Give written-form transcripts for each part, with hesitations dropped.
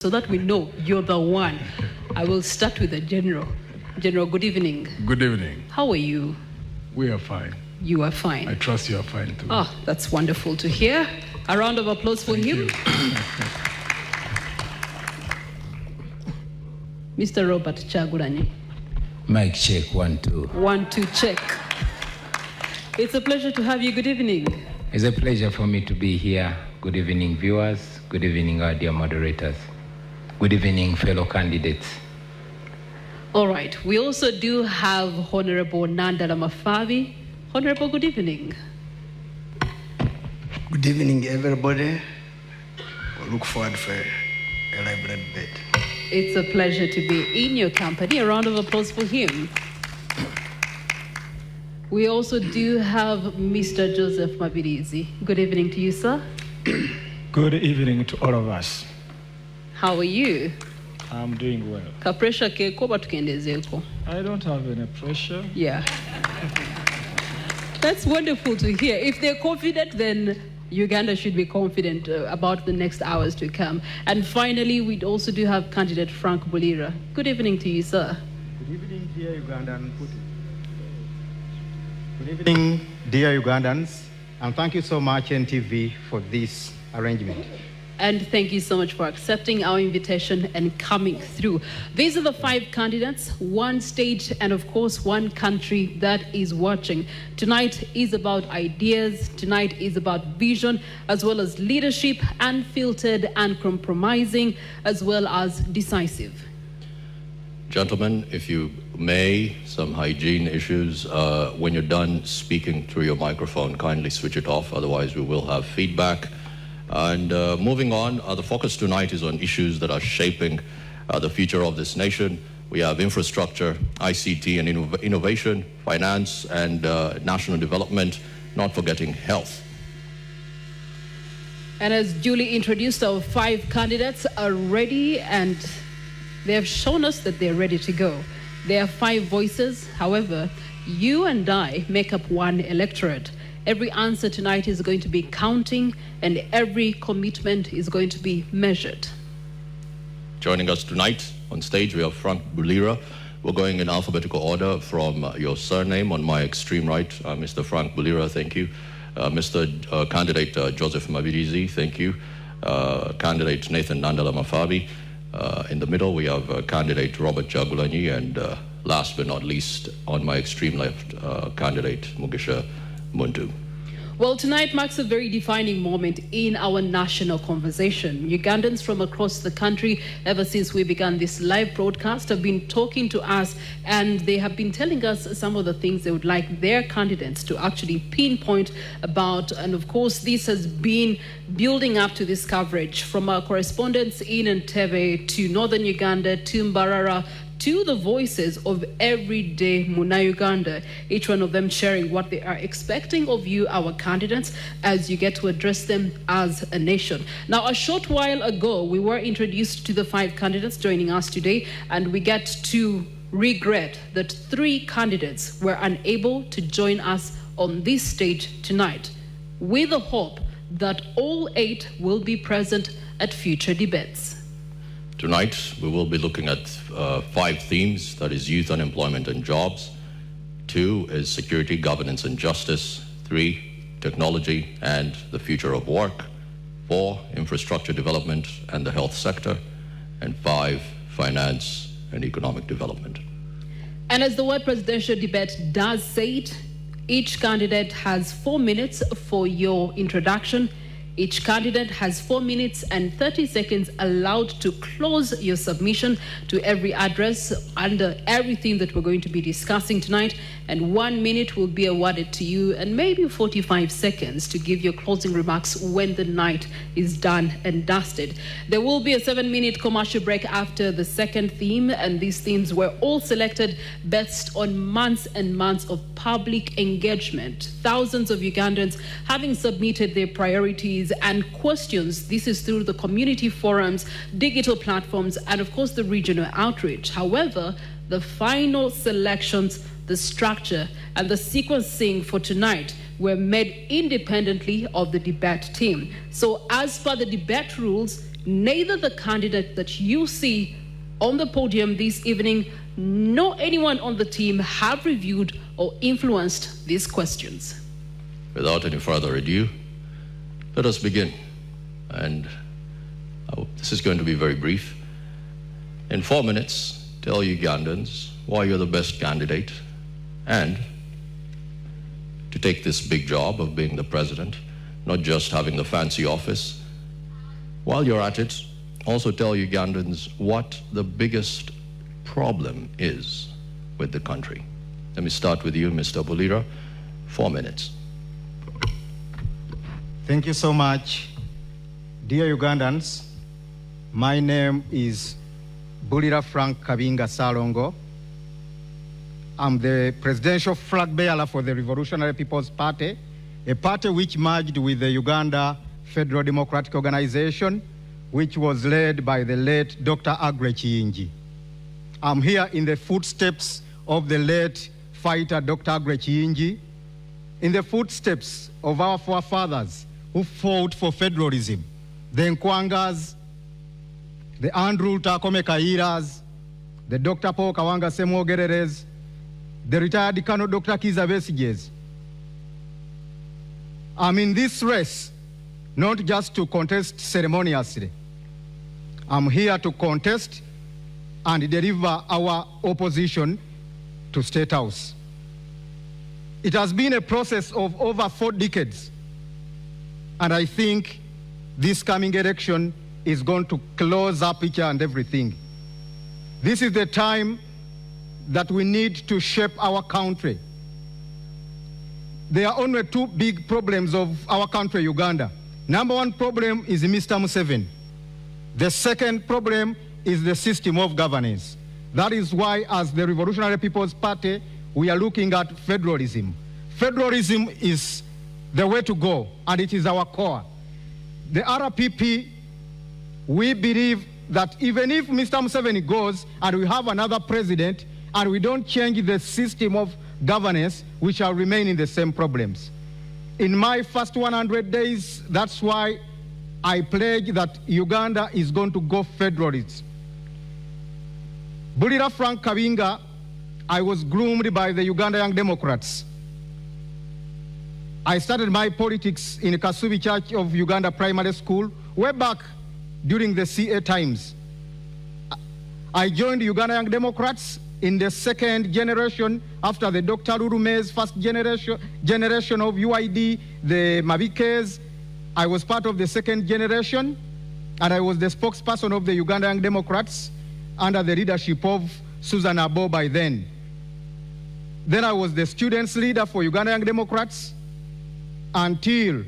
so that we know you're the one. I will start with the General. General, good evening. Good evening. How are you? We are fine. You are fine. I trust you are fine too. Oh, that's wonderful to hear. A round of applause for him. Mr. Robert Kyagulanyi. Mic check, 1, 2. 1, 2, check. It's a pleasure to have you. Good evening. It's a pleasure for me to be here. Good evening, viewers. Good evening, our dear moderators. Good evening, fellow candidates. All right. We also do have Honorable Nandala Mafabi. Honorable, good evening. Good evening, everybody. We look forward for a lively debate. It's a pleasure to be in your company. A round of applause for him. We also do have Mr. Joseph Mabirizi. Good evening to you, sir. Good evening to all of us. How are you? I'm doing well. Ka pressure ke ko batukendezeko. I don't have any pressure. Yeah. That's wonderful to hear. If they're confident, then Uganda should be confident about the next hours to come. And finally, we also do have candidate Frank Bulira. Good evening to you, sir. Good evening, dear Ugandan. Good evening, dear Ugandans, and thank you so much, NTV, for this arrangement. And thank you so much for accepting our invitation and coming through. These are the 5 candidates, 1 state, and of course, 1 country that is watching. Tonight is about ideas. Tonight is about vision, as well as leadership, unfiltered, uncompromising, as well as decisive. Gentlemen, if you may, some hygiene issues. When you're done speaking through your microphone, kindly switch it off, otherwise we will have feedback. And moving on, the focus tonight is on issues that are shaping the future of this nation. We have infrastructure, ICT and innovation, finance and national development, not forgetting health. And as duly introduced, our 5 candidates are ready, and they have shown us that they're ready to go. There are 5 voices. However, you and I make up 1 electorate. Every answer tonight is going to be counting, and every commitment is going to be measured. Joining us tonight on stage, we have Frank Bulira. We're going in alphabetical order from your surname. On my extreme right, Mr. Frank Bulira, thank you. Mr. Candidate Joseph Mabirizi, thank you. Candidate Nathan Nandala Mafabi. In the middle, we have candidate Robert Kyagulanyi, and last but not least, on my extreme left, candidate Mugisha, Muntu. Well, tonight marks a very defining moment in our national conversation. Ugandans from across the country, ever since we began this live broadcast, have been talking to us, and they have been telling us some of the things they would like their candidates to actually pinpoint about. And of course, this has been building up to this coverage from our correspondents in NTV to northern Uganda to Mbarara, to the voices of everyday Muna Uganda, each one of them sharing what they are expecting of you, our candidates, as you get to address them as a nation. Now, a short while ago, we were introduced to the 5 candidates joining us today, and we get to regret that 3 candidates were unable to join us on this stage tonight, with the hope that all 8 will be present at future debates. Tonight, we will be looking at 5 themes, that is youth unemployment and jobs. 2 is security, governance and justice. 3, technology and the future of work. 4, infrastructure development and the health sector. And 5, finance and economic development. And as the word presidential debate does say it, each candidate has 4 minutes for your introduction. Each candidate has 4 minutes and 30 seconds allowed to close your submission to every address under everything that we're going to be discussing tonight. And 1 minute will be awarded to you, and maybe 45 seconds to give your closing remarks when the night is done and dusted. There will be a 7-minute commercial break after the second theme, and these themes were all selected based on months and months of public engagement. Thousands of Ugandans having submitted their priorities and questions. This is through the community forums, digital platforms, and of course the regional outreach. However, the final selections, the structure, and the sequencing for tonight were made independently of the debate team. So as per the debate rules, neither the candidate that you see on the podium this evening nor anyone on the team have reviewed or influenced these questions. Without any further ado, let us begin. And this is going to be very brief. In 4 minutes, tell Ugandans why you're the best candidate and to take this big job of being the president, not just having the fancy office. While you're at it, also tell Ugandans what the biggest problem is with the country. Let me start with you, Mr. Bulira. 4 minutes. Thank you so much. Dear Ugandans, my name is Bulira Frank Kabinga Salongo. I'm the presidential flag bearer for the Revolutionary People's Party, a party which merged with the Uganda Federal Democratic Organization, which was led by the late Dr. Aggrey Kiyingi. I'm here in the footsteps of the late fighter Dr. Aggrey Kiyingi, in the footsteps of our forefathers who fought for federalism, the Nkwangas, the Andrew Takome Kairas, the Dr. Paul Kawanga Semogereres, the retired Colonel Dr. Kiza Besiges. I'm in this race not just to contest ceremoniously. I'm here to contest and deliver our opposition to State House. It has been a process of over 4 decades, and I think this coming election is going to close up each and everything. This is the time that we need to shape our country. There are only 2 big problems of our country, Uganda. Number 1 problem is Mr. Museveni. The second problem is the system of governance. That is why, as the Revolutionary People's Party, we are looking at federalism. Federalism is the way to go, and it is our core. The RPP, we believe that even if Mr. Museveni goes and we have another president and we don't change the system of governance, we shall remain in the same problems. In my first 100 days, that's why I pledge that Uganda is going to go federalist. Bulira Frank Kabinga, I was groomed by the Uganda Young Democrats. I started my politics in Kasubi Church of Uganda Primary School way back during the CA times. I joined Uganda Young Democrats in the second generation after the Dr. Lurume's first generation of UID, the Mabikes. I was part of the second generation, and I was the spokesperson of the Uganda Young Democrats under the leadership of Susan Abo by then. Then I was the students' leader for Uganda Young Democrats until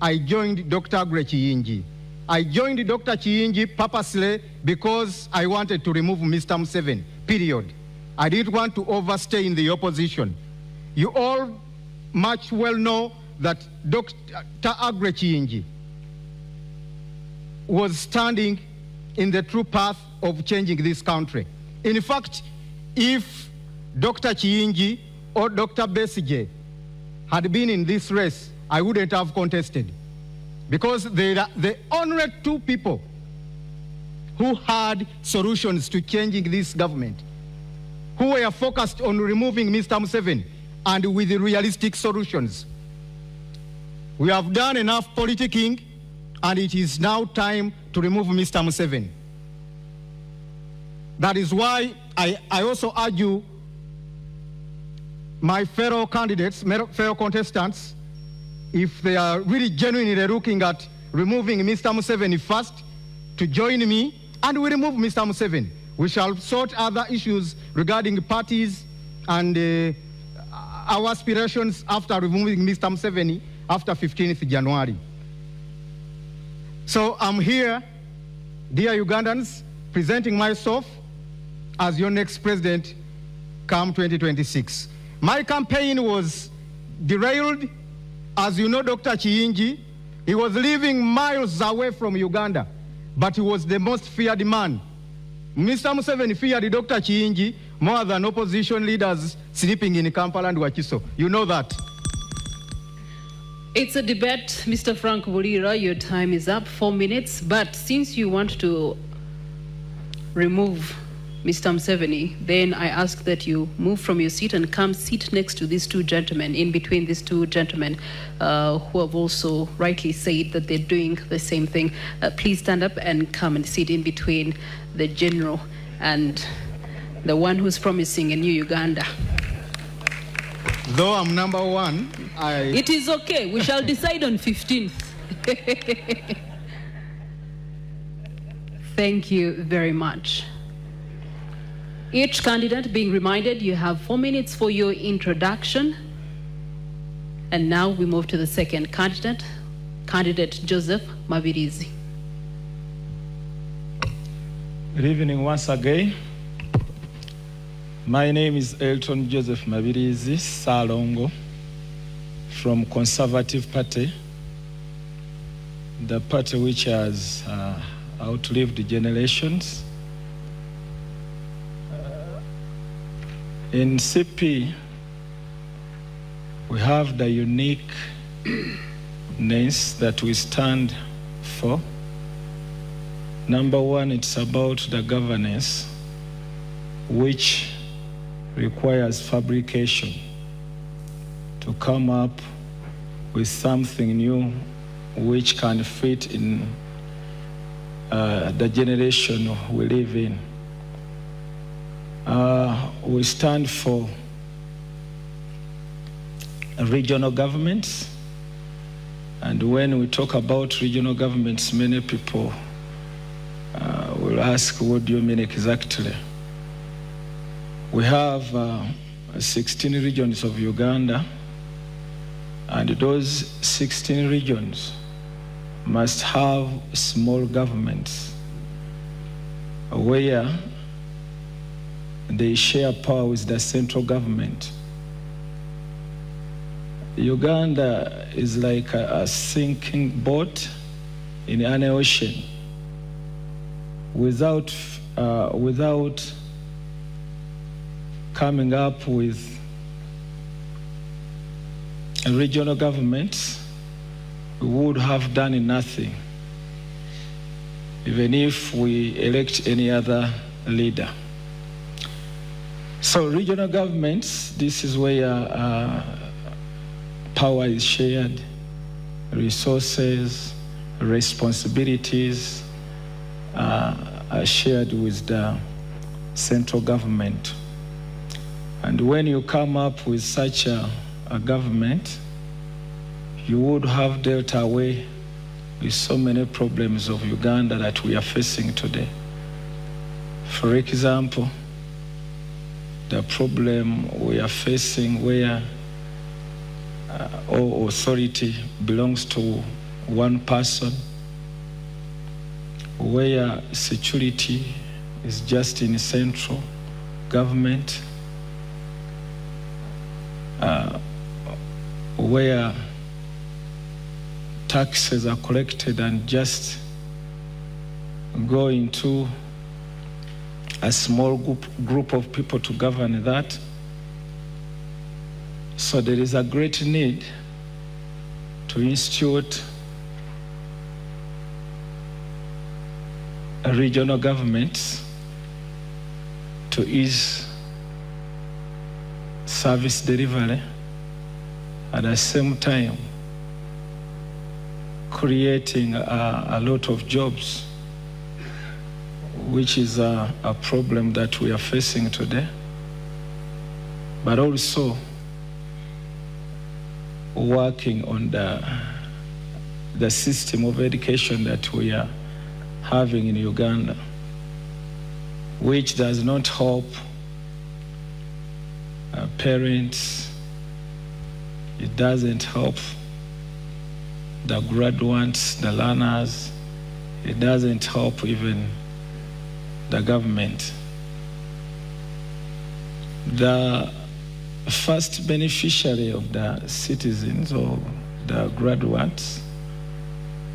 I joined Dr. Aggrey Kiyingi. I joined Dr. Kiyingi purposely because I wanted to remove Mr. Museveni, period. I didn't want to overstay in the opposition. You all much well know that Dr. Aggrey Kiyingi was standing in the true path of changing this country. In fact, if Dr. Kiyingi or Dr. Besigye had been in this race, I wouldn't have contested, because they are the only 2 people who had solutions to changing this government, who were focused on removing Mr. Museveni and with realistic solutions. We have done enough politicking, and it is now time to remove Mr. Museveni. That is why I also argue my fellow candidates, fellow contestants, if they are really genuinely looking at removing Mr. Museveni first, to join me, and we remove Mr. Museveni. We shall sort other issues regarding parties and our aspirations after removing Mr. Museveni after 15th January. So I'm here, dear Ugandans, presenting myself as your next president come 2026. My campaign was derailed. As you know, Dr. Kiyingi, he was living miles away from Uganda, but he was the most feared man. Mr. Museveni feared Dr. Kiyingi more than opposition leaders sleeping in Kampala and Wakiso. You know that. It's a debate, Mr. Frank Bulira. Your time is up, 4 minutes. But since you want to remove Mr. Museveni, then I ask that you move from your seat and come sit next to these two gentlemen, in between these two gentlemen who have also rightly said that they're doing the same thing. Please stand up and come and sit in between the general and the one who's promising a new Uganda. Though I'm number one, It is okay. We shall decide on 15th. Thank you very much. Each candidate being reminded you have 4 minutes for your introduction. And now we move to the second candidate, candidate Joseph Mabirizi. Good evening once again. My name is Elton Joseph Mabirizi Salongo from Conservative Party, the party which has outlived generations. In CP, we have the uniqueness that we stand for. Number one, it's about the governance, which requires fabrication to come up with something new which can fit in the generation we live in. We stand for regional governments, and when we talk about regional governments, many people will ask, what do you mean exactly? We have 16 regions of Uganda, and those 16 regions must have small governments where they share power with the central government. Uganda is like a sinking boat in an ocean. Without coming up with a regional government, we would have done nothing, even if we elect any other leader. So regional governments, this is where power is shared, resources, responsibilities are shared with the central government. And when you come up with such a government, you would have dealt away with so many problems of Uganda that we are facing today. For example, the problem we are facing where all authority belongs to one person, where security is just in central government, where taxes are collected and just go into a small group of people to govern that. So there is a great need to institute regional governments to ease service delivery, at the same time creating a lot of jobs, which is a problem that we are facing today, but also working on the system of education that we are having in Uganda, which does not help parents, it doesn't help the graduates, the learners, it doesn't help even the government. The first beneficiary of the citizens or the graduates,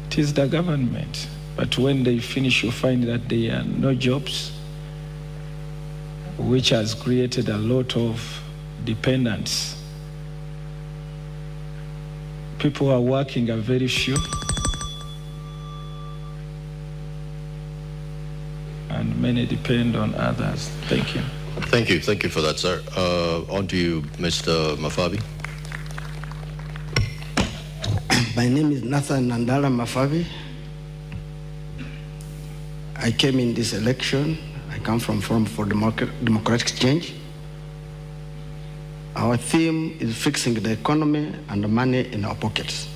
it is the government. But when they finish, you find that there are no jobs, which has created a lot of dependence. people who are working are very few. And many depend on others. Thank you. Thank you. Thank you for that, sir. On to you, Mr. Mafabi. My name is Nandala Mafabi. I came in this election. I come from Forum for Democratic Change. Our theme is fixing the economy and the money in our pockets.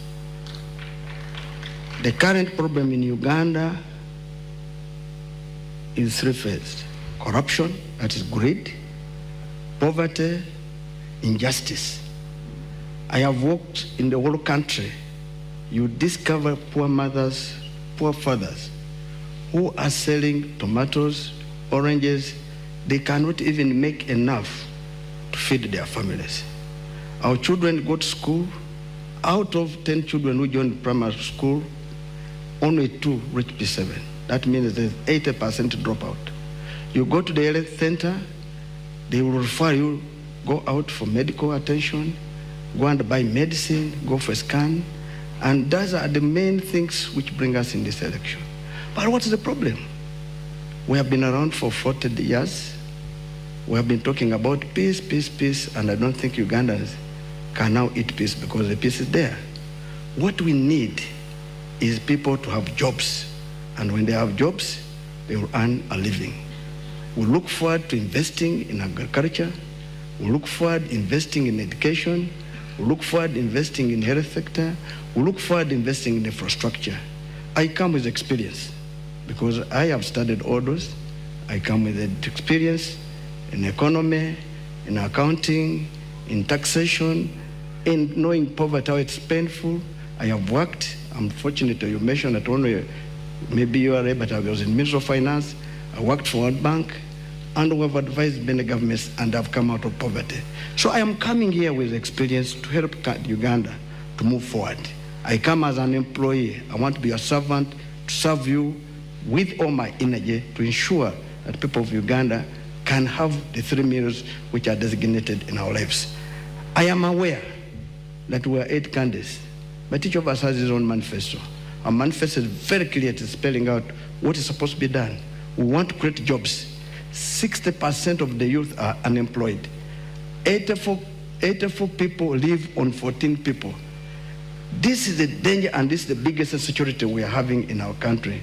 The current problem in Uganda is three-phased: corruption, that is greed, poverty, injustice. I have worked in the whole country. You discover poor mothers, poor fathers, who are selling tomatoes, oranges. They cannot even make enough to feed their families. Our children go to school. Out of 10 children who join primary school, only 2 reach P7. That means there's 80% dropout. You go to the health center, they will refer you, go out for medical attention, go and buy medicine, go for a scan, and those are the main things which bring us in this election. But what's the problem? We have been around for 40 years. We have been talking about peace, peace, peace, and I don't think Ugandans can now eat peace because the peace is there. What we need is people to have jobs, and when they have jobs, they will earn a living. We look forward to investing in agriculture. We look forward to investing in education. We look forward to investing in health sector. We look forward to investing in infrastructure. I come with experience because I have studied all those. I come with experience in economy, in accounting, in taxation, in knowing poverty, how it's painful. I have worked. I'm fortunate you mentioned that only maybe you are, but I was in Ministry of Finance. I worked for World Bank, and we have advised many governments, and I've come out of poverty. So I am coming here with experience to help Uganda to move forward. I come as an employee. I want to be a servant to serve you with all my energy to ensure that people of Uganda can have the 3 meals which are designated in our lives. I am aware that we are 8 candidates, but each of us has his own manifesto. Our manifesto is very clear to spelling out what is supposed to be done. We want to create jobs. 60% of the youth are unemployed. 84 people live on 14 people. This is the danger, and this is the biggest insecurity we are having in our country.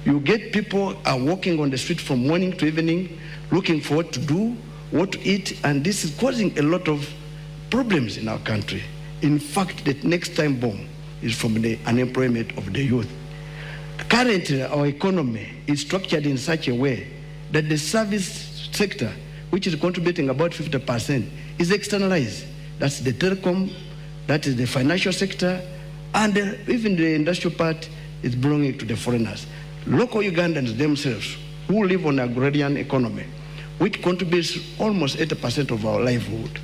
You get people are walking on the street from morning to evening, looking for what to do, what to eat, and this is causing a lot of problems in our country. In fact, the next time bomb is from the unemployment of the youth. Currently, our economy is structured in such a way that the service sector, which is contributing about 50%, is externalized. That's the telecom, that is the financial sector, and even the industrial part is belonging to the foreigners. Local Ugandans themselves, who live on agrarian economy, which contributes almost 80% of our livelihood,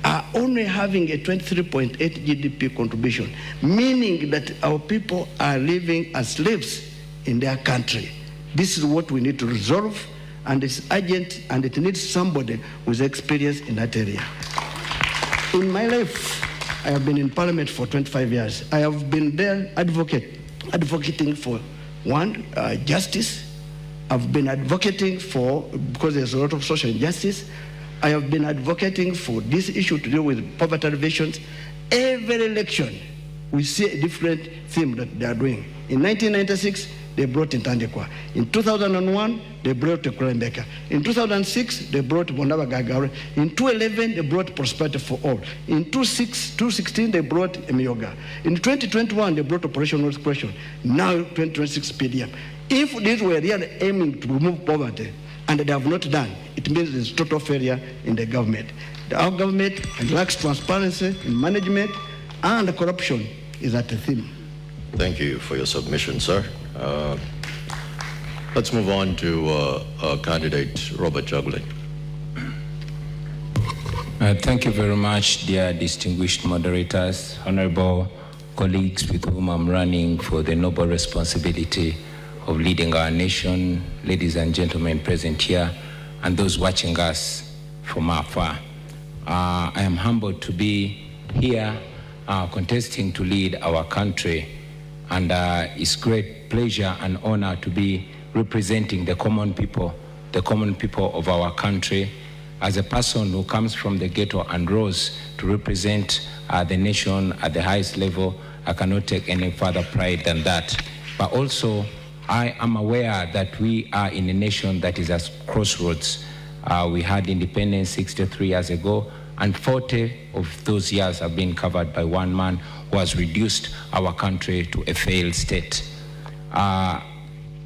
are only having a 23.8 GDP contribution, meaning that our people are living as slaves in their country. This is what we need to resolve, and it's urgent, and it needs somebody with experience in that area. In my life, I have been in Parliament for 25 years. I have been there advocating for justice. I've been advocating for, because there's a lot of social injustice, I have been advocating for this issue to do with poverty alleviations. Every election, we see a different theme that they are doing. In 1996, they brought in Tandekwa. In 2001, they brought Kulembeka. In 2006, they brought Bondaba Gagare. In 2011, they brought Prosperity for All. In 2016, they brought Emioga. In 2021, they brought Operation North Question. Now, 2026 PDM. If these were really aiming to remove poverty, and they have not done, it means there's total failure in the government. Our government lacks transparency in management, and the corruption is at the theme. Thank you for your submission, sir. Let's move on to candidate Robert Kyagulanyi. Thank you very much, dear distinguished moderators, honorable colleagues with whom I'm running for the noble responsibility of leading our nation, ladies and gentlemen present here, and those watching us from afar. I am humbled to be here contesting to lead our country. And it's great pleasure and honor to be representing the common people of our country. As a person who comes from the ghetto and rose to represent the nation at the highest level, I cannot take any further pride than that. But also, I am aware that we are in a nation that is at crossroads. We had independence 63 years ago, and 40 of those years have been covered by one man who has reduced our country to a failed state.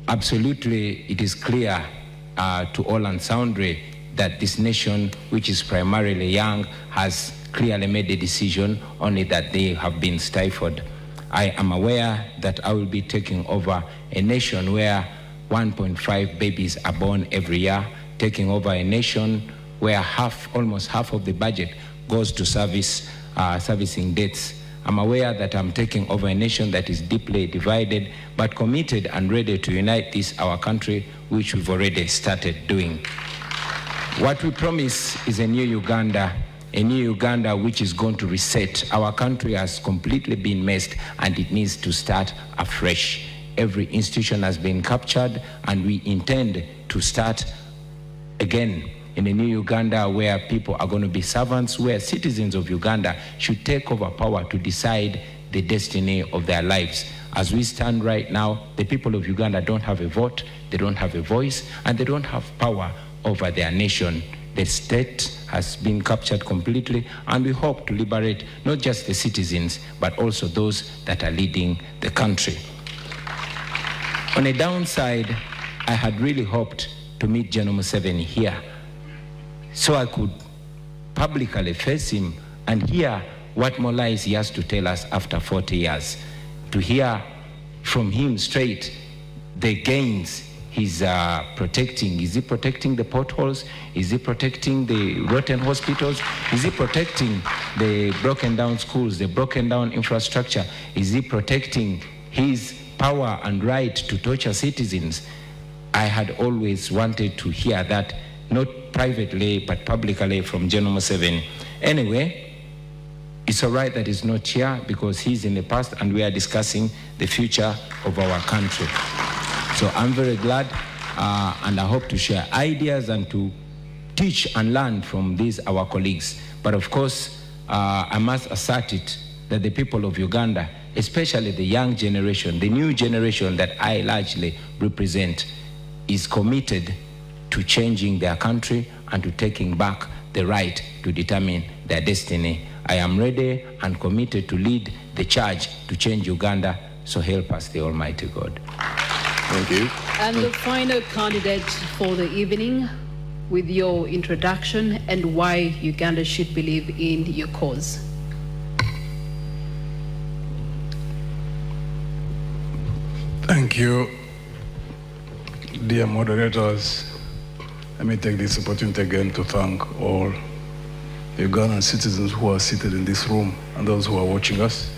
Absolutely, it is clear to all and sundry that this nation, which is primarily young, has clearly made a decision, only that they have been stifled. I am aware that I will be taking over a nation where 1.5 babies are born every year, taking over a nation where almost half of the budget goes to servicing debts. I'm aware that I'm taking over a nation that is deeply divided, but committed and ready to unite our country, which we've already started doing. What we promise is a new Uganda which is going to reset. Our country has completely been messed, and it needs to start afresh. Every institution has been captured, and we intend to start again in a new Uganda where people are going to be servants, where citizens of Uganda should take over power to decide the destiny of their lives. As we stand right now, the people of Uganda don't have a vote, they don't have a voice, and they don't have power over their nation. The state has been captured completely, and we hope to liberate not just the citizens, but also those that are leading the country. On a downside, I had really hoped to meet General Museveni here, so I could publicly face him and hear what more lies he has to tell us after 40 years. To hear from him straight the gains he's protecting. Is he protecting the potholes? Is he protecting the rotten hospitals? Is he protecting the broken down schools, the broken down infrastructure? Is he protecting his power and right to torture citizens? I had always wanted to hear that, not privately, but publicly from General Museveni. Anyway, it's all right that he's not here because he's in the past and we are discussing the future of our country. So I'm very glad and I hope to share ideas and to teach and learn from our colleagues. But of course, I must assert it that the people of Uganda, especially the young generation, the new generation that I largely represent, is committed to changing their country and to taking back the right to determine their destiny. I am ready and committed to lead the charge to change Uganda, so help us the Almighty God. Thank you. And the final candidate for the evening, with your introduction and why Uganda should believe in your cause. Thank you, dear moderators. Let me take this opportunity again to thank all the Ugandan citizens who are seated in this room and those who are watching us.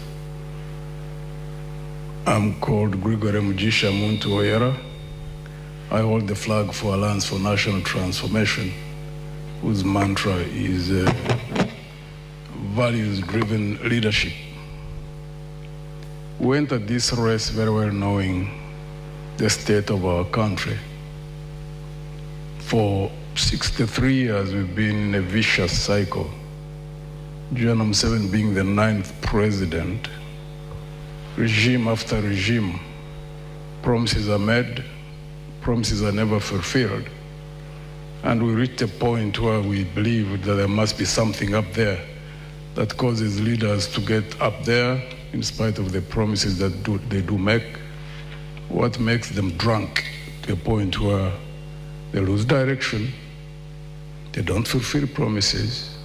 I'm called Mugisha Muntu. I hold the flag for Alliance for National Transformation, whose mantra is values-driven leadership. We entered this race very well knowing the state of our country. For 63 years, we've been in a vicious cycle. General Museveni being the 9th president, regime after regime, promises are made, promises are never fulfilled. And we reached a point where we believe that there must be something up there that causes leaders to get up there in spite of the promises that they do make. What makes them drunk to a point where they lose direction, they don't fulfill promises,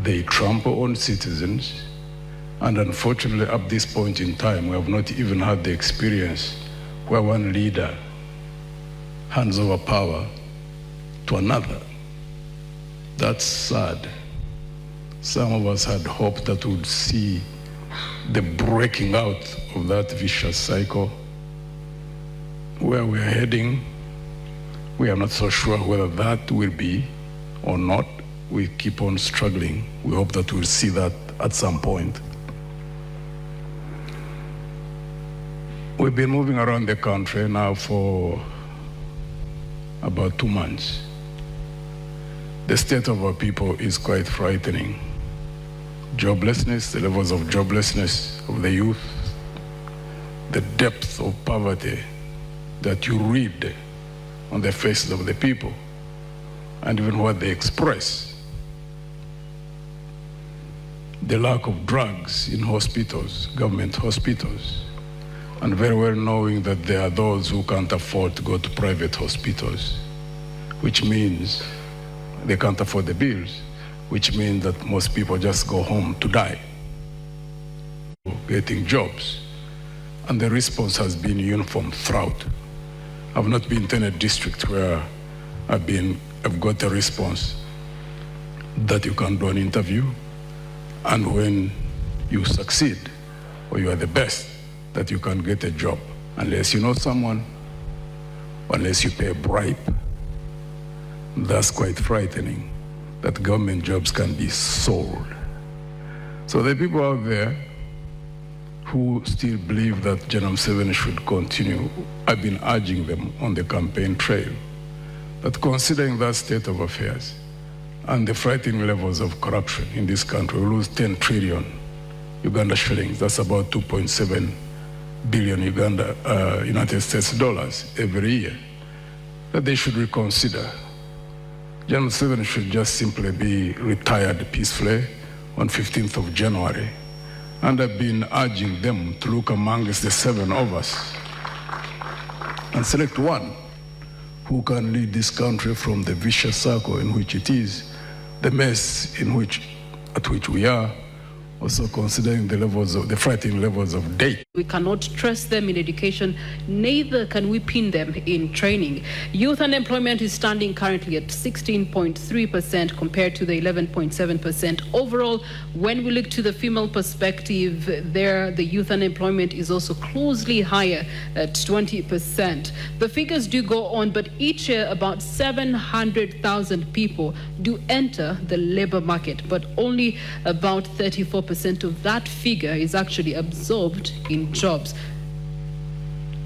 they trample on citizens, and unfortunately at this point in time, we have not even had the experience where one leader hands over power to another. That's sad. Some of us had hoped that we would see the breaking out of that vicious cycle. Where we are heading, we are not so sure whether that will be or not. We keep on struggling. We hope that we'll see that at some point. We've been moving around the country now for about 2 months. The state of our people is quite frightening. Joblessness, the levels of joblessness of the youth, the depth of poverty that you read on the faces of the people, and even what they express. The lack of drugs in hospitals, government hospitals, and very well knowing that there are those who can't afford to go to private hospitals, which means they can't afford the bills, which means that most people just go home to die, getting jobs. And the response has been uniform throughout. I've not been to any district where I've got a response that you can do an interview, and when you succeed or you are the best, that you can get a job, unless you know someone, unless you pay a bribe. That's quite frightening, that government jobs can be sold. So the people out there who still believe that General Museveni should continue, I've been urging them on the campaign trail that considering that state of affairs and the frightening levels of corruption in this country, we lose 10 trillion Uganda shillings, that's about 2.7 billion United States dollars every year, that they should reconsider. General Museveni should just simply be retired peacefully on 15th of January. And I've been urging them to look amongst the 7 of us and select one who can lead this country from the vicious circle in which it is, the mess at which we are, also considering the frightening levels of debt. We cannot trust them in education, neither can we pin them in training. Youth unemployment is standing currently at 16.3% compared to the 11.7% overall. When we look to the female perspective, there the youth unemployment is also closely higher at 20%. The figures do go on, but each year about 700,000 people do enter the labor market, but only about 34% of that figure is actually absorbed in jobs.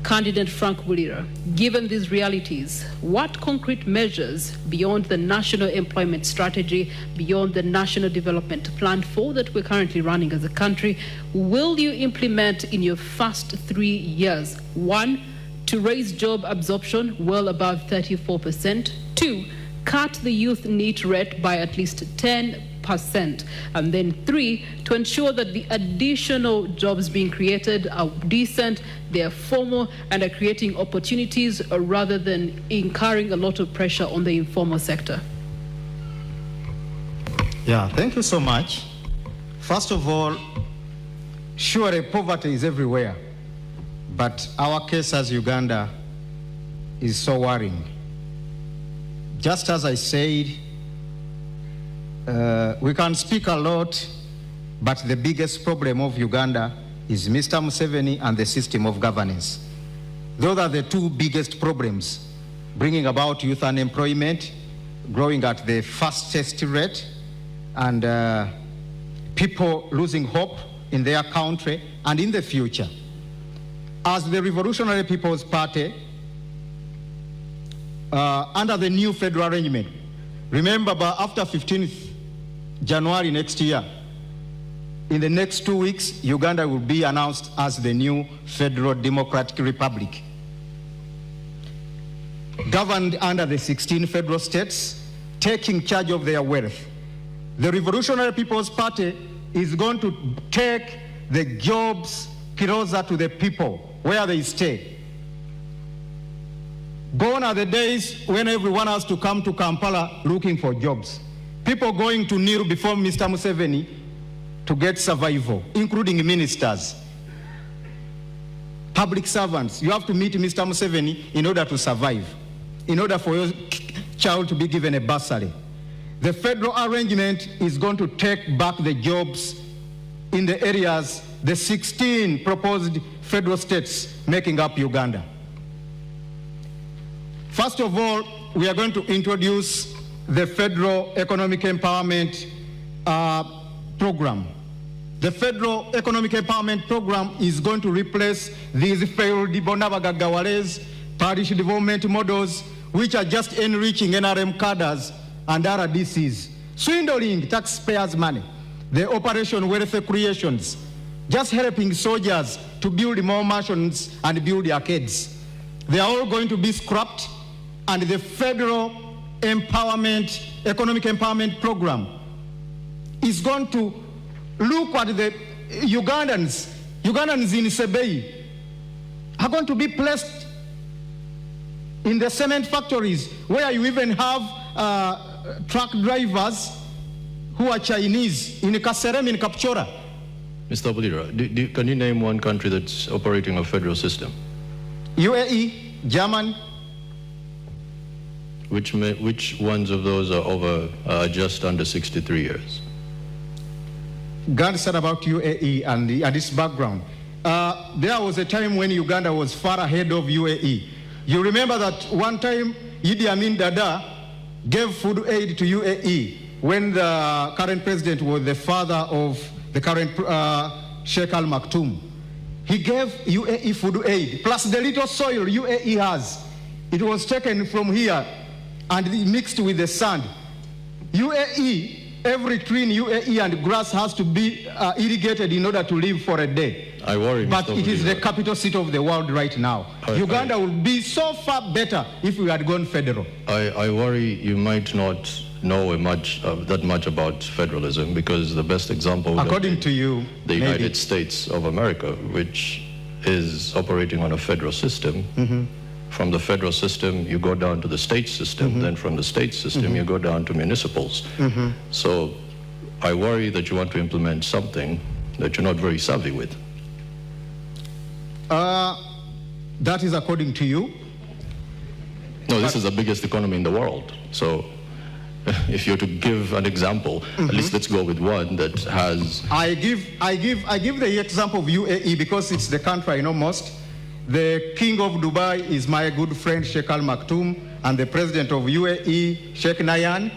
Candidate Frank Bulira, given these realities, what concrete measures beyond the national employment strategy, beyond the national development plan 4 that we're currently running as a country, will you implement in your first 3 years? 1, to raise job absorption well above 34%. 2, cut the youth NEET rate by at least 10%. And then 3, to ensure that the additional jobs being created are decent, they are formal, and are creating opportunities rather than incurring a lot of pressure on the informal sector. Yeah, thank you so much. First of all, surely poverty is everywhere, but our case as Uganda is so worrying. Just as I said, we can speak a lot, but the biggest problem of Uganda is Mr. Museveni and the system of governance. Those are the 2 biggest problems, bringing about youth unemployment, growing at the fastest rate, and people losing hope in their country and in the future. As the Revolutionary People's Party, under the new federal arrangement, remember, after 15th January next year, in the next 2 weeks, Uganda will be announced as the new Federal Democratic Republic, governed under the 16 federal states, taking charge of their wealth. The Revolutionary People's Party is going to take the jobs closer to the people, where they stay. Gone are the days when everyone has to come to Kampala looking for jobs. People going to kneel before Mr. Museveni to get survival, including ministers. Public servants, you have to meet Mr. Museveni in order to survive, in order for your child to be given a bursary. The federal arrangement is going to take back the jobs in the areas, the 16 proposed federal states making up Uganda. First of all, we are going to introduce the Federal Economic Empowerment Program. The federal economic empowerment program is going to replace these failed Bonabagagawales parish development models, which are just enriching NRM cadres and RDCs, swindling taxpayers' money, the Operation Welfare Creations, just helping soldiers to build more mansions and build arcades. They are all going to be scrapped, and the federal economic empowerment program is going to look at the Ugandans in Sebei are going to be placed in the cement factories, where you even have truck drivers who are Chinese in Kaserem, in Kapchora. Mr. Bulira, can you name one country that's operating a federal system? UAE, Germany. Which ones of those are over just under 63 years? God said about UAE and its background. There was a time when Uganda was far ahead of UAE. You remember that one time Idi Amin Dada gave food aid to UAE when the current president was the father of the current Sheikh Al Maktoum. He gave UAE food aid, plus the little soil UAE has. It was taken from here and mixed with the sand. UAE, every tree in UAE and grass has to be irrigated in order to live for a day. I worry, but Mr. it is the Bulira. capital city of the world right now. Uganda would be so far better if we had gone federal. I worry you might not know that much about federalism, because the best example would According be to you, the maybe. United States of America, which is operating on a federal system. From the federal system, you go down to the state system. Then from the state system, you go down to municipals. So I worry that you want to implement something that you're not very savvy with. That is according to you. No, this is the biggest economy in the world. So if you're to give an example, at least let's go with one that has... I give the example of UAE because it's the country I know most. The king of Dubai is my good friend Sheikh Al Maktoum, and the president of UAE, Sheikh Nayan.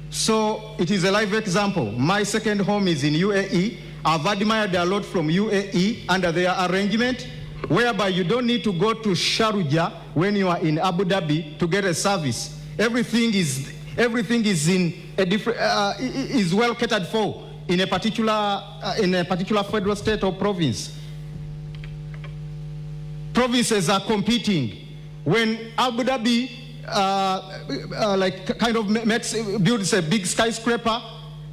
So it is a live example. My second home is in UAE. I've admired a lot from UAE under their arrangement, whereby you don't need to go to Sharjah when you are in Abu Dhabi to get a service. Everything is in a different is well catered for in a particular federal state or province. Provinces are competing. When Abu Dhabi builds a big skyscraper,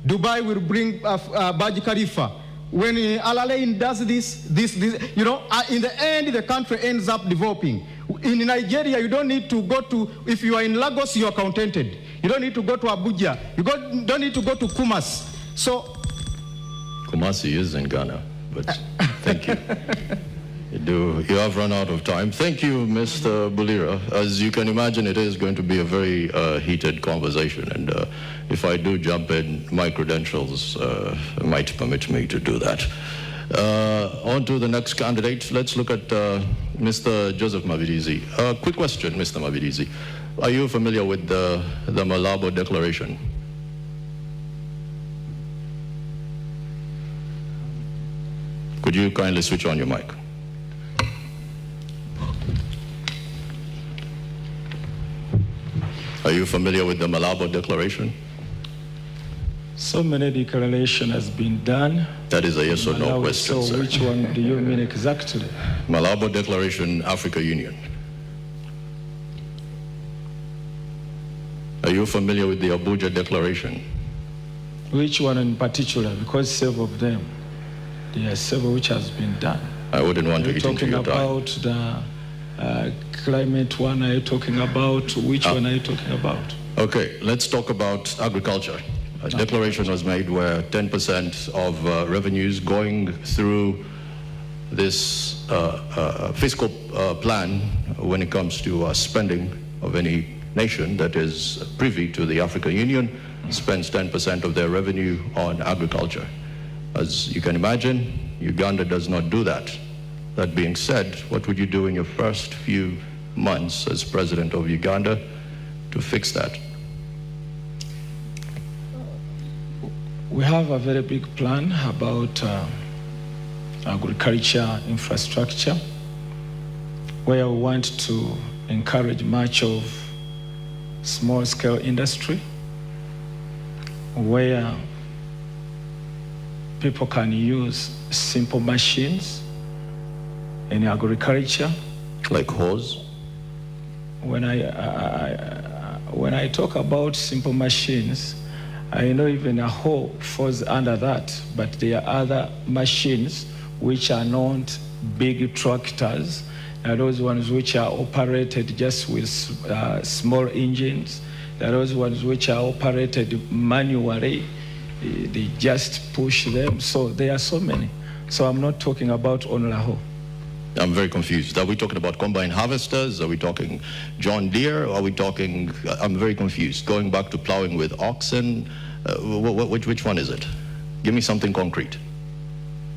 Dubai will bring Burj Khalifa. When Al Alain does this, in the end, the country ends up developing. In Nigeria, you don't need to go to, if you are in Lagos, you are contented. You don't need to go to Abuja. You don't need to go to Kumasi. So, Kumasi is in Ghana, but thank you. You have run out of time. Thank you, Mr. Bulira. As you can imagine, it is going to be a very heated conversation, and if I do jump in, my credentials might permit me to do that. On to the next candidate. Let's look at Mr. Joseph Mabirizi. Quick question, Mr. Mabirizi. Are you familiar with the Malabo Declaration? Could you kindly switch on your mic? Are you familiar with the Malabo Declaration? So many declaration has been done. That is a yes or no question, so sir. Which one do you mean exactly? Malabo Declaration, Africa Union. Are you familiar with the Abuja Declaration? Which one in particular? Because several of them. There are several which has been done. I wouldn't want to eat into your time. Are you talking about the climate one? Are you talking about which one are you talking about? Okay, let's talk about agriculture. A declaration was made where 10% of revenues going through this fiscal plan when it comes to spending of any nation that is privy to the African Union spends 10% of their revenue on agriculture. As you can imagine, Uganda does not do that. That being said, what would you do in your first few months as president of Uganda to fix that? We have a very big plan about agriculture infrastructure, where we want to encourage much of small-scale industry, where people can use simple machines in agriculture. Like hoes? When I talk about simple machines, I know even a hoe falls under that, but there are other machines which are not big tractors, and those ones which are operated just with small engines. There are those ones which are operated manually. They just push them. So there are so many. So I'm not talking about only a hoe. I'm very confused. Are we talking about combine harvesters? Are we talking John Deere? Are we talking, I'm very confused. Going back to plowing with oxen, which one is it? Give me something concrete.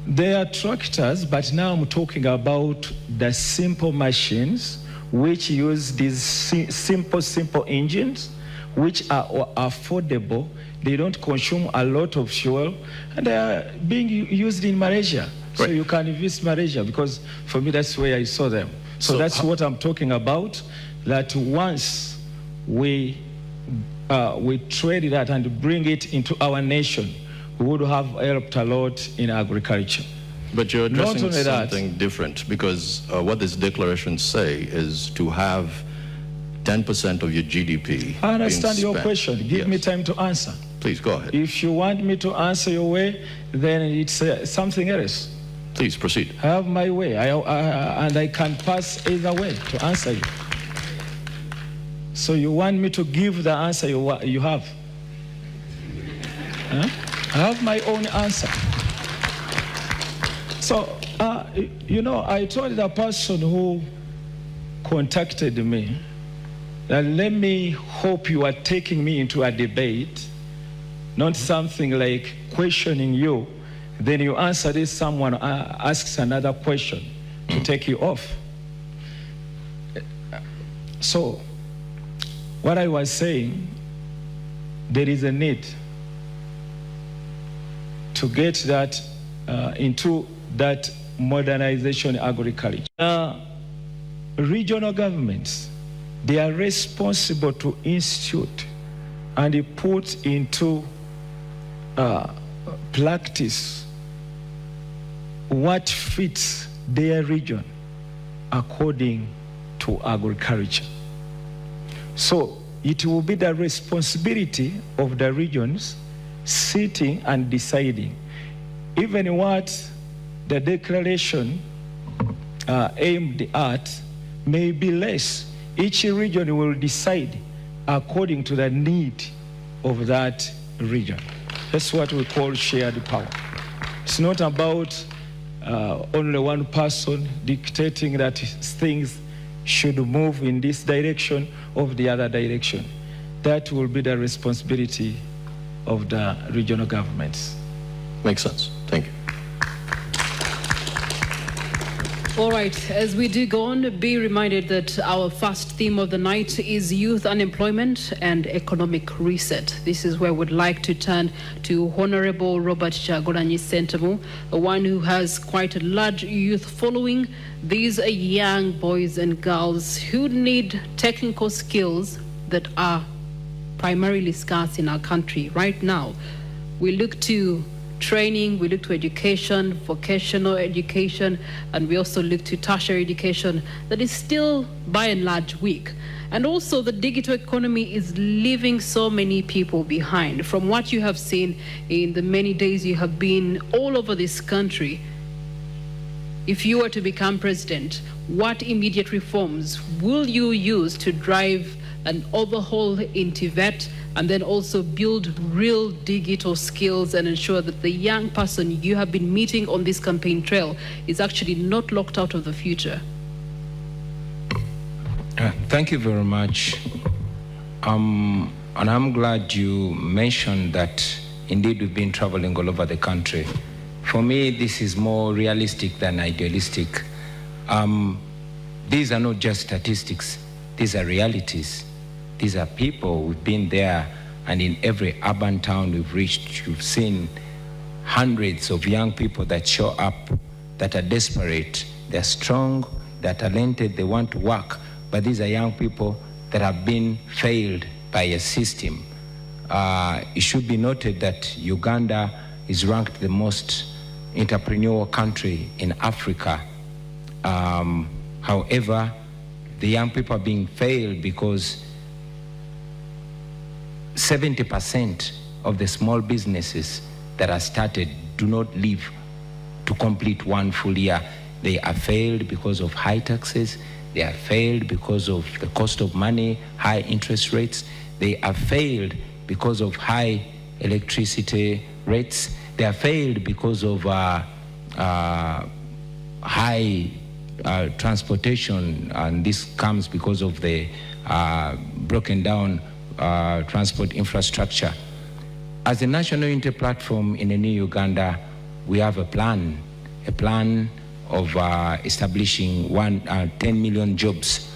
They are tractors, but now I'm talking about the simple machines which use these simple engines, which are affordable. They don't consume a lot of fuel, and they are being used in Malaysia. So you can visit Malaysia, because for me that's where I saw them. So that's what I'm talking about, that once we trade that and bring it into our nation, we would have helped a lot in agriculture. But you're addressing something different, because what this declaration say is to have 10% of your GDP. I understand your question. Give me time to answer. Please go ahead. If you want me to answer your way, then it's something else. Please proceed. I have my way, and I can pass either way to answer you. So you want me to give the answer you have? Huh? I have my own answer. So, you know, I told the person who contacted me that let me hope you are taking me into a debate, not something like questioning you. Then you answer this, someone asks another question to take you off. So, what I was saying, there is a need to get that into that modernization agriculture. Regional governments, they are responsible to institute and put into practice what fits their region according to agriculture. So it will be the responsibility of the regions sitting and deciding even what the declaration aimed at may be less. Each region will decide according to the need of that region. That's what we call shared power. It's not about only one person dictating that things should move in this direction or the other direction. That will be the responsibility of the regional governments. Makes sense. Thank you. All right, as we do go on, be reminded that our first theme of the night is youth unemployment and economic reset. This is where we'd like to turn to Honorable Robert Kyagulanyi Ssentamu, the one who has quite a large youth following. These are young boys and girls who need technical skills that are primarily scarce in our country right now. We look to training, we look to education, vocational education, and we also look to tertiary education that is still by and large weak. And also the digital economy is leaving so many people behind. From what you have seen in the many days you have been all over this country, if you were to become president, what immediate reforms will you use to drive an overhaul in TVET and then also build real digital skills and ensure that the young person you have been meeting on this campaign trail is actually not locked out of the future? Thank you very much. And I'm glad you mentioned that indeed we've been traveling all over the country. For me, this is more realistic than idealistic. These are not just statistics. These are realities. These are people who've been there and in every urban town we've reached, you've seen hundreds of young people that show up, that are desperate, they're strong, they're talented, they want to work, but these are young people that have been failed by a system. It should be noted that Uganda is ranked the most entrepreneurial country in Africa. However, the young people are being failed because 70% of the small businesses that are started do not live to complete one full year. They are failed because of high taxes. They are failed because of the cost of money, high interest rates. They are failed because of high electricity rates. They are failed because of high transportation, and this comes because of the broken down transport infrastructure. As a national unity platform in a new Uganda, we have a plan of establishing 10 million jobs.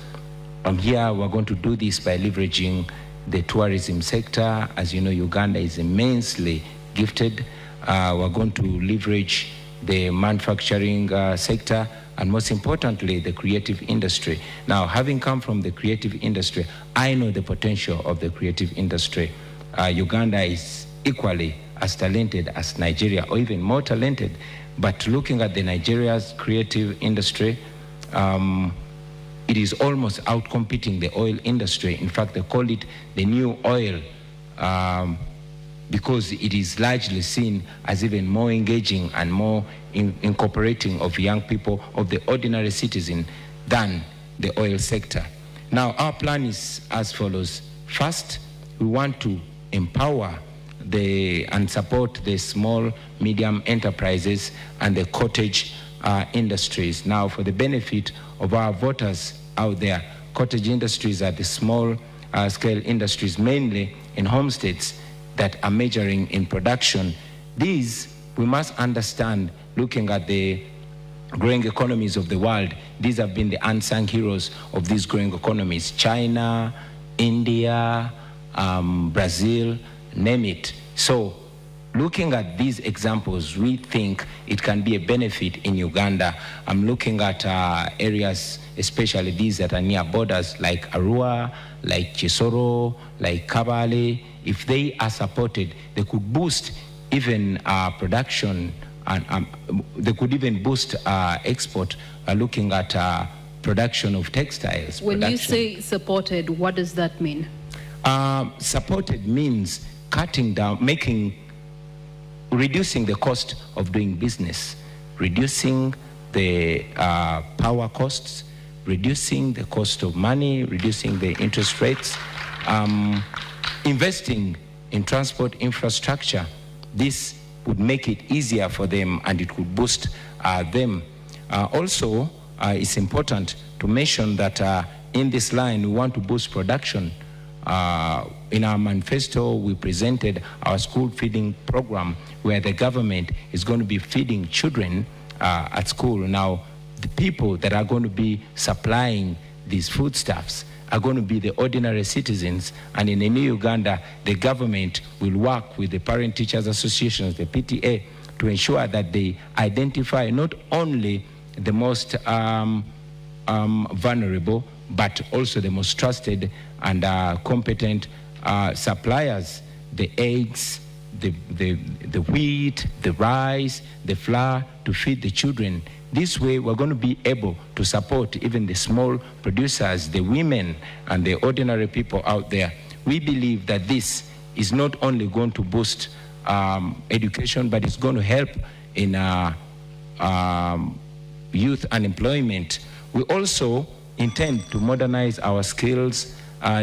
From here, we're going to do this by leveraging the tourism sector. As you know, Uganda is immensely gifted. We're going to leverage the manufacturing sector, and most importantly, the creative industry. Now, having come from the creative industry, I know the potential of the creative industry. Uganda is equally as talented as Nigeria, or even more talented. But looking at the Nigeria's creative industry, it is almost outcompeting the oil industry. In fact, they call it the new oil because it is largely seen as even more engaging and more incorporating of young people, of the ordinary citizen, than the oil sector. Now, our plan is as follows. First, we want to empower and support the small, medium enterprises and the cottage industries. Now, for the benefit of our voters out there, cottage industries are the small scale industries, mainly in homesteads that are majoring in production. These, we must understand, looking at the growing economies of the world, these have been the unsung heroes of these growing economies. China, India, Brazil, name it. So, looking at these examples, we think it can be a benefit in Uganda. I'm looking at areas, especially these that are near borders, like Arua, like Chisoro, like Kabale. If they are supported, they could boost even production, and they could even boost export, looking at production of textiles. When you say supported, what does that mean? Supported means cutting down, reducing the cost of doing business, reducing the power costs, reducing the cost of money, reducing the interest rates, investing in transport infrastructure. This would make it easier for them, and it would boost them. Also, it's important to mention that in this line, we want to boost production. In our manifesto, we presented our school feeding program, where the government is going to be feeding children at school. Now, the people that are going to be supplying these foodstuffs are going to be the ordinary citizens, and in a new Uganda, the government will work with the parent teachers associations, the PTA, to ensure that they identify not only the most vulnerable, but also the most trusted and competent suppliers, the eggs, the wheat, the rice, the flour, to feed the children. This way, we're going to be able to support even the small producers, the women, and the ordinary people out there. We believe that this is not only going to boost education, but it's going to help in youth unemployment. We also intend to modernize our skills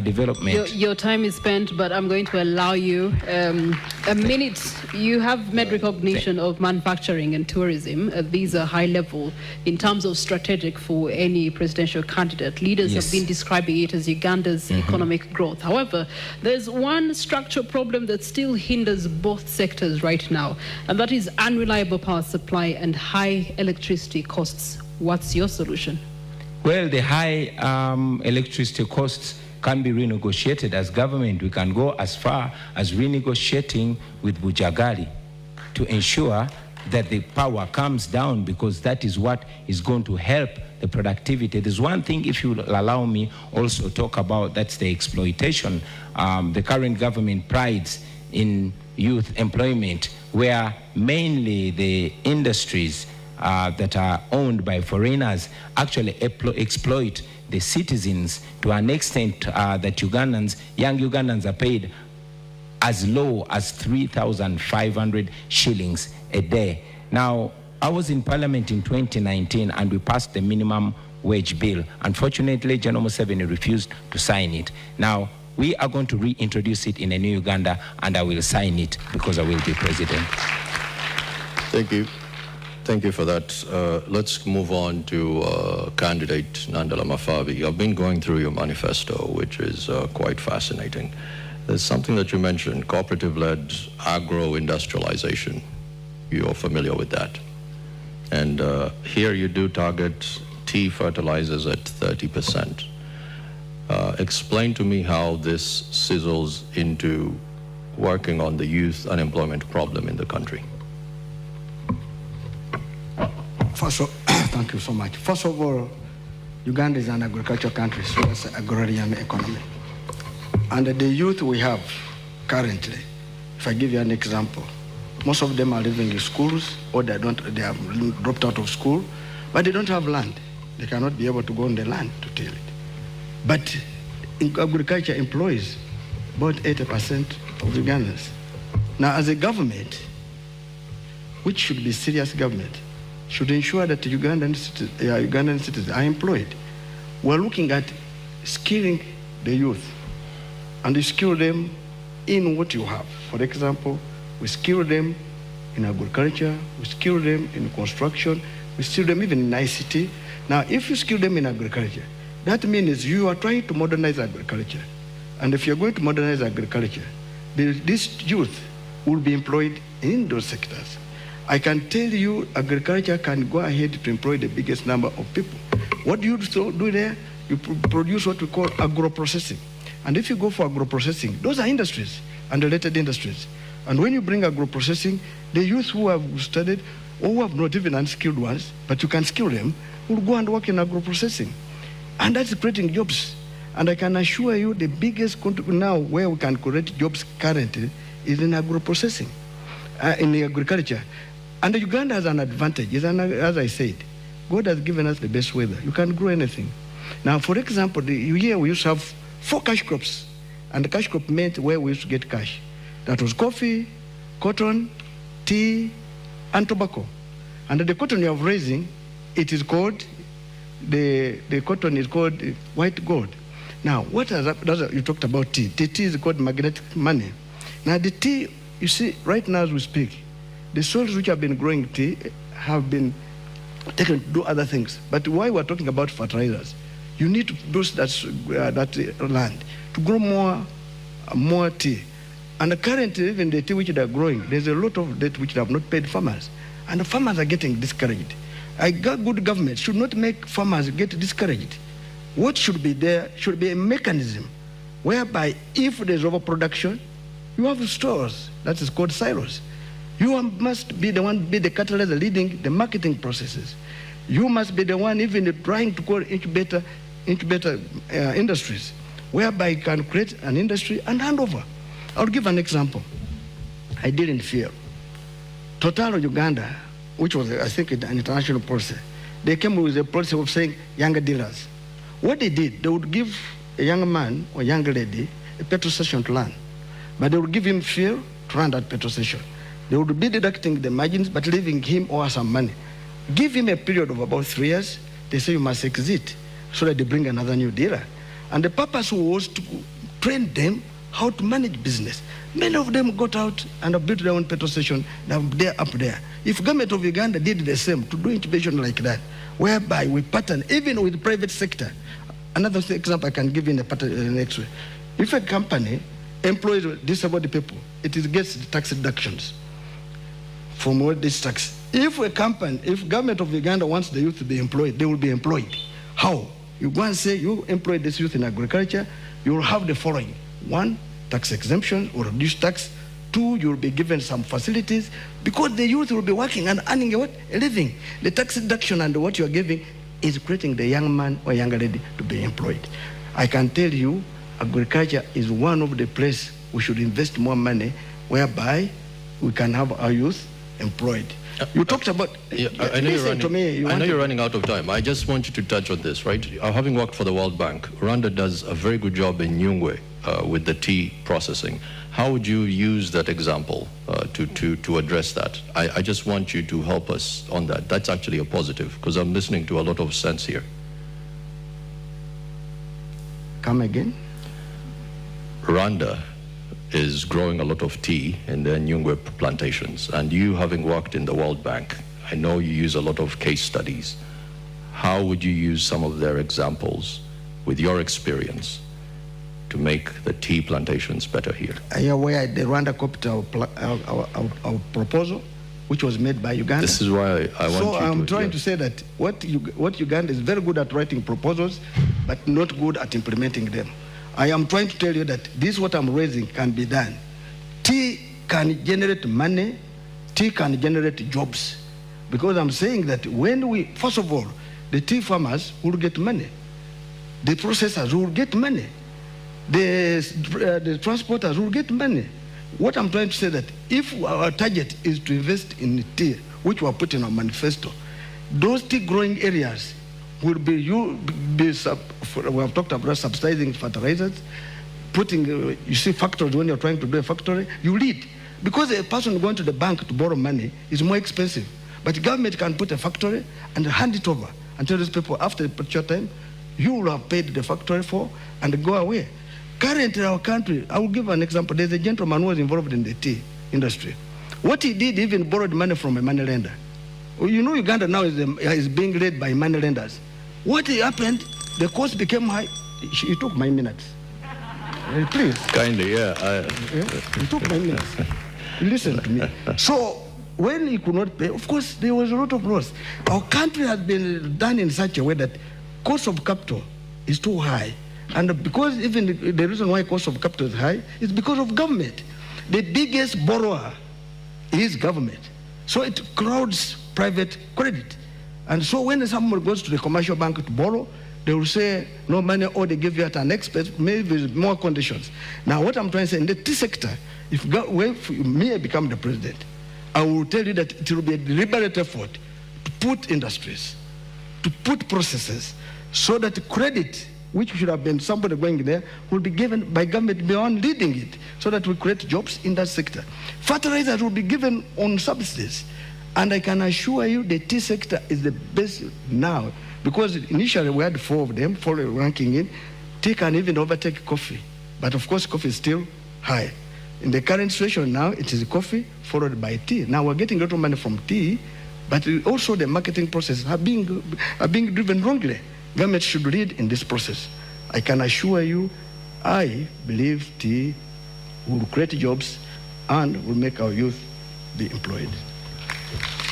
development. Your time is spent, but I'm going to allow you a minute. You have made recognition of manufacturing and tourism. These are high level in terms of strategic for any presidential candidate. Leaders have been describing it as Uganda's economic growth. However, there's one structural problem that still hinders both sectors right now, and that is unreliable power supply and high electricity costs. What's your solution? Well, the high electricity costs can be renegotiated as government. We can go as far as renegotiating with Bujagali to ensure that the power comes down, because that is what is going to help the productivity. There's one thing, if you allow me also talk about, that's the exploitation. The current government prides in youth employment, where mainly the industries that are owned by foreigners actually exploit the citizens to an extent that young Ugandans are paid as low as 3,500 shillings a day. Now, I was in Parliament in 2019 and we passed the minimum wage bill. Unfortunately, General Museveni refused to sign it. Now, we are going to reintroduce it in a new Uganda, and I will sign it because I will be president. Thank you. Thank you for that. Let's move on to candidate Nandala Mafabi. I've been going through your manifesto, which is quite fascinating. There's something that you mentioned, cooperative-led agro-industrialization. You're familiar with that. And here you do target tea fertilizers at 30%. Explain to me how this sizzles into working on the youth unemployment problem in the country. Thank you so much. First of all, Uganda is an agricultural country, so it's an agrarian economy. And the youth we have currently, if I give you an example, most of them are living in schools, or they have dropped out of school, but they don't have land. They cannot be able to go on the land to till it. But agriculture employs about 80% of Ugandans. Now, as a government, which should be serious government, should ensure that Ugandan citizens are employed. We're looking at skilling the youth, and you skill them in what you have. For example, we skill them in agriculture, we skill them in construction, we skill them even in ICT. Now, if you skill them in agriculture, that means you are trying to modernize agriculture. And if you're going to modernize agriculture, this youth will be employed in those sectors. I can tell you agriculture can go ahead to employ the biggest number of people. What do you do there? You produce what we call agro-processing. And if you go for agro-processing, those are industries and related industries. And when you bring agro-processing, the youth who have studied, or who have not even unskilled ones, but you can skill them, will go and work in agro-processing. And that's creating jobs. And I can assure you the biggest now where we can create jobs currently is in agro-processing, in the agriculture. And Uganda has an advantage, as I said, God has given us the best weather. You can grow anything. Now, for example, here we used to have 4 cash crops, and the cash crop meant where we used to get cash. That was coffee, cotton, tea, and tobacco. And the cotton you are raising, it is called, the cotton is called white gold. Now, what has happened? You talked about tea. The tea is called magnetic money. Now, the tea, you see, right now as we speak, the soils which have been growing tea have been taken to do other things. But why we're talking about fertilizers, you need to boost that land to grow more tea. And currently, even the tea which they are growing, there's a lot of debt which they have not paid farmers. And the farmers are getting discouraged. A good government should not make farmers get discouraged. What should be there should be a mechanism whereby if there's overproduction, you have stores, that is called silos. You must be the one, be the catalyst leading the marketing processes. You must be the one even trying to call incubator industries, whereby you can create an industry and hand over. I'll give an example. I did in fear. Total Uganda, which was, I think, an international policy, they came with a policy of saying younger dealers. What they did, they would give a young man or young lady a petrol station to run, but they would give him fuel to run that petrol station. They would be deducting the margins, but leaving him or some money. Give him a period of about 3 years. They say you must exit, so that they bring another new dealer. And the purpose was to train them how to manage business. Many of them got out and have built their own petrol station. They're up there. If government of Uganda did the same, to do incubation like that, whereby we pattern, even with the private sector. Another example I can give in the next way. If a company employs disabled people, it gets the tax deductions from what this tax. If government of Uganda wants the youth to be employed, they will be employed. How? You go and say, you employ this youth in agriculture, you will have the following. 1, tax exemption or reduced tax. 2, you'll be given some facilities because the youth will be working and earning a living. The tax deduction and what you're giving is creating the young man or young lady to be employed. I can tell you, agriculture is one of the places we should invest more money whereby we can have our youth employed. You talked about... I know you're running out of time. I just want you to touch on this, right? Having worked for the World Bank, Rwanda does a very good job in Nyungwe with the tea processing. How would you use that example to address that? I just want you to help us on that. That's actually a positive, because I'm listening to a lot of sense here. Come again? Rwanda is growing a lot of tea in their Nyungwe plantations, and you, having worked in the World Bank, I know you use a lot of case studies. How would you use some of their examples with your experience to make the tea plantations better here? Are you aware the Rwanda copied our proposal, which was made by Uganda? This is why I want you to... So I'm trying to say that what Uganda is very good at writing proposals, but not good at implementing them. I am trying to tell you that this what I'm raising can be done. Tea can generate money, tea can generate jobs. Because I'm saying that when we, first of all, the tea farmers will get money. The processors will get money. The transporters will get money. What I'm trying to say that if our target is to invest in tea, which we are putting in our manifesto, those tea growing areas will be, we have talked about subsidizing fertilizers, putting, you see factories, when you're trying to do a factory, you lead. Because a person going to the bank to borrow money is more expensive. But the government can put a factory and hand it over and tell these people after a particular time, you will have paid the factory for and go away. Currently in our country, I will give an example. There's a gentleman who was involved in the tea industry. What he did, he even borrowed money from a money lender. You know Uganda now is being led by money lenders. What happened, the cost became high. He took my minutes. Please. Kindly, yeah. He took my minutes. Listen to me. So when he could not pay, of course, there was a lot of loss. Our country has been done in such a way that cost of capital is too high. And because even the reason why cost of capital is high is because of government. The biggest borrower is government. So it crowds private credit. And so when someone goes to the commercial bank to borrow, they will say, no money, or they give you at an expense, maybe with more conditions. Now, what I'm trying to say, in the tea sector, if me become the president, I will tell you that it will be a deliberate effort to put industries, to put processes, so that credit, which should have been somebody going there, will be given by government beyond leading it, so that we create jobs in that sector. Fertilizers will be given on subsidies. And I can assure you the tea sector is the best now, because initially we had 4 of them, 4 ranking in. Tea can even overtake coffee. But of course, coffee is still high. In the current situation now, it is coffee followed by tea. Now we're getting a lot of money from tea, but also the marketing process are being driven wrongly. Government should lead in this process. I can assure you, I believe tea will create jobs and will make our youth be employed.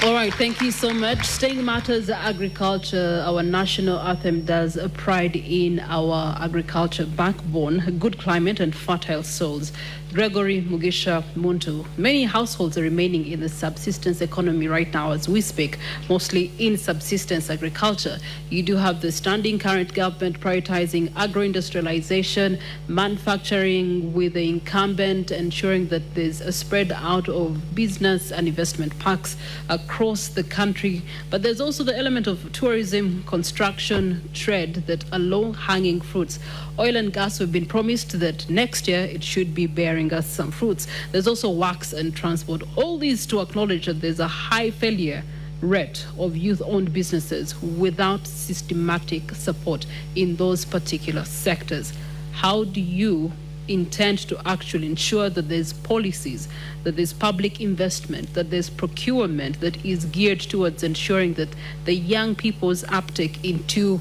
All right, thank you so much. Staying matters agriculture, our national anthem does pride in our agriculture backbone, good climate and fertile soils. Gregory, Mugisha, Muntu, many households are remaining in the subsistence economy right now as we speak, mostly in subsistence agriculture. You do have the standing current government prioritizing agro-industrialization, manufacturing with the incumbent, ensuring that there's a spread out of business and investment parks across the country. But there's also the element of tourism, construction, trade that are low-hanging fruits. Oil and gas, we've been promised that next year it should be bearing us some fruits. There's also works and transport. All these to acknowledge that there's a high failure rate of youth-owned businesses without systematic support in those particular sectors. How do you intend to actually ensure that there's policies, that there's public investment, that there's procurement that is geared towards ensuring that the young people's uptake into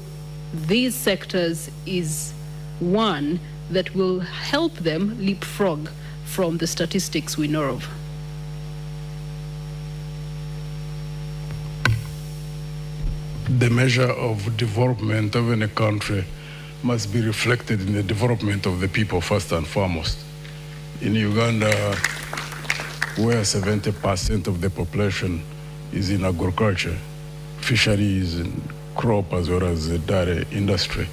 these sectors is one that will help them leapfrog from the statistics we know of? The measure of development of any country must be reflected in the development of the people first and foremost. In Uganda, where 70% of the population is in agriculture, fisheries and crop as well as the dairy industry,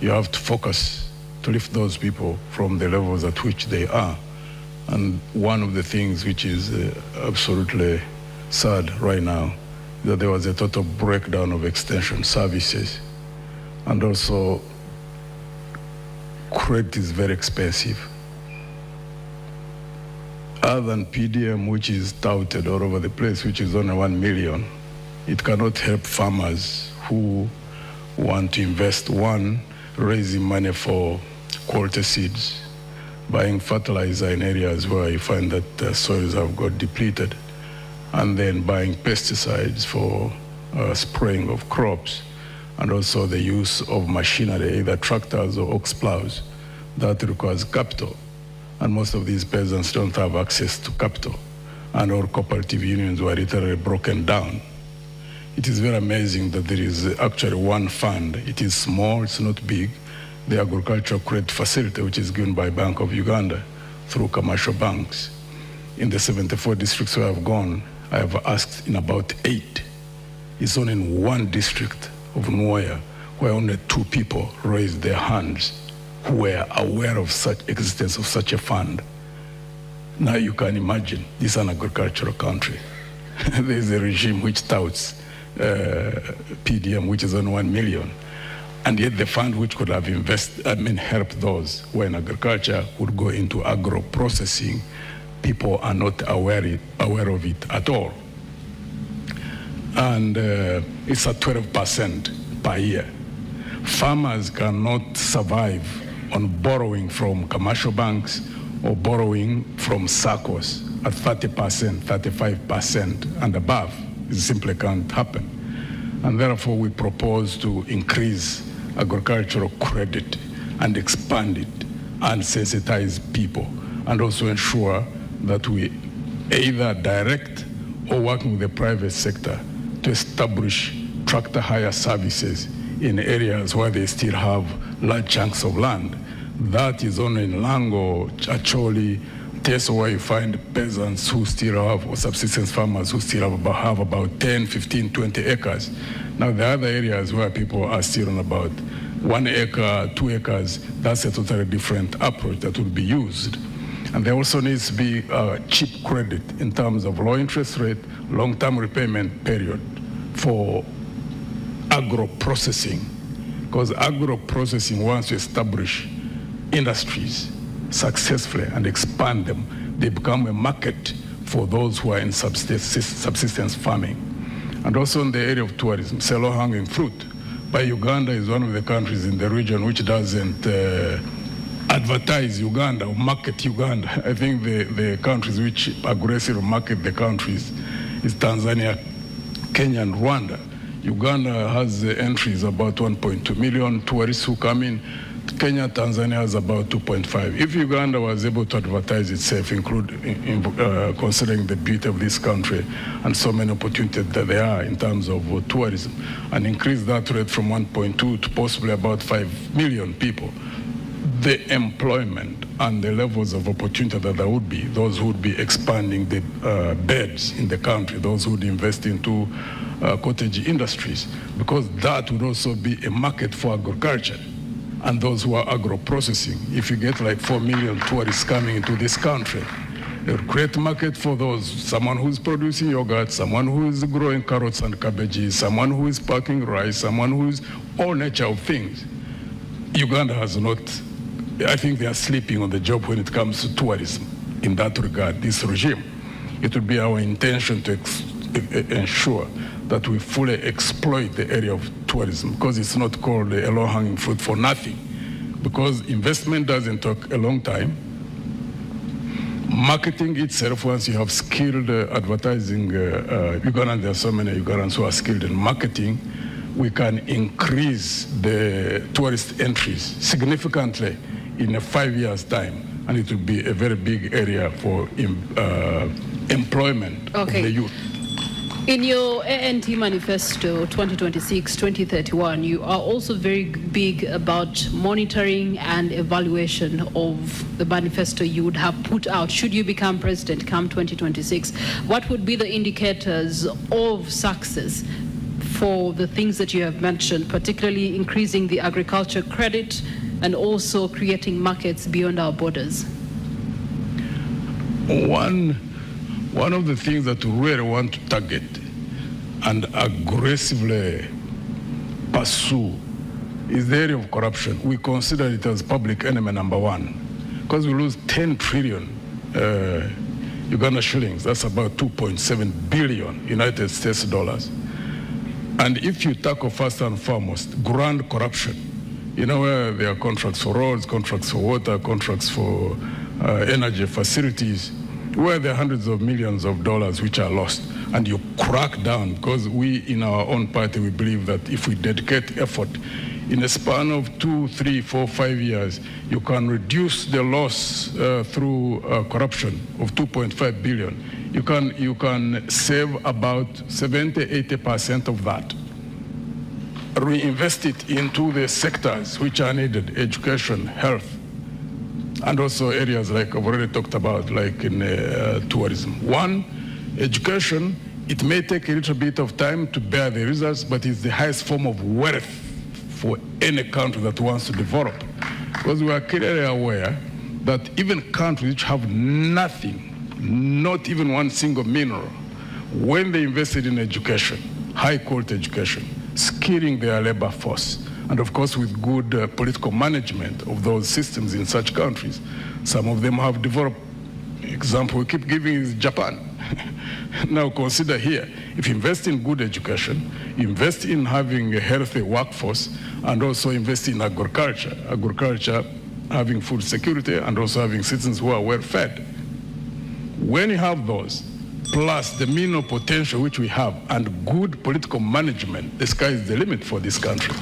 you have to focus to lift those people from the levels at which they are. And one of the things which is absolutely sad right now is that there was a total breakdown of extension services. And also, credit is very expensive. Other than PDM, which is touted all over the place, which is only 1 million, it cannot help farmers who want to invest. One, raising money for quality seeds, buying fertilizer in areas where you find that soils have got depleted, and then buying pesticides for spraying of crops, and also the use of machinery, either tractors or ox plows. That requires capital. And most of these peasants don't have access to capital. And our cooperative unions were literally broken down. It is very amazing that there is actually one fund. It is small, it's not big. The agricultural credit facility, which is given by Bank of Uganda through commercial banks. In the 74 districts where I've gone, I have asked in about 8. It's only in one district of Nwaya where only 2 people raised their hands who were aware of such existence of such a fund. Now you can imagine, this is an agricultural country. There is a regime which touts PDM, which is on 1 million. And yet the fund which could have helped those who are in agriculture would go into agro-processing. People are not aware of it at all. And it's at 12% per year. Farmers cannot survive on borrowing from commercial banks or borrowing from SACCOs at 30%, 35% and above. It simply can't happen. And therefore we propose to increase agricultural credit and expand it and sensitize people, and also ensure that we either direct or working with the private sector to establish tractor hire services in areas where they still have large chunks of land. That is only in Lango, Acholi, Teso, where you find peasants who still have, or subsistence farmers who still have about 10, 15, 20 acres. Now the other areas where people are still on about 1 acre, 2 acres, that's a totally different approach that will be used. And there also needs to be cheap credit in terms of low interest rate, long-term repayment period for agro-processing. Because agro-processing, once you establish industries successfully and expand them, they become a market for those who are in subsistence farming. And also in the area of tourism, low-hanging fruit. But Uganda is one of the countries in the region which doesn't advertise Uganda or market Uganda. I think the countries which aggressively market the countries is Tanzania, Kenya, and Rwanda. Uganda has entries about 1.2 million tourists who come in. Kenya, Tanzania has about 2.5. If Uganda was able to advertise itself, considering the beauty of this country and so many opportunities that there are in terms of tourism, and increase that rate from 1.2 to possibly about 5 million people, the employment and the levels of opportunity that there would be, those who would be expanding the beds in the country, those who would invest into cottage industries, because that would also be a market for agriculture and those who are agro-processing. If you get like 4 million tourists coming into this country, a great market for those, someone who is producing yogurt, someone who is growing carrots and cabbages, someone who is packing rice, someone who is all nature of things. Uganda has not, I think they are sleeping on the job when it comes to tourism in that regard, this regime. It would be our intention to ensure that we fully exploit the area of tourism, because it's not called a low-hanging fruit for nothing, because investment doesn't take a long time. Marketing itself, once you have skilled advertising, Ugandans, there are so many Ugandans who are skilled in marketing, we can increase the tourist entries significantly in a 5 years' time, and it will be a very big area for employment of the youth. In your ANT manifesto 2026-2031, you are also very big about monitoring and evaluation of the manifesto you would have put out should you become president come 2026. What would be the indicators of success for the things that you have mentioned, particularly increasing the agriculture credit and also creating markets beyond our borders? One of the things that we really want to target and aggressively pursue is the area of corruption. We consider it as public enemy number one because we lose 10 trillion Uganda shillings. That's about 2.7 billion United States dollars. And if you tackle first and foremost grand corruption, you know, where there are contracts for roads, contracts for water, contracts for energy facilities, where there are hundreds of millions of dollars which are lost, and you crack down, because we in our own party, we believe that if we dedicate effort in a span of 2, 3, 4, 5 years, you can reduce the loss through corruption of 2.5 billion. You can save about 70–80% of that. Reinvest it into the sectors which are needed: education, health, and also areas like I've already talked about, like in tourism. One, education, it may take a little bit of time to bear the results, but it's the highest form of wealth for any country that wants to develop. Because we are clearly aware that even countries which have nothing, not even one single mineral, when they invested in education, high quality education, skilling their labor force, and of course with good political management of those systems in such countries, some of them have developed. Example we keep giving is Japan. Now consider here, if you invest in good education, invest in having a healthy workforce, and also invest in agriculture, having food security, and also having citizens who are well fed. When you have those, plus the mineral potential which we have, and good political management, the sky is the limit for this country.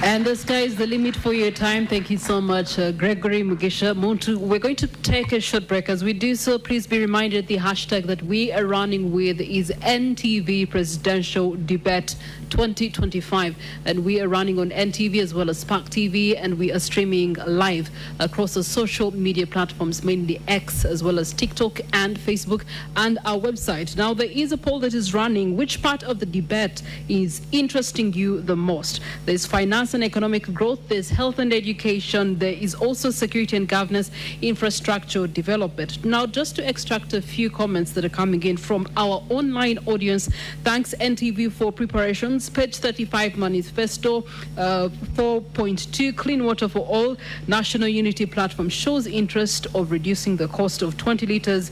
And the sky is the limit for your time. Thank you so much, Gregory, Mugisha, Muntu. We're going to take a short break. As we do so, please be reminded the hashtag that we are running with is NTV Presidential Debate 2025. And we are running on NTV as well as Spark TV, and we are streaming live across the social media platforms, mainly X, as well as TikTok and Facebook, and our website. Now, there is a poll that is running. Which part of the debate is interesting you the most? There's finance and economic growth, there's health and education, there is also security and governance, infrastructure development. Now, just to extract a few comments that are coming in from our online audience, thanks NTV for preparations. Page 35 manifesto, 4.2 clean water for all, national unity platform shows interest of reducing the cost of 20 litres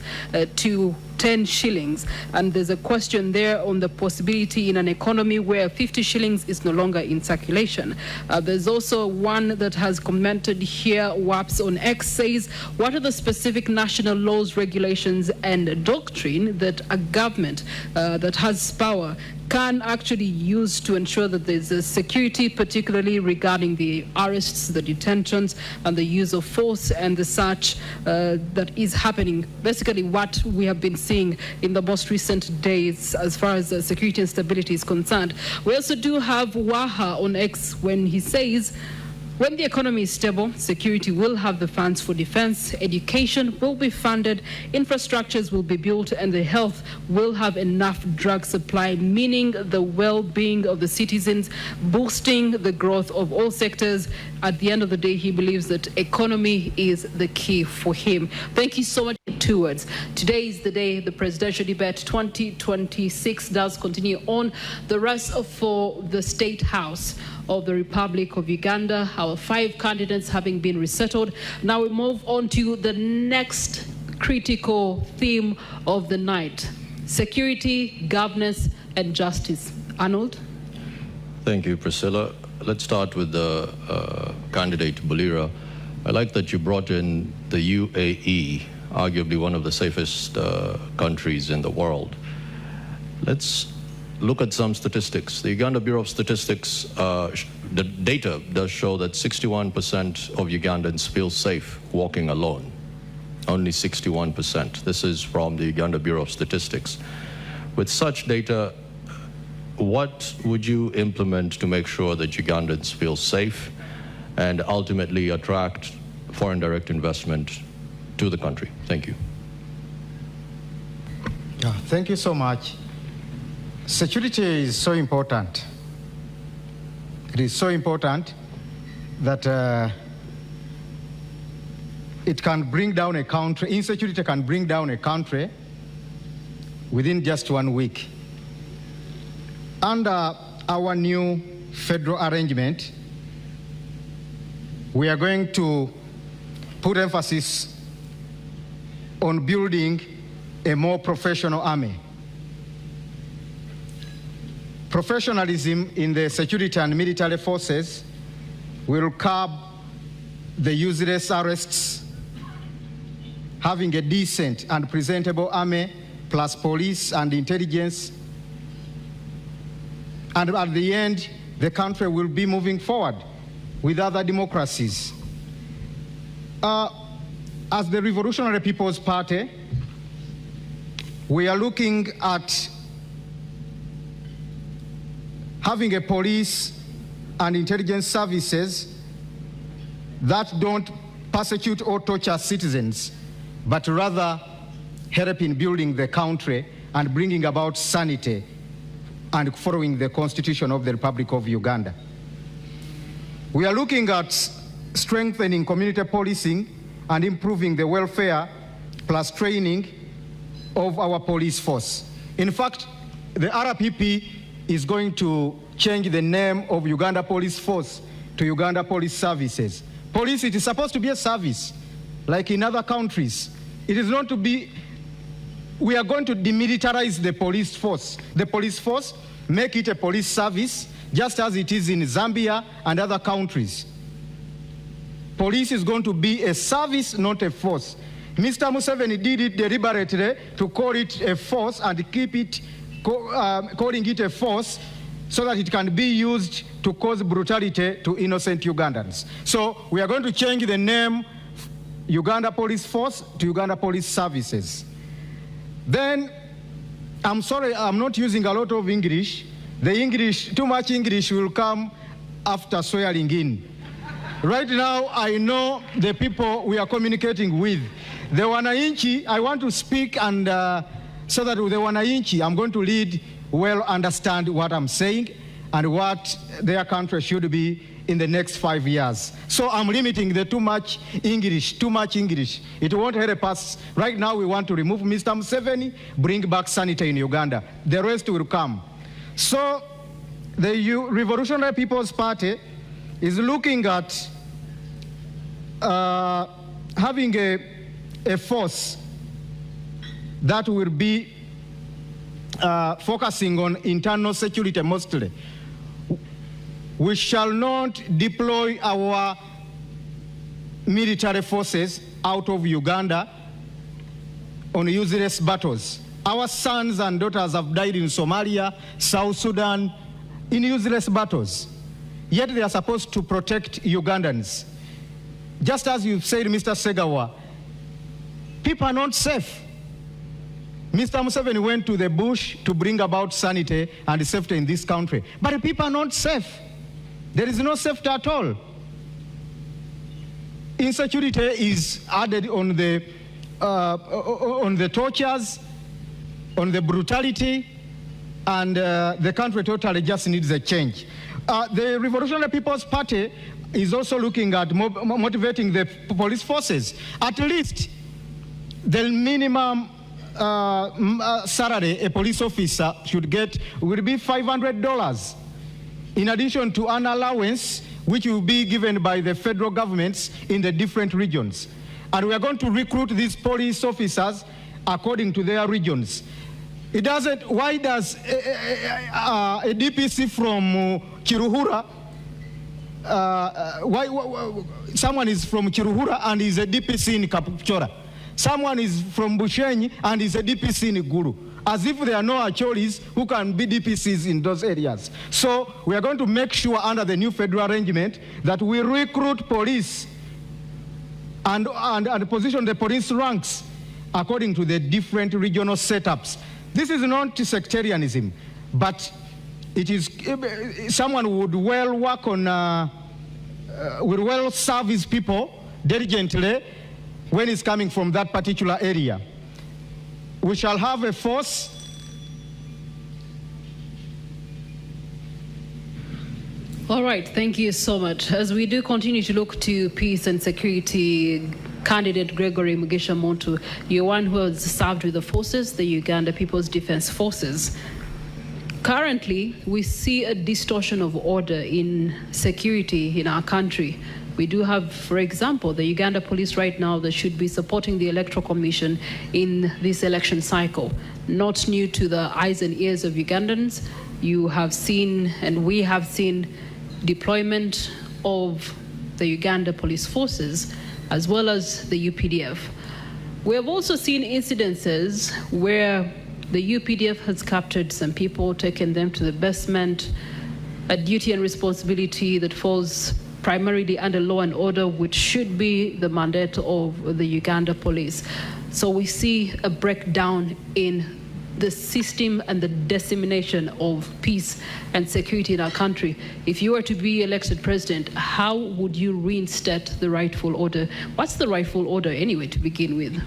to 10 shillings. And there's a question there on the possibility in an economy where 50 shillings is no longer in circulation. There's also one that has commented here, WAPS on X says, what are the specific national laws, regulations, and doctrine that a government that has power can actually use to ensure that there's a security, particularly regarding the arrests, the detentions, and the use of force and the such that is happening. Basically what we have been seeing in the most recent days as far as security and stability is concerned. We also do have Waha on X when he says, when the economy is stable, security will have the funds for defense, education will be funded, infrastructures will be built, and the health will have enough drug supply, meaning the well-being of the citizens, boosting the growth of all sectors. At the end of the day, he believes that economy is the key for him. Thank you so much. 2 words. Today is the day the presidential debate 2026 does continue on. The rest for the State House of the Republic of Uganda, our 5 candidates having been resettled. Now we move on to the next critical theme of the night: security, governance, and justice. Arnold? Thank you, Priscilla. Let's start with the candidate, Bulira. I like that you brought in the UAE, arguably one of the safest countries in the world. Let's look at some statistics. The Uganda Bureau of Statistics, the data does show that 61% of Ugandans feel safe walking alone. Only 61%. This is from the Uganda Bureau of Statistics. With such data, what would you implement to make sure that Ugandans feel safe and ultimately attract foreign direct investment to the country? Thank you. Yeah, thank you so much. Security is so important. It is so important that it can bring down a country, insecurity can bring down a country within just 1 week. Under our new federal arrangement, we are going to put emphasis on building a more professional army. Professionalism in the security and military forces will curb the useless arrests. Having a decent and presentable army, plus police and intelligence, and at the end, the country will be moving forward with other democracies. As the Revolutionary People's Party, we are looking at having a police and intelligence services that don't persecute or torture citizens, but rather help in building the country and bringing about sanity and following the Constitution of the Republic of Uganda. We are looking at strengthening community policing and improving the welfare plus training of our police force. In fact, the RPP is going to change the name of Uganda Police Force to Uganda Police Services. Police, it is supposed to be a service, like in other countries. It is not to be, we are going to demilitarize the police force. The police force, make it a police service, just as it is in Zambia and other countries. Police is going to be a service, not a force. Mr. Museveni did it deliberately to call it a force and keep it, calling it a force so that it can be used to cause brutality to innocent Ugandans. So we are going to change the name Uganda Police Force to Uganda Police Services. Then, I'm sorry, I'm not using a lot of English. The English, too much English will come after swearing in. Right now, I know the people we are communicating with. The Wananchi, I want to speak and so that with the Wananchi, I'm going to lead well, understand what I'm saying and what their country should be in the next 5 years. So I'm limiting the too much English. It won't help us. Right now, we want to remove Mr. Museveni, bring back sanity in Uganda. The rest will come. So the Revolutionary People's Party is looking at having a force that will be focusing on internal security mostly. We shall not deploy our military forces out of Uganda on useless battles. Our sons and daughters have died in Somalia, South Sudan, in useless battles. Yet they are supposed to protect Ugandans. Just as you said, Mr. Segawa, people are not safe. Mr. Museveni went to the bush to bring about sanity and safety in this country. But people are not safe. There is no safety at all. Insecurity is added on the tortures, on the brutality, and the country totally just needs a change. The Revolutionary People's Party is also looking at motivating the police forces. At least the minimum salary a police officer should get will be $500, in addition to an allowance which will be given by the federal governments in the different regions. And we are going to recruit these police officers according to their regions. It doesn't, why does a DPC from Kiruhura, someone is from Kiruhura and is a DPC in Kapchora? Someone is from Bushenyi and is a DPC in Gulu, as if there are no Acholis who can be DPCs in those areas. So we are going to make sure under the new federal arrangement that we recruit police and position the police ranks according to the different regional setups. This is not sectarianism, but it is someone who would well work on, will well serve his people diligently when he's coming from that particular area. We shall have a force All right, thank you so much. As we do continue to look to peace and security, candidate Gregory Mugisha Muntu, you're one who has served with the forces, the Uganda People's Defense Forces. Currently, we see a distortion of order in security in our country. We do have, for example, the Uganda police right now that should be supporting the Electoral Commission in this election cycle. Not new to the eyes and ears of Ugandans. You have seen, and we have seen, deployment of the Uganda police forces as well as the UPDF. We have also seen incidences where the UPDF has captured some people, taken them to the basement, a duty and responsibility that falls primarily under law and order, which should be the mandate of the Uganda police. So we see a breakdown in the system and the dissemination of peace and security in our country. If you were to be elected president, how would you reinstate the rightful order? What's the rightful order anyway to begin with?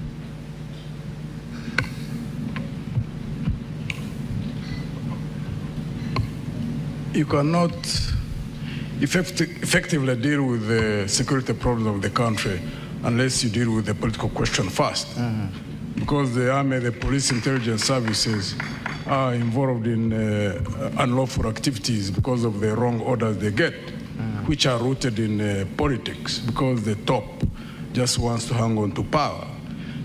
You cannot effectively deal with the security problems of the country unless you deal with the political question first. Because the army, the police, intelligence services are involved in unlawful activities because of the wrong orders they get, which are rooted in politics, because the top just wants to hang on to power.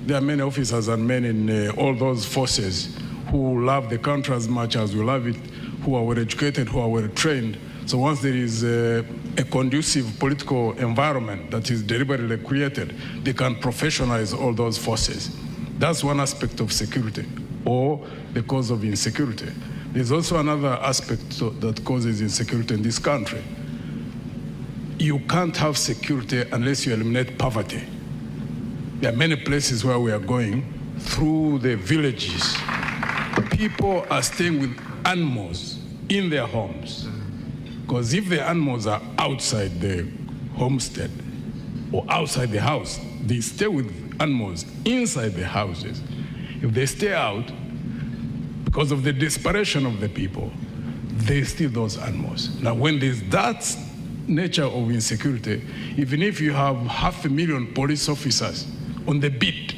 There are many officers and men in all those forces who love the country as much as we love it, who are well educated, who are well trained. So once there is a conducive political environment that is deliberately created, they can professionalize all those forces. That's one aspect of security, or the cause of insecurity. There's also another aspect that causes insecurity in this country. You can't have security unless you eliminate poverty. There are many places where we are going through the villages. People are staying with animals in their homes. Because if the animals are outside the homestead or outside the house, they stay with animals inside the houses. If they stay out, because of the desperation of the people, they steal those animals. Now, when there's that nature of insecurity, even if you have 500,000 police officers on the beat,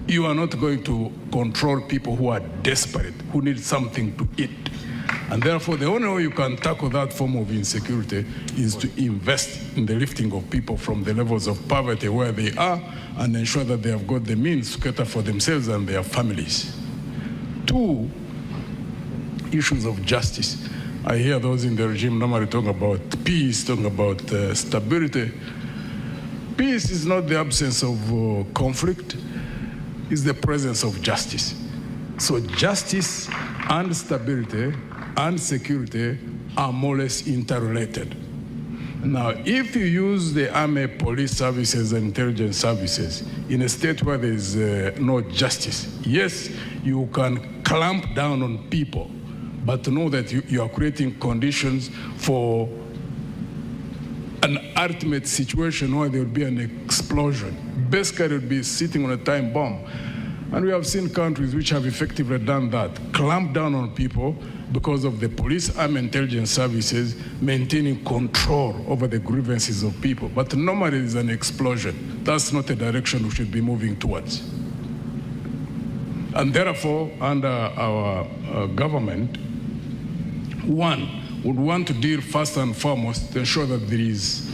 you are not going to control people who are desperate, who need something to eat. And therefore, the only way you can tackle that form of insecurity is to invest in the lifting of people from the levels of poverty where they are and ensure that they have got the means to cater for themselves and their families. 2, issues of justice. I hear those in the regime normally talking about peace, talking about stability. Peace is not the absence of conflict, it's the presence of justice. So justice and stability and security are more or less interrelated. Now, if you use the army, police services, and intelligence services in a state where there is no justice, yes, you can clamp down on people, but know that you are creating conditions for an ultimate situation where there will be an explosion. Basically, it will be sitting on a time bomb. And we have seen countries which have effectively done that, clamped down on people because of the police, army, intelligence services maintaining control over the grievances of people. But normally it's an explosion. That's not a direction we should be moving towards. And therefore, under our government, one would want to deal first and foremost to ensure that there is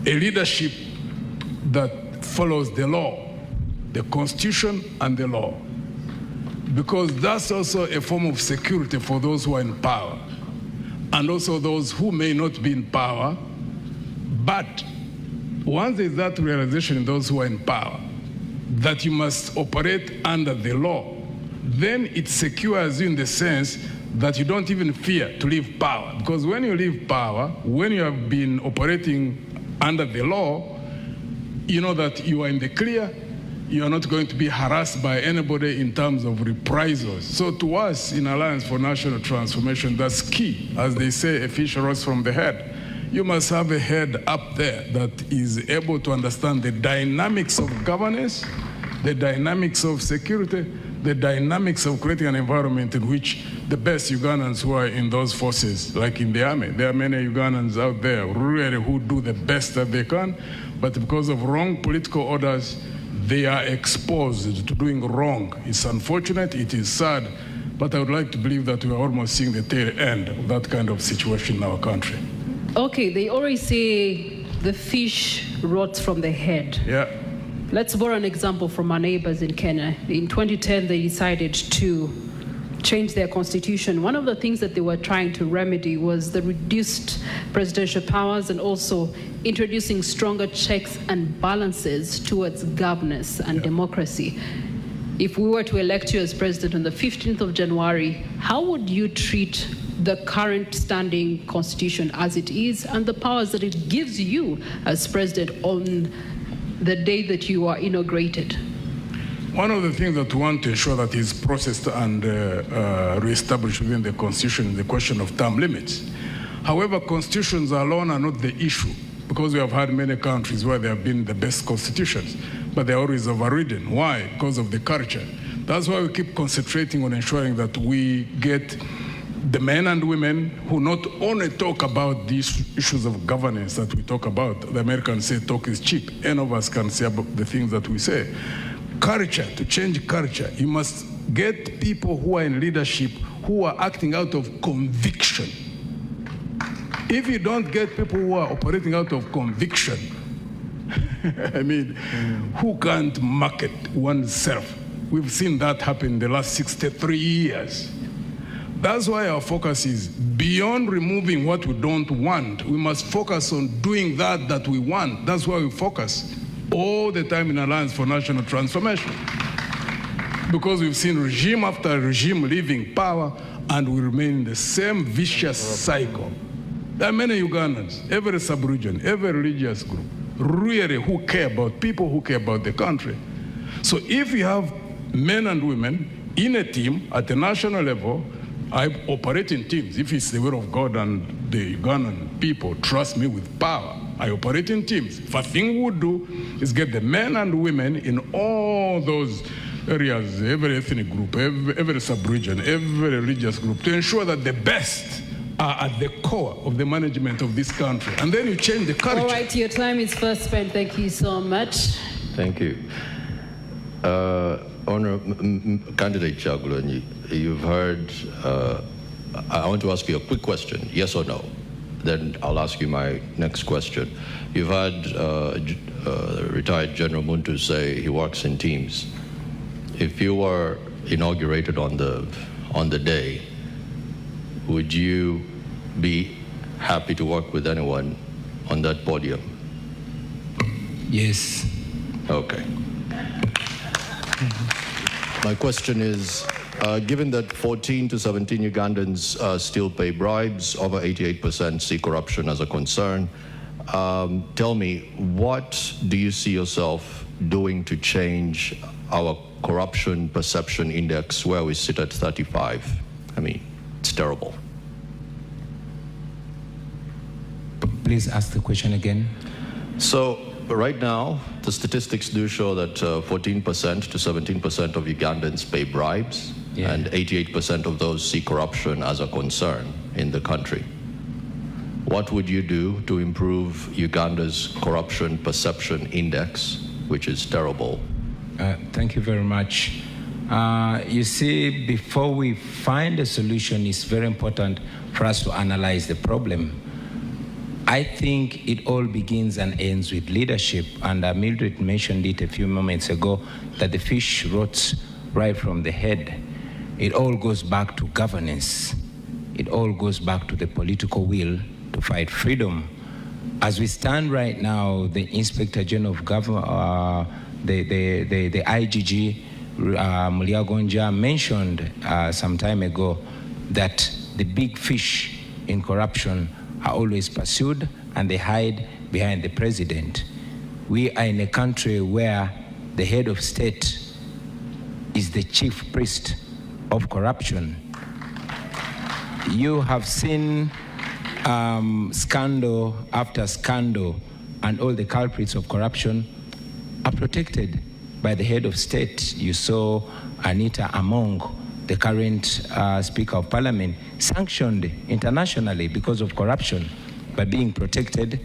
a leadership that follows the law, the Constitution and the law, because that's also a form of security for those who are in power, and also those who may not be in power. But once there's that realization in those who are in power, that you must operate under the law, then it secures you in the sense that you don't even fear to leave power. Because when you leave power, when you have been operating under the law, you know that you are in the clear, you are not going to be harassed by anybody in terms of reprisals. So to us in Alliance for National Transformation, that's key. As they say, a fish rots from the head. You must have a head up there that is able to understand the dynamics of governance, the dynamics of security, the dynamics of creating an environment in which the best Ugandans who are in those forces, like in the army, there are many Ugandans out there really who do the best that they can, but because of wrong political orders, they are exposed to doing wrong. It's unfortunate, it is sad, but I would like to believe that we are almost seeing the tail end of that kind of situation in our country. Okay, they always say the fish rots from the head. Yeah. Let's borrow an example from our neighbors in Kenya. In 2010, they decided to change their constitution. One of the things that they were trying to remedy was the reduced presidential powers and also introducing stronger checks and balances towards governance and democracy. If we were to elect you as president on the 15th of January, how would you treat the current standing constitution as it is and the powers that it gives you as president on the day that you are inaugurated? One of the things that we want to ensure that is processed and reestablished within the Constitution is the question of term limits. However, constitutions alone are not the issue, because we have had many countries where they have been the best constitutions, but they're always overridden. Why? Because of the culture. That's why we keep concentrating on ensuring that we get the men and women who not only talk about these issues of governance that we talk about. The Americans say talk is cheap. Any of us can say about the things that we say. Culture, to change culture, you must get people who are in leadership who are acting out of conviction. If you don't get people who are operating out of conviction, I mean, who can't market oneself? We've seen that happen in the last 63 years. That's why our focus is beyond removing what we don't want. We must focus on doing that we want. That's why we focus all the time in Alliance for National Transformation. Because we've seen regime after regime leaving power and we remain in the same vicious cycle. There are many Ugandans, every sub-region, every religious group, really who care about people, who care about the country. So if you have men and women in a team at the national level, I operate in teams. If it's the will of God and the Ugandan people trust me with power, I operate in teams. First thing we would do is get the men and women in all those areas, every ethnic group, every sub-region, every religious group, to ensure that the best are at the core of the management of this country. And then you change the culture. All right, your time is first spent. Thank you so much. Thank you. Candidate Kyagulanyi, you've heard, I want to ask you a quick question, yes or no? Then I'll ask you my next question. You've had retired General Muntu say he works in teams. If you were inaugurated on the day, would you be happy to work with anyone on that podium? Yes. Okay. My question is, given that 14 to 17 Ugandans still pay bribes, over 88% see corruption as a concern, tell me, what do you see yourself doing to change our corruption perception index where we sit at 35? I mean, it's terrible. Please ask the question again. So right now, the statistics do show that 14% to 17% of Ugandans pay bribes, and 88% of those see corruption as a concern in the country. What would you do to improve Uganda's corruption perception index, which is terrible? Thank you very much. You see, before we find a solution, it's very important for us to analyze the problem. I think it all begins and ends with leadership, and Mildred mentioned it a few moments ago, that the fish rots right from the head. It all goes back to governance. It all goes back to the political will to fight freedom. As we stand right now, the Inspector General of Government, the IGG, Muliagonja, mentioned some time ago that the big fish in corruption are always pursued and they hide behind the president. We are in a country where the head of state is the chief priest of corruption. You have seen scandal after scandal, and all the culprits of corruption are protected by the head of state. You saw Anita Among, the current Speaker of Parliament, sanctioned internationally because of corruption, by being protected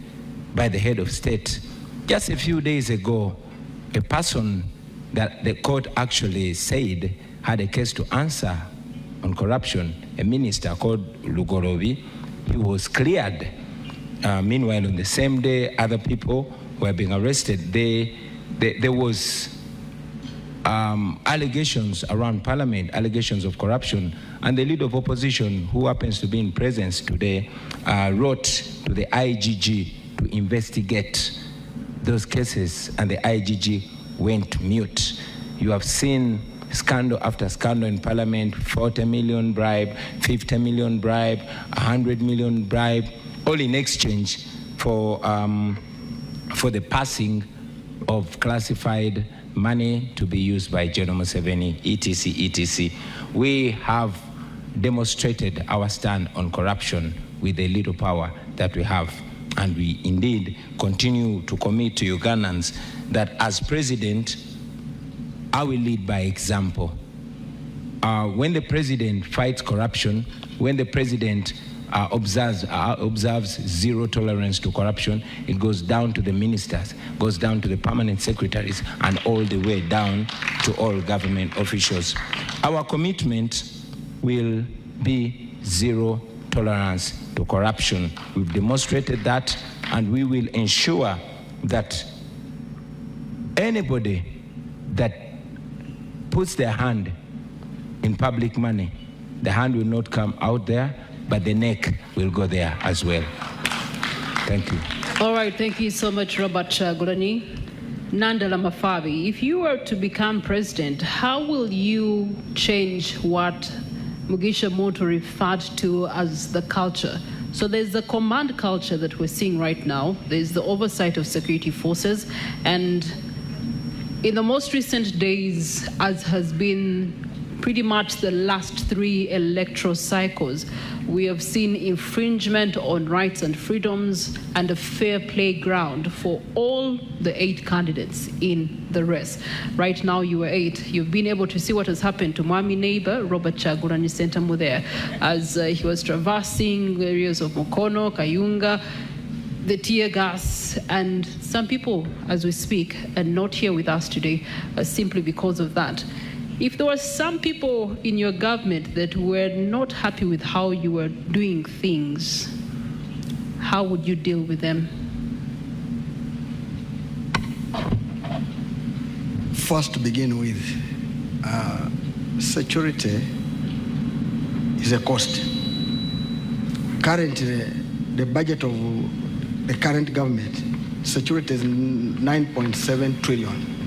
by the head of state. Just a few days ago, a person that the court actually said had a case to answer on corruption, a minister called Lugorobi, he was cleared. Meanwhile, on the same day, other people were being arrested. There was allegations around Parliament, allegations of corruption, and the leader of opposition, who happens to be in presence today, wrote to the IGG to investigate those cases, and the IGG went mute. You have seen scandal after scandal in Parliament, 40 million bribe, 50 million bribe, 100 million bribe, all in exchange for the passing of classified money to be used by General Museveni, etc., etc. We have demonstrated our stand on corruption with the little power that we have. And we indeed continue to commit to Ugandans that as president, I will lead by example. When the president fights corruption, when the president observes zero tolerance to corruption, it goes down to the ministers, goes down to the permanent secretaries, and all the way down to all government officials. Our commitment will be zero tolerance to corruption. We've demonstrated that, and we will ensure that anybody that puts their hand in public money, the hand will not come out there, but the neck will go there as well. Thank you. All right, thank you so much, Robert Kyagulanyi. Nandala Mafabi, if you were to become president, how will you change what Mugisha Muntu referred to as the culture? So there's the command culture that we're seeing right now. There's the oversight of security forces. And in the most recent days, as has been pretty much the last 3 electoral cycles, we have seen infringement on rights and freedoms and a fair playground for all the 8 candidates in the race. Right now, you were 8. You've been able to see what has happened to Mwami neighbor, Robert Kyagulanyi Sentamu there, as he was traversing areas of Mukono, Kayunga, the tear gas, and some people, as we speak, are not here with us today simply because of that. If there were some people in your government that were not happy with how you were doing things, how would you deal with them? First, to begin with, security is a cost. Currently, the budget of the current government, security is 9.7 trillion.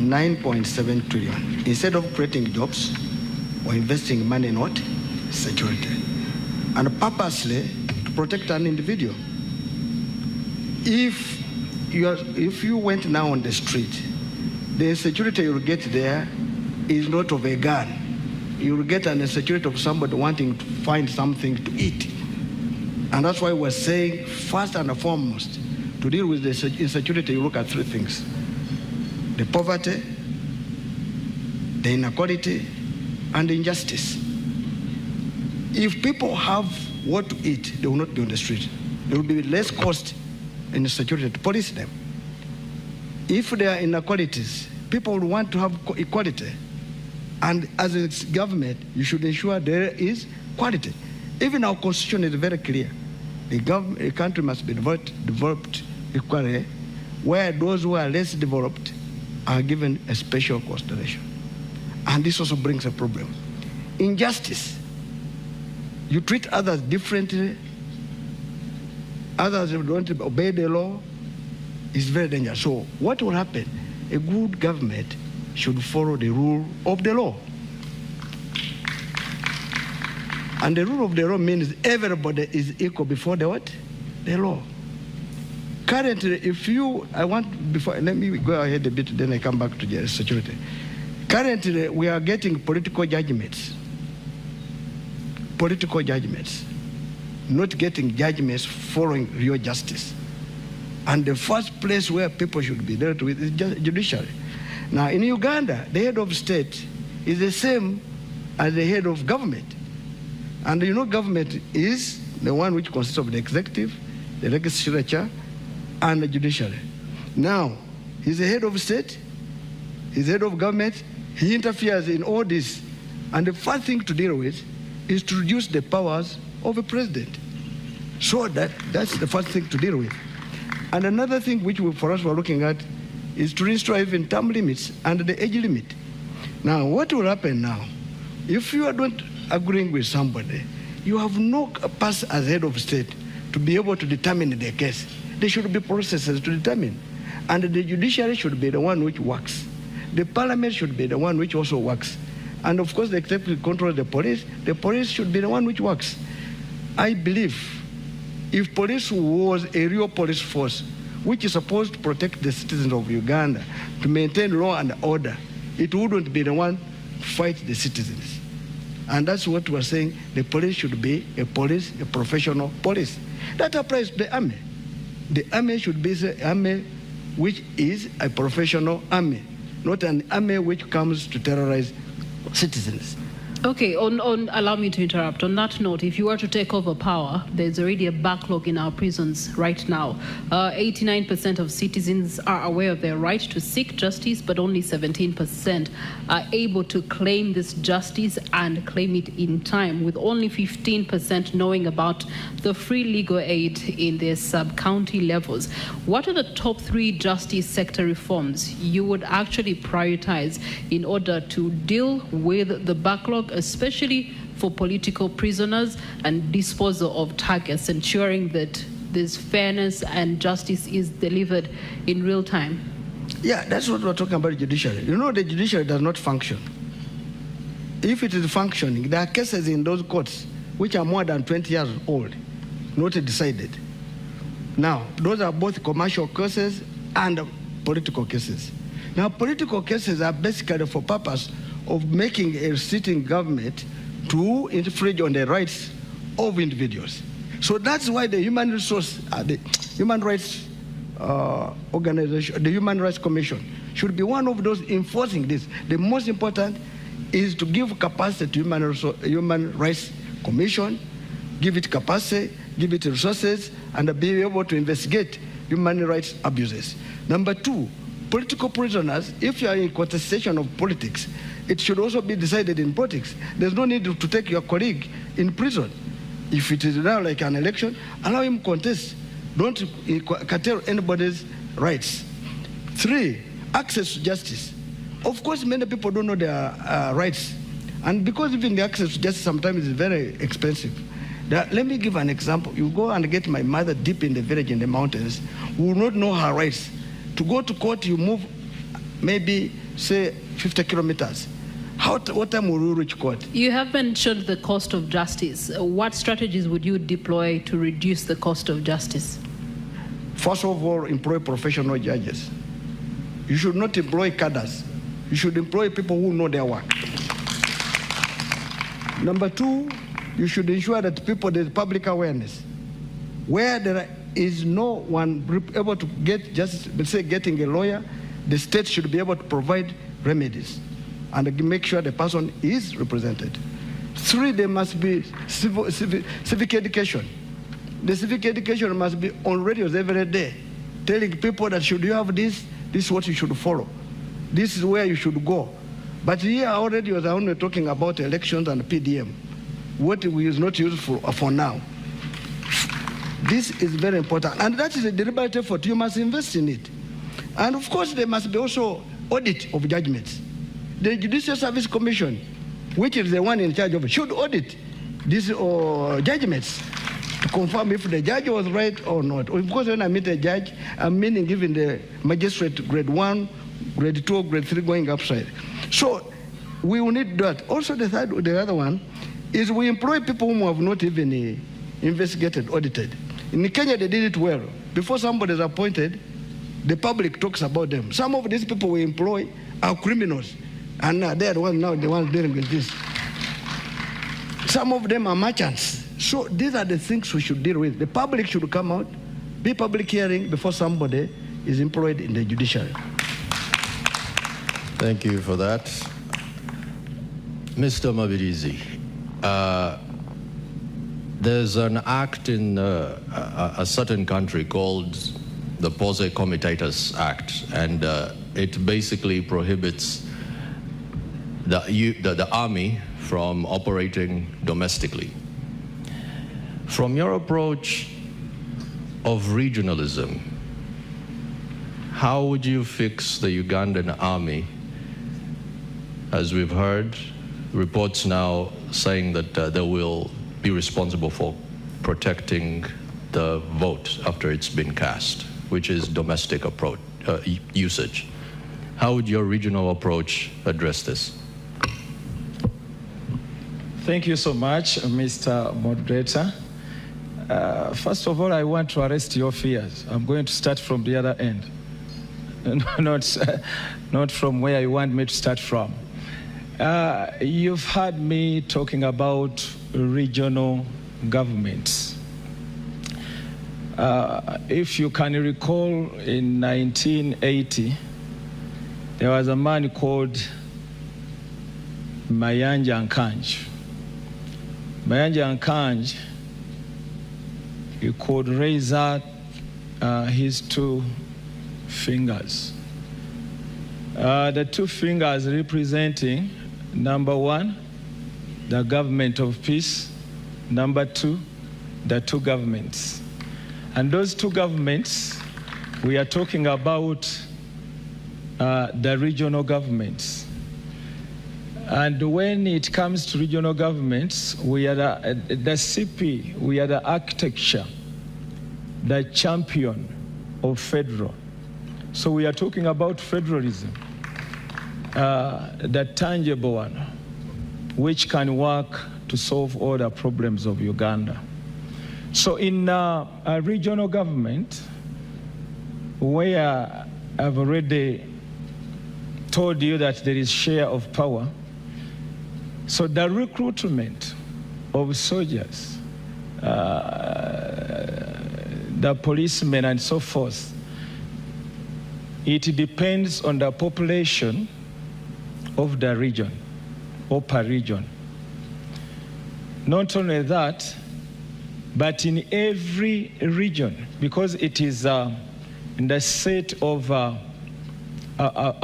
9.7 trillion. Instead of creating jobs or investing money in what? Security. And purposely to protect an individual. If you went now on the street, the insecurity you'll get there is not of a gun. You'll get an insecurity of somebody wanting to find something to eat. And that's why we're saying, first and foremost, to deal with the insecurity, you look at 3 things. The poverty, the inequality, and the injustice. If people have what to eat, they will not be on the street. There will be less cost in the security to police them. If there are inequalities, people will want to have equality. And as a government, you should ensure there is quality. Even our constitution is very clear. The country must be developed equally, where those who are less developed are given a special consideration. And this also brings a problem. Injustice. You treat others differently, others don't obey the law, is very dangerous. So what will happen? A good government should follow the rule of the law. And the rule of the law means everybody is equal before the what? The law. Currently, let me go ahead a bit, then I come back to security. Currently, we are getting political judgments, not getting judgments following real justice. And the first place where people should be dealt with is judiciary. Now, in Uganda, the head of state is the same as the head of government. And you know, government is the one which consists of the executive, the legislature, and the judiciary. Now, he's the head of state, he's the head of government, he interferes in all this. And the first thing to deal with is to reduce the powers of a president. So that's the first thing to deal with. And another thing which for us we're looking at is to restore even term limits and the age limit. Now, what will happen now? If you are not agreeing with somebody, you have no pass as head of state to be able to determine the case. There should be processes to determine. And the judiciary should be the one which works. The parliament should be the one which also works. And of course, the executive controls the police should be the one which works. I believe if police was a real police force, which is supposed to protect the citizens of Uganda, to maintain law and order, it wouldn't be the one to fight the citizens. And that's what we're saying. The police should be a professional police. That applies to the army. The army should be the army which is a professional army, not an army which comes to terrorize citizens. Okay, allow me to interrupt. On that note, if you were to take over power, there's already a backlog in our prisons right now. 89% of citizens are aware of their right to seek justice, but only 17% are able to claim this justice and claim it in time, with only 15% knowing about the free legal aid in their sub-county levels. What are the top 3 justice sector reforms you would actually prioritize in order to deal with the backlog, especially for political prisoners, and disposal of targets, ensuring that this fairness and justice is delivered in real time? Yeah, that's what we're talking about, judiciary. You know, the judiciary does not function. If it is functioning, there are cases in those courts which are more than 20 years old, not decided. Now, those are both commercial cases and political cases. Now, political cases are basically for purpose of making a sitting government to infringe on the rights of individuals. So that's why the human rights organization, the Human Rights Commission, should be one of those enforcing this. The most important is to give capacity to Human Rights Commission, give it capacity, give it resources, and be able to investigate human rights abuses. Number 2, political prisoners, if you are in contestation of politics, it should also be decided in politics. There's no need to take your colleague in prison. If it is now like an election, allow him contest. Don't curtail anybody's rights. 3, access to justice. Of course, many people don't know their rights. And because even the access to justice sometimes is very expensive. Let me give an example. You go and get my mother deep in the village in the mountains, who will not know her rights. To go to court, you move maybe, say, 50 kilometers. What time will you reach court? You have mentioned the cost of justice. What strategies would you deploy to reduce the cost of justice? First of all, employ professional judges. You should not employ cadres. You should employ people who know their work. Number 2, you should ensure that there's public awareness. Where there is no one able to get justice, let's say getting a lawyer, the state should be able to provide remedies and make sure the person is represented. 3, there must be civic education. The civic education must be on radios every day, telling people that should you have this is what you should follow. This is where you should go. But here already was only talking about elections and PDM, what is not useful for now. This is very important, and that is a deliberate effort. You must invest in it. And of course, there must be also audit of judgments. The Judicial Service Commission, which is the one in charge of it, should audit these judgments to confirm if the judge was right or not. Of course, when I meet a judge, I'm meaning even the magistrate grade 1, grade 2, grade 3 going upside. So we will need that. Also, the other one is we employ people whom have not even investigated, audited. In Kenya, they did it well. before somebody is appointed, the public talks about them. Some of these people we employ are criminals, and they are the ones dealing with this. Some of them are merchants. So these are the things we should deal with. The public should come out, be public hearing before somebody is employed in the judiciary. Thank you for that. Mr. Mabirizi, there's an act in a certain country called the Pose Comitatus Act, and it basically prohibits the army from operating domestically. From your approach of regionalism, how would you fix the Ugandan army? As we've heard, reports now saying that they will be responsible for protecting the vote after it's been cast, which is domestic approach, usage. How would your regional approach address this? Thank you so much, Mr. Moderator. First of all, I want to arrest your fears. I'm going to start from the other end, not from where you want me to start from. You've heard me talking about regional governments. If you can recall, in 1980, there was a man called Mayanja Nkanj. Mayanja Nkanj, he could raise out his two fingers. The two fingers representing, number one, the government of peace, number two, the two governments. And those two governments, we are talking about the regional governments. And when it comes to regional governments, we are the CP, we are the architecture, the champion of federal. So we are talking about federalism, the tangible one, which can work to solve all the problems of Uganda. So in a regional government, where I've already told you that there is share of power, so the recruitment of soldiers, the policemen and so forth, it depends on the population of the region or per region. Not only that, but in every region, because it is in the set of a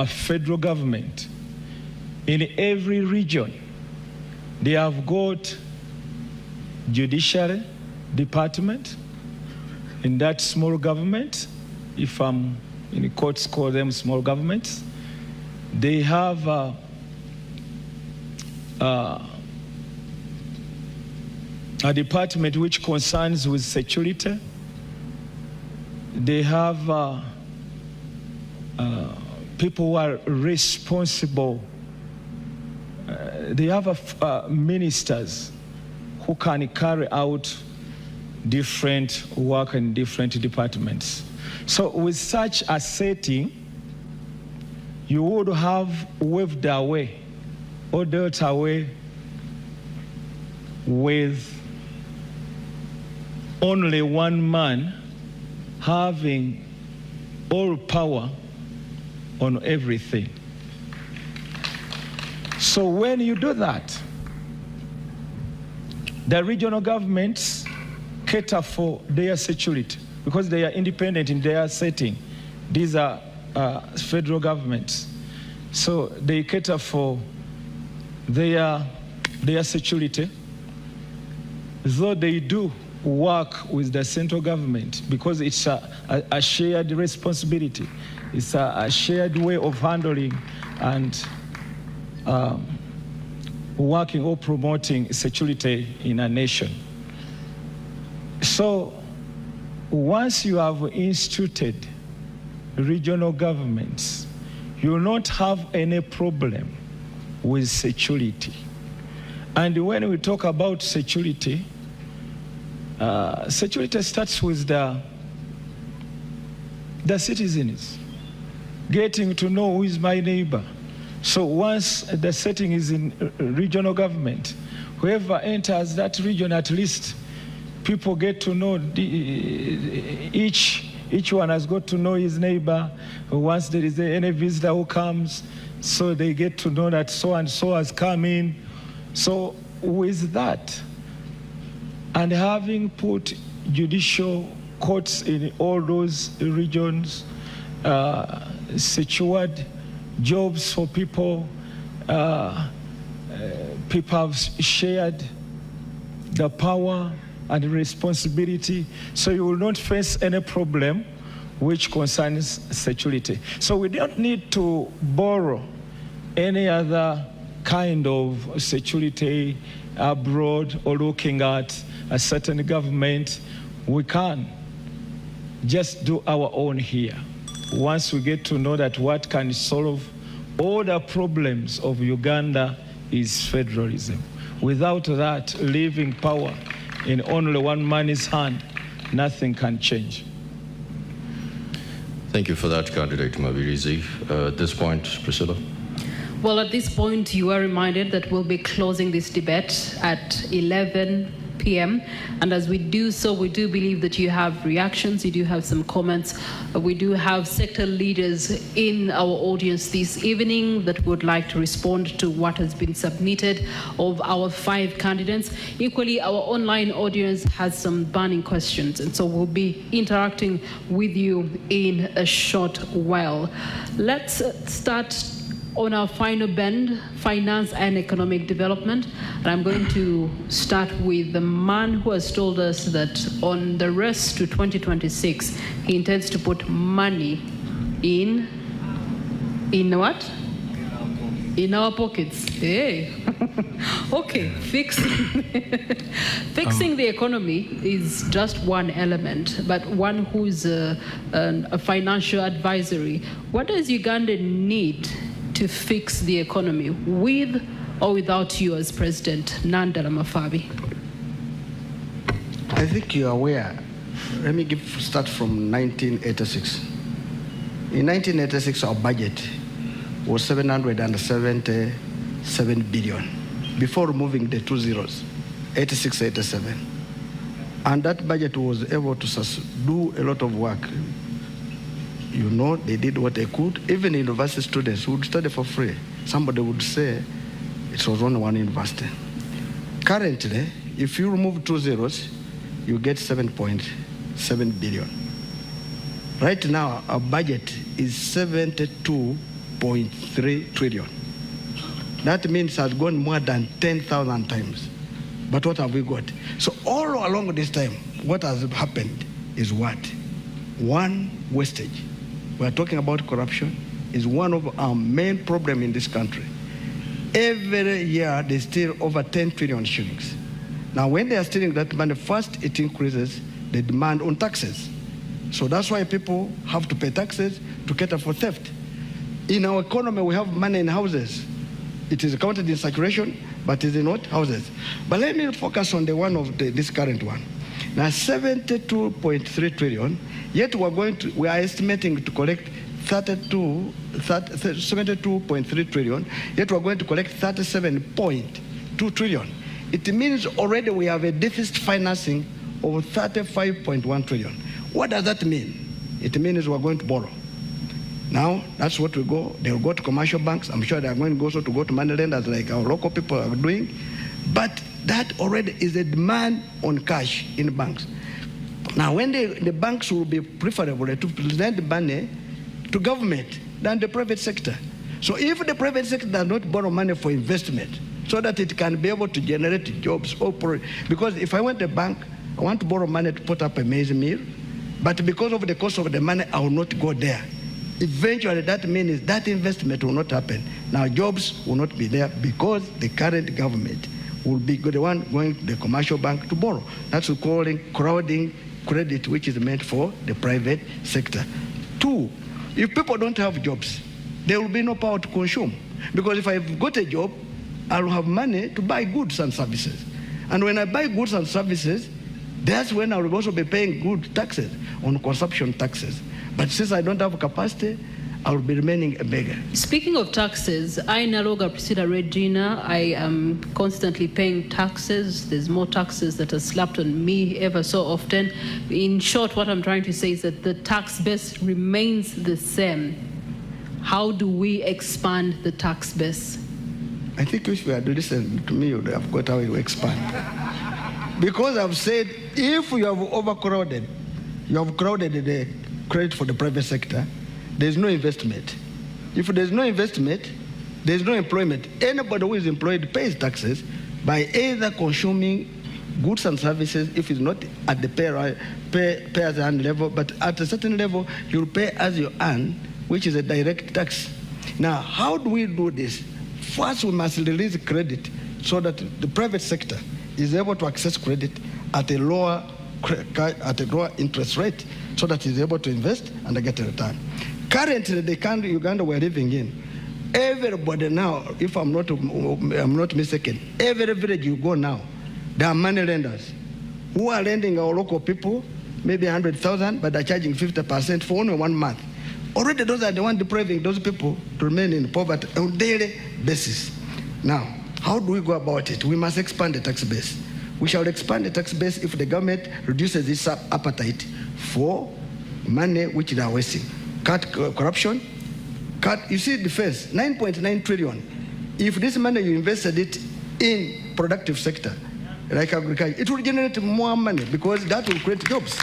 federal government, in every region, they have got judiciary department. In that small government, if in the courts call them small governments, they have a department which concerns with security. They have people who are responsible. They have ministers who can carry out different work in different departments. So with such a setting, you would have waved away or dealt away with only one man having all power on everything. So when you do that, the regional governments cater for their security because they are independent in their setting. These are federal governments. So they cater for their security, though they do work with the central government because it's a shared responsibility. It's a shared way of handling and working or promoting security in a nation. So once you have instituted regional governments, you will not have any problem with security. And when we talk about security, security starts with the the citizens, getting to know who is my neighbor. So once the setting is in regional government, whoever enters that region, at least people get to know each one has got to know his neighbor. Once there is any visitor who comes, so they get to know that so and so has come in. So with that, and having put judicial courts in all those regions, secured jobs for people, people have shared the power and responsibility, so you will not face any problem which concerns security. So we don't need to borrow any other kind of security abroad or looking at a certain government. We can just do our own here. Once we get to know that what can solve all the problems of Uganda is federalism. Without that, leaving power in only one man's hand, nothing can change. Thank you for that, candidate Mabirizi. At this point, Priscilla. Well, at this point, you are reminded that we'll be closing this debate at 11 p.m. And as we do so, we do believe that you have reactions, you do have some comments. We do have sector leaders in our audience this evening that would like to respond to what has been submitted of our 5 candidates. Equally, our online audience has some burning questions, and so we'll be interacting with you in a short while. Let's start on our final bend, finance and economic development. And I'm going to start with the man who has told us that on the race to 2026, he intends to put money in what? In our pockets. Hey. Okay, fixing the economy is just one element, but one who's a financial advisory. What does Uganda need to fix the economy, with or without you as president? Nandala, Mafabi. I think you're aware. Let me start from 1986. In 1986, our budget was 777 billion, before removing the 2 zeros, 86, 87. And that budget was able to do a lot of work. You know, they did what they could. Even university students who would study for free, somebody would say it was only one university. Currently, if you remove 2 zeros, you get 7.7 billion. Right now, our budget is 72.3 trillion. That means it has gone more than 10,000 times. But what have we got? So all along this time, what has happened is what? One, wastage. We are talking about corruption. Is one of our main problems in this country. Every year, they steal over 10 trillion shillings. Now, when they are stealing that money, first it increases the demand on taxes. So that's why people have to pay taxes to cater for theft. In our economy, we have money in houses. It is counted in circulation, but it is not houses. But let me focus on the one of this current one. Now, 72.3 trillion, yet we are estimating to collect 72.3 trillion, yet we're going to collect 37.2 trillion. It means already we have a deficit financing of 35.1 trillion. What does that mean? It means we're going to borrow. Now, that's what we go. They'll go to commercial banks. I'm sure they're going also to go to money lenders like our local people are doing. But that already is a demand on cash in banks. Now, when the banks will be preferable to lend money to government than the private sector. So if the private sector does not borrow money for investment so that it can be able to generate jobs, because if I went to a bank, I want to borrow money to put up a maize meal, but because of the cost of the money, I will not go there. Eventually, that means that investment will not happen. Now, jobs will not be there because the current government will be the one going to the commercial bank to borrow. That's what we're calling crowding credit, which is meant for the private sector. 2, if people don't have jobs, there will be no power to consume. Because if I've got a job, I'll have money to buy goods and services. And when I buy goods and services, that's when I will also be paying good taxes on consumption taxes. But since I don't have capacity, I will be remaining a beggar. Speaking of taxes, I no longer Priscilla Regina. I am constantly paying taxes. There's more taxes that are slapped on me ever so often. In short, what I'm trying to say is that the tax base remains the same. How do we expand the tax base? I think if you had listened to me, you would have got how you expand. Because I've said, if you have overcrowded, you have crowded the credit for the private sector, there's no investment. If there's no investment, there's no employment. Anybody who is employed pays taxes by either consuming goods and services, if it's not at the pay as you earn level, but at a certain level, you'll pay as you earn, which is a direct tax. Now, how do we do this? First, we must release credit so that the private sector is able to access credit at a lower interest rate so that it's able to invest and get a return. Currently, the country Uganda we're living in, everybody now, if I'm not mistaken, every village you go now, there are money lenders who are lending our local people maybe 100,000, but they're charging 50% for only 1 month. Already those are the ones depriving those people to remain in poverty on a daily basis. Now, how do we go about it? We must expand the tax base. We shall expand the tax base if the government reduces its appetite for money which they are wasting. Cut corruption, you see defense, 9.9 trillion. If this money you invested it in productive sector, like agriculture, it will generate more money because that will create jobs.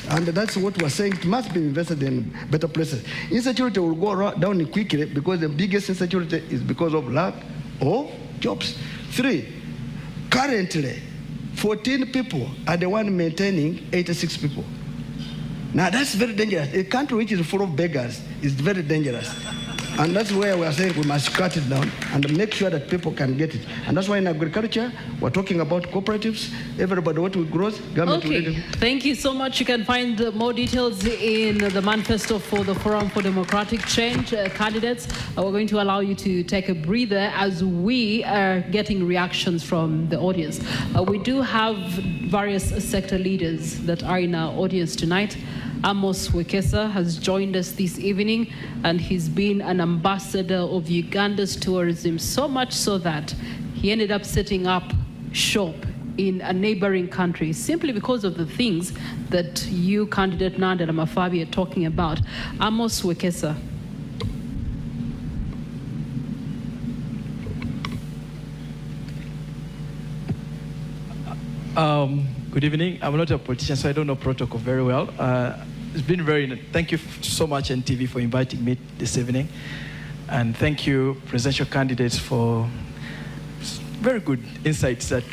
And that's what we're saying, it must be invested in better places. Insecurity will go down quickly because the biggest insecurity is because of lack of jobs. 3, currently, 14 people are the one maintaining 86 people. Now that's very dangerous. A country which is full of beggars is very dangerous. And that's where we are saying we must cut it down and make sure that people can get it. And that's why in agriculture, we're talking about cooperatives. Everybody what we grow, government will Okay, thank you so much. You can find more details in the manifesto for the Forum for Democratic Change candidates. We're going to allow you to take a breather as we are getting reactions from the audience. We do have various sector leaders that are in our audience tonight. Amos Wekesa has joined us this evening, and he's been an ambassador of Uganda's tourism, so much so that he ended up setting up shop in a neighboring country simply because of the things that you, candidate Nandala Mafabi, are talking about. Amos Wekesa. Good evening. I'm not a politician, so I don't know protocol very well. It's been thank you so much, NTV, for inviting me this evening. And thank you, presidential candidates, for very good insights that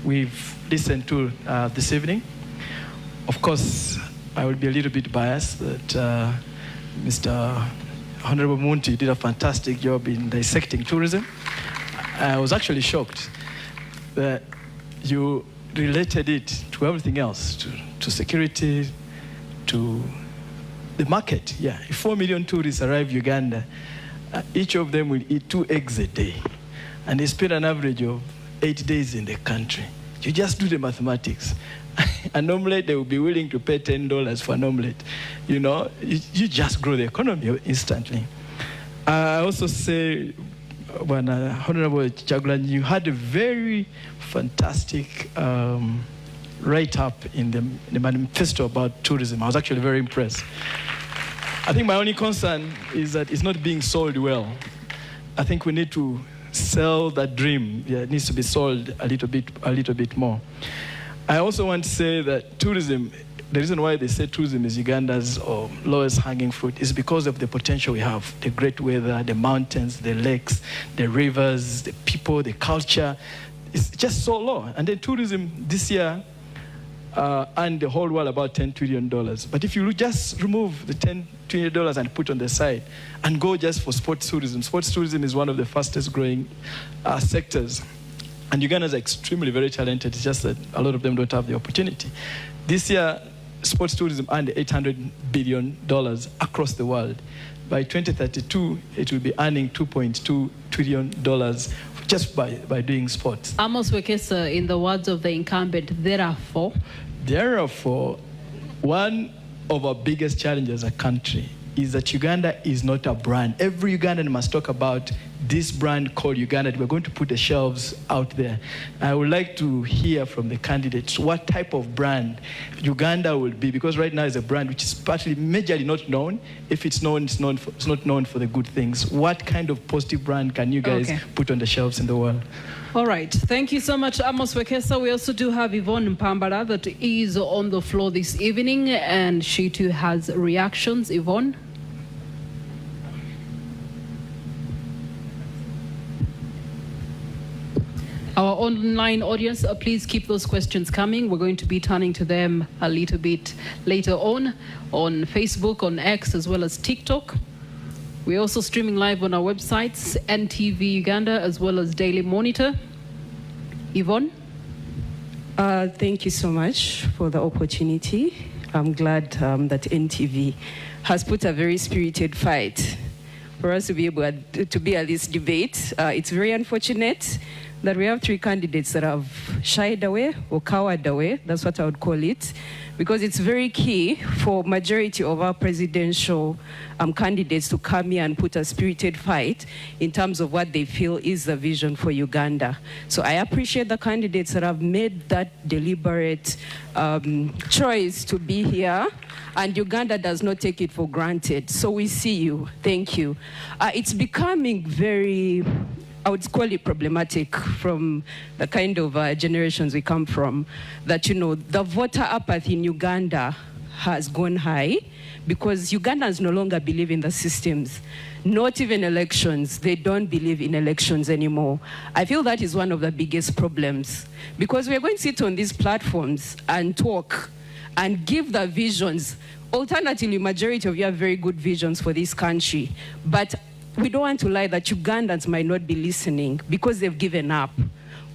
we've listened to this evening. Of course, I will be a little bit biased that Mr. Honorable Muntu did a fantastic job in dissecting tourism. I was actually shocked that you related it to everything else, to security, to the market. Yeah, if 4 million tourists arrive Uganda, each of them will eat 2 eggs a day, and they spend an average of 8 days in the country. You just do the mathematics. An omelette, they will be willing to pay $10 for an omelette. You know, you just grow the economy instantly. I also say, when Honorable Kyagulanyi, you had a very fantastic write-up in the manifesto about tourism. I was actually very impressed. I think my only concern is that it's not being sold well. I think we need to sell that dream. Yeah, it needs to be sold a little bit more. I also want to say that tourism, the reason why they say tourism is Uganda's lowest hanging fruit is because of the potential we have. The great weather, the mountains, the lakes, the rivers, the people, the culture. It's just so low. And then tourism this year earned the whole world about $10 trillion. But if you just remove the $10 trillion and put on the side and go just for sports tourism is one of the fastest growing sectors. And Ugandans are extremely very talented. It's just that a lot of them don't have the opportunity. This year, sports tourism earned $800 billion across the world. By 2032, it will be earning $2.2 trillion just by doing sports. Amos Wekesa, in the words of the incumbent, therefore, one, of our biggest challenges as a country is that Uganda is not a brand. Every Ugandan must talk about this brand called Uganda. We're going to put the shelves out there. I would like to hear from the candidates what type of brand Uganda will be, because right now it's a brand which is partly majorly not known. If it's known, it's not known for the good things. What kind of positive brand can you guys put on the shelves in the world? All right. Thank you so much, Amos Wekesa. We also do have Yvonne Mpambala that is on the floor this evening, and she too has reactions. Yvonne? Our online audience, please keep those questions coming. We're going to be turning to them a little bit later on Facebook, on X, as well as TikTok. We're also streaming live on our websites, NTV Uganda, as well as Daily Monitor. Yvonne? Thank you so much for the opportunity. I'm glad that NTV has put a very spirited fight for us to be able to be at this debate. It's very unfortunate that we have 3 candidates that have shied away or cowered away. That's what I would call it, because it's very key for majority of our presidential candidates to come here and put a spirited fight in terms of what they feel is the vision for Uganda. So I appreciate the candidates that have made that deliberate choice to be here, and Uganda does not take it for granted. So we see you. Thank you. It's becoming very, I would call it problematic from the kind of generations we come from, that, you know, the voter apathy in Uganda has gone high because Ugandans no longer believe in the systems, not even elections. They don't believe in elections anymore. I feel that is one of the biggest problems, because we're going to sit on these platforms and talk and give the visions. Alternatively, majority of you have very good visions for this country, but we don't want to lie that Ugandans might not be listening because they've given up.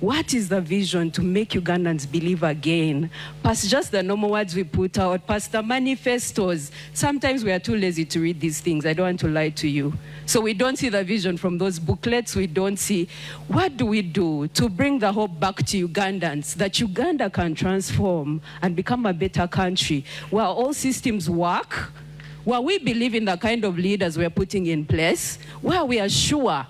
What is the vision to make Ugandans believe again? Past just the normal words we put out, past the manifestos. Sometimes we are too lazy to read these things. I don't want to lie to you. So we don't see the vision from those booklets. We don't see, what do we do to bring the hope back to Ugandans, that Uganda can transform and become a better country where all systems work, where we believe in the kind of leaders we're putting in place, where we are sure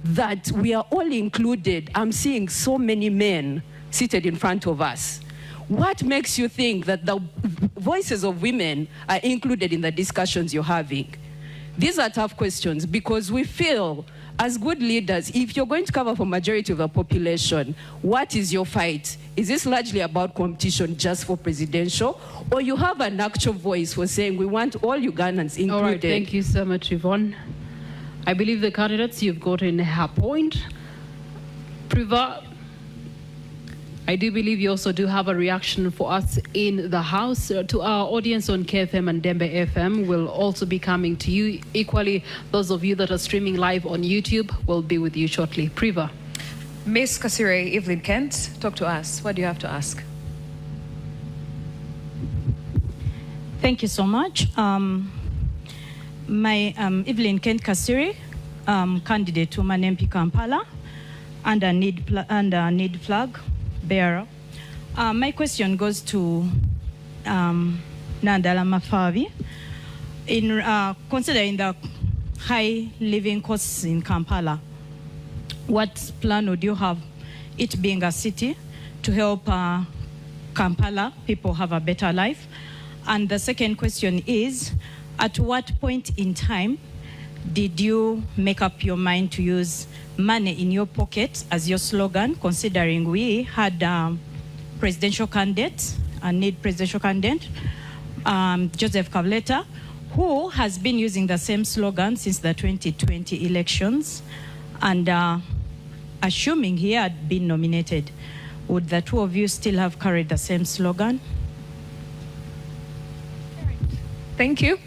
that we are all included. I'm seeing so many men seated in front of us. What makes you think that the voices of women are included in the discussions you're having? These are tough questions, because we feel as good leaders, if you're going to cover for majority of the population, what is your fight? Is this largely about competition just for presidential, or you have an actual voice for saying we want all Ugandans included? All right, thank you so much, Yvonne. I believe the candidates, you've gotten her point. Priva, I do believe you also do have a reaction for us in the house. To our audience on KFM and Dembe FM will also be coming to you. Equally, those of you that are streaming live on YouTube will be with you shortly. Priva. Miss Kasire, Evelyn Kent, talk to us. What do you have to ask? Thank you so much. My Evelyn Kent Kasire, candidate to MP Kampala, under need flag bearer. My question goes to Nandala Mafabi. In considering the high living costs in Kampala, what plan would you have, it being a city, to help Kampala people have a better life? And the second question is, at what point in time did you make up your mind to use money in your pocket as your slogan, considering we had presidential candidate, presidential candidate, Joseph Kabuleta, who has been using the same slogan since the 2020 elections, and assuming he had been nominated, would the two of you still have carried the same slogan? Thank you.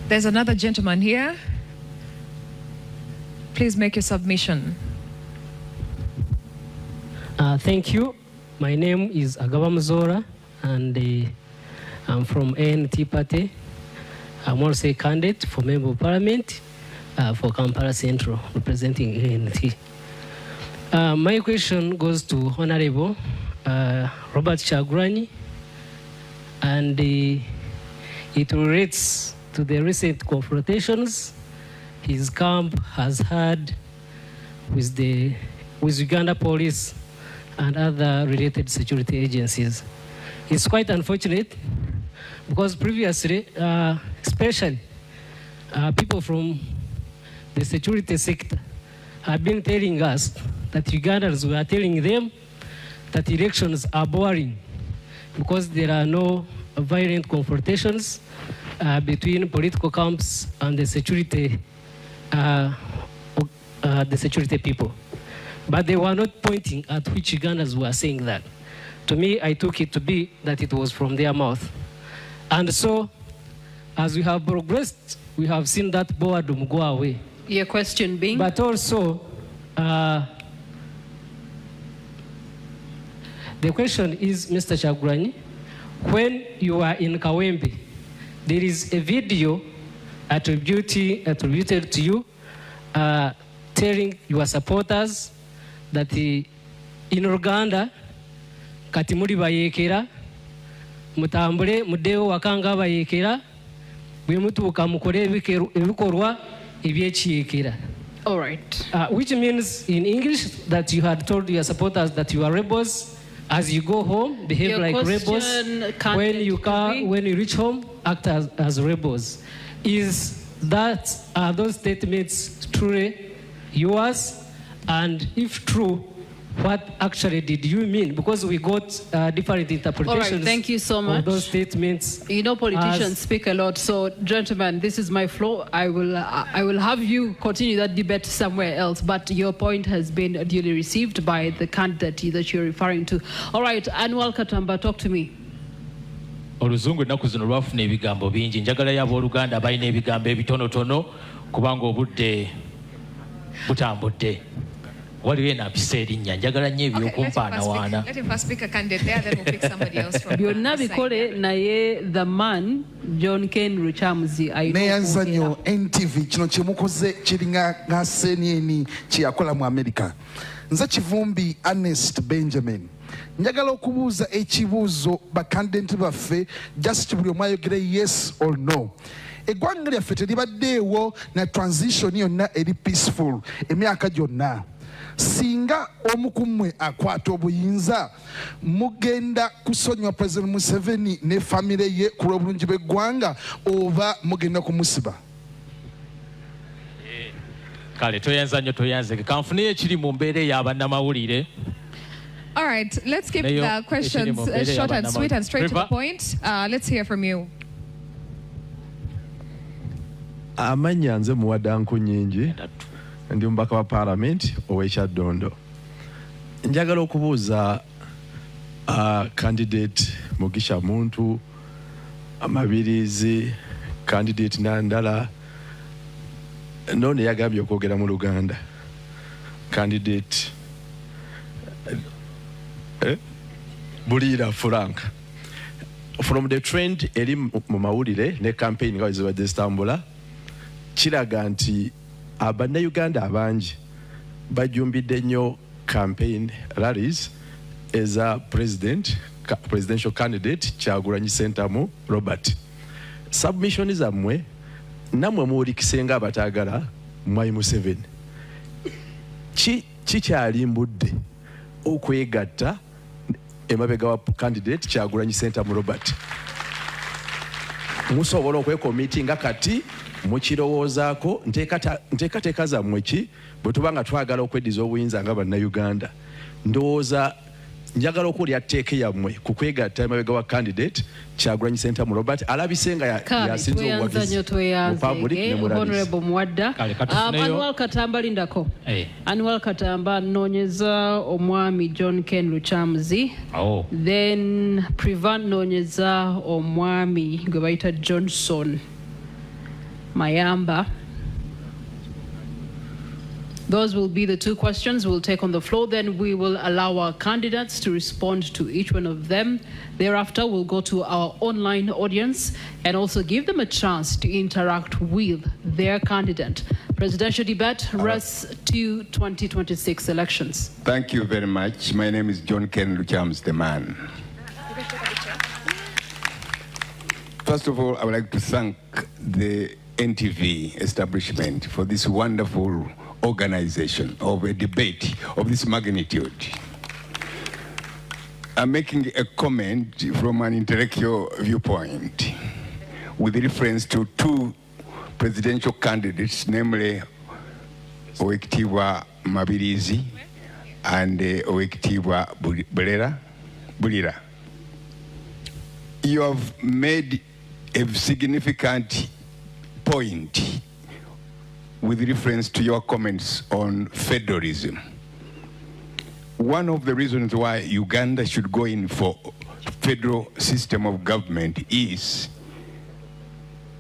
There's another gentleman here. Please make your submission. Thank you. My name is Agaba Mzora, and I'm from ANT Party. I'm also a candidate for Member of Parliament for Kampala Central, representing ANT. My question goes to Honorable Robert Kyagulanyi, and it relates to the recent confrontations his camp has had with Uganda police and other related security agencies. It's quite unfortunate because previously, especially people from the security sector have been telling us that Ugandans were telling them that elections are boring because there are no violent confrontations between political camps and the security people. But they were not pointing at which Ugandans were saying that. To me, I took it to be that it was from their mouth. And so, as we have progressed, we have seen that boredom go away. Your question being? But also, the question is, Mr. Kyagulanyi, when you are in Kawempe, there is a video attributed to you telling your supporters that in Uganda, kati muri bayekera, mutambule mudeo wakanga bayekera, bwe mutuuka mukole ebikorwa ebyekiyekera. All right. Which means in English that you had told your supporters that you are rebels. As you go home, behave Your like rebels. When you reach home, act as rebels. Are those statements truly yours? And if true, what actually did you mean? Because we got different interpretations. All right, thank you so much. Of those statements. You know, politicians speak a lot. So, gentlemen, this is my floor. I will have you continue that debate somewhere else. But your point has been duly received by the candidate that you're referring to. All right, Anwar Katamba, talk to me. Oluzungu ennaku zino lwafuna ebigambo bingi. Njagala y'abooluganda balina ebigambo ebitonotono kubanga obudde butambudde. Waliwo enampisa erinnya njagala nnyo ebyokumpaana waana. Let him first pick a candidate there, then we'll pick somebody else from byonna bikole naye the man John Ken Ruchamuzi neyanza nnyo NTV kino kyemukoze kiringa nga senieni kyeyakola mu America. Nze Kivumbi Ernest Benjamin njagala okubuuza ekibuuzo bakandidate baffe just buli omu ayogere yes or no. Eggwanga lyaffe teribaddeewo na transition yonna eri peaceful emyaka gyonna. Singa omukumwe akwata obuyinza mugenda kusonyiwa President Museveni ne famire ye ku lw'obulungi bw'eggwanga oba mugenda kumusiba? Kale toyanza nnyo toyanze kanfuneyo ekiri mu mbeera ey'abannamawulire. All right, let's keep the questions short and sweet and straight to the point. Let's hear from you. Amanya nze muwaddanku nnyingi. Ndi mubaka wa parliament ow'Ekyaddondo. Njagala okubuuza candidate Mugisha Muntu, Mabirizi, candidate Nandala, none yagambye okwogera mu Luganda. Candidate Bulira Frank. From the trend eri mu mawulire ne campaign nga zibadde zitambula, kiraga nti Uganda abangi bajumbidde nnyo campaign rallies eza presidential candidate Kyagulanyi Sentamu Robert. Submission zammwe namwe muwulikisenga abataagala Mwai Museveni. Kikyalimbudde okwegatta emabega wa candidate Kyagulanyi Sentamu Robert. Musobola okwekomitinga kati mukirowoozaako nteekateeka zammwe ki bwe tuba nga twagala okweddiza obuyinza nga bannayuganda. Ndowooza njagala okuwulira tteeka yammwe ku kwegatta emabega wa candidate Kyagulanyi Sentamu Robert alabise nga yasinza obuwagizi mu public ne mu rallies. Anwar Katamba lindako. Anwar Katamba noonyeza omwami John Ken Ruchamuzi. Then Privan noonyeza omwami gwe bayita Johnson Mayamba. Those will be the two questions we'll take on the floor. Then we will allow our candidates to respond to each one of them. Thereafter, we'll go to our online audience and also give them a chance to interact with their candidate. Presidential debate, Russ to 2026 elections. Thank you very much. My name is John Ken Luchams, the man. First of all, I would like to thank the NTV establishment for this wonderful organization of a debate of this magnitude. I'm making a comment from an intellectual viewpoint with reference to two presidential candidates, namely Owekitiibwa Mabirizi and Owekitiibwa Bulira. You have made a significant point with reference to your comments on federalism. One of the reasons why Uganda should go in for federal system of government is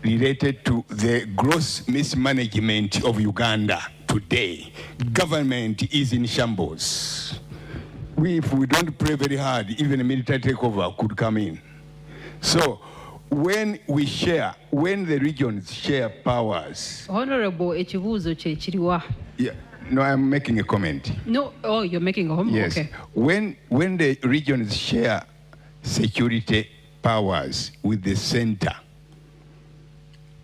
related to the gross mismanagement of Uganda today. Government is in shambles. If we don't pray very hard, even a military takeover could come in. So when the regions share powers. Honorable Echibuzo Chechiriwa. Yeah, no, I'm making a comment. No, oh, you're making a comment? Yes. Okay. When the regions share security powers with the center,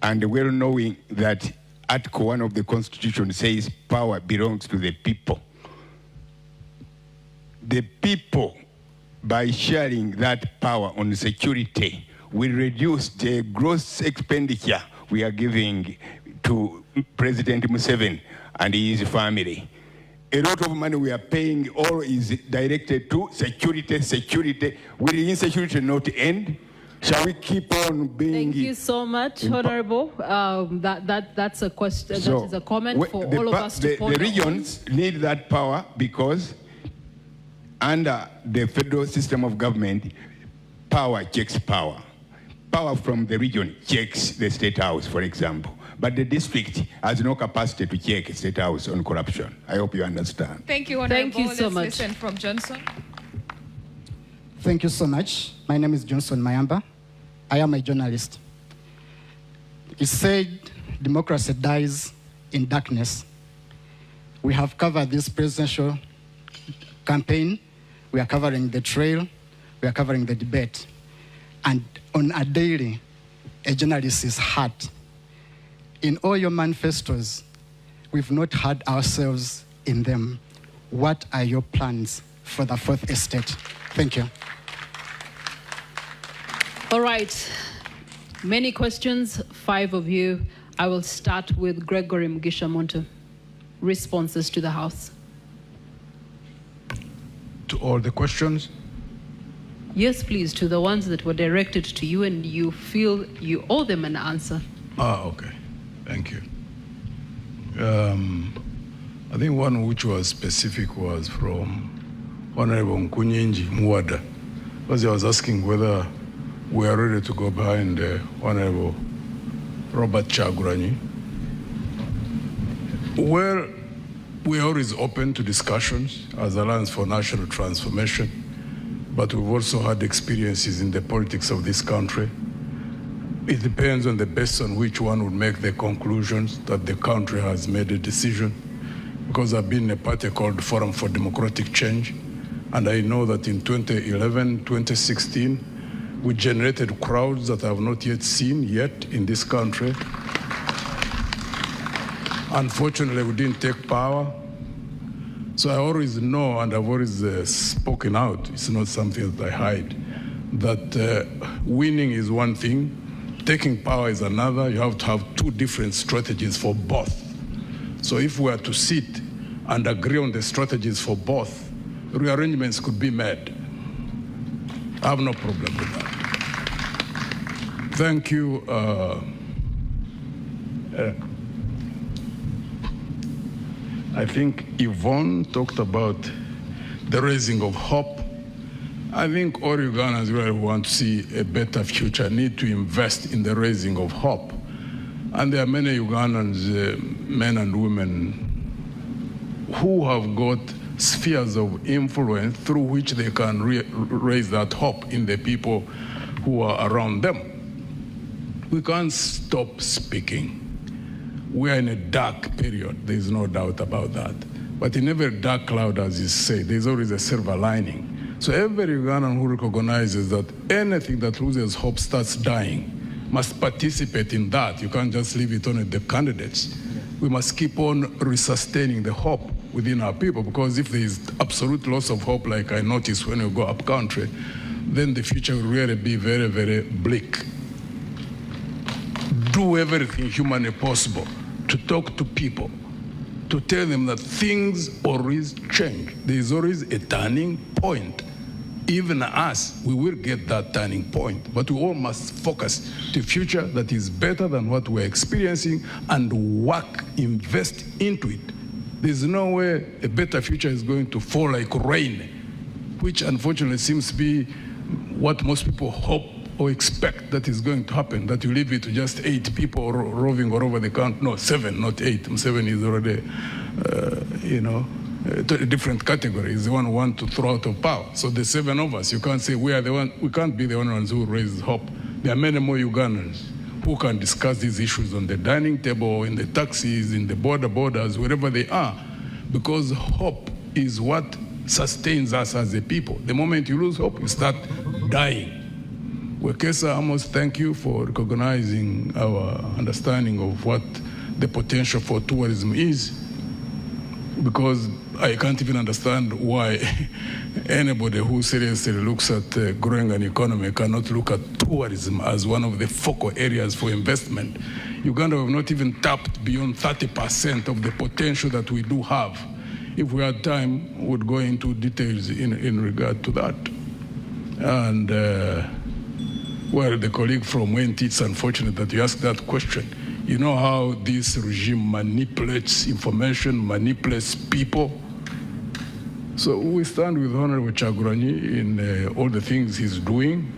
and well knowing that Article 1 of the Constitution says power belongs to the people by sharing that power on security will reduce the gross expenditure we are giving to President Museveni and his family. A lot of money we are paying all is directed to security. Will insecurity not end? Shall we keep on being... Thank you so much, Honorable. That's a question, that is a comment for all of us to ponder. The regions need that power because under the federal system of government, power checks power. Power from the region checks the State House, for example. But the district has no capacity to check State House on corruption. I hope you understand. Thank you, Honorable. Thank you so much. Let's listen from Johnson. Thank you so much. My name is Johnson Mayamba. I am a journalist. It's said democracy dies in darkness. We have covered this presidential campaign. We are covering the trail. We are covering the debate. And on a daily, a journalist is hurt. In all your manifestos, we've not had ourselves in them. What are your plans for the fourth estate? Thank you. All right. Many questions, 5 of you. I will start with Gregory Mugisha Muntu. Responses to the House. To all the questions? Yes, please, to the ones that were directed to you and you feel you owe them an answer. Okay. Thank you. I think one which was specific was from Honorable Nkunyinji Muwada, because he was asking whether we are ready to go behind Honorable Robert Kyagulanyi. Well, we are always open to discussions as Alliance for National Transformation, but we've also had experiences in the politics of this country. It depends on the basis on which one would make the conclusions that the country has made a decision, because I've been in a party called Forum for Democratic Change, and I know that in 2011, 2016, we generated crowds that I have not yet seen in this country. Unfortunately, we didn't take power. So I always know, and I've always spoken out, it's not something that I hide, that winning is one thing, taking power is another. You have to have 2 different strategies for both. So if we are to sit and agree on the strategies for both, rearrangements could be made. I have no problem with that. Thank you. I think Yvonne talked about the raising of hope. I think all Ugandans really want to see a better future, need to invest in the raising of hope. And there are many Ugandans, men and women, who have got spheres of influence through which they can raise that hope in the people who are around them. We can't stop speaking. We are in a dark period. There is no doubt about that. But in every dark cloud, as you say, there's always a silver lining. So every Ugandan who recognizes that anything that loses hope starts dying must participate in that. You can't just leave it on the candidates. We must keep on resustaining the hope within our people, because if there is absolute loss of hope, like I noticed when you go up country, then the future will really be very, very bleak. Do everything humanly possible to talk to people, to tell them that things always change. There is always a turning point. Even us, we will get that turning point, but we all must focus to a future that is better than what we're experiencing and work, invest into it. There's no way a better future is going to fall like rain, which unfortunately seems to be what most people hope or expect that is going to happen, that you leave it to just 8 people roving all over the country. No, 7, not 8. 7 is already, a different category. Is the one who want to throw out of power. So the 7 of us, you can't say we are the one. We can't be the only ones who raise hope. There are many more Ugandans who can discuss these issues on the dining table, in the taxis, in the borders, wherever they are, because hope is what sustains us as a people. The moment you lose hope, you start dying. Wekesa Amos, thank you for recognizing our understanding of what the potential for tourism is, because I can't even understand why anybody who seriously looks at growing an economy cannot look at tourism as one of the focal areas for investment. Uganda have not even tapped beyond 30% of the potential that we do have. If we had time, we would go into details in regard to that. And well, the colleague from NTV, it's unfortunate that you asked that question. You know how this regime manipulates information, manipulates people? So we stand with Honorable Kyagulanyi in all the things he's doing.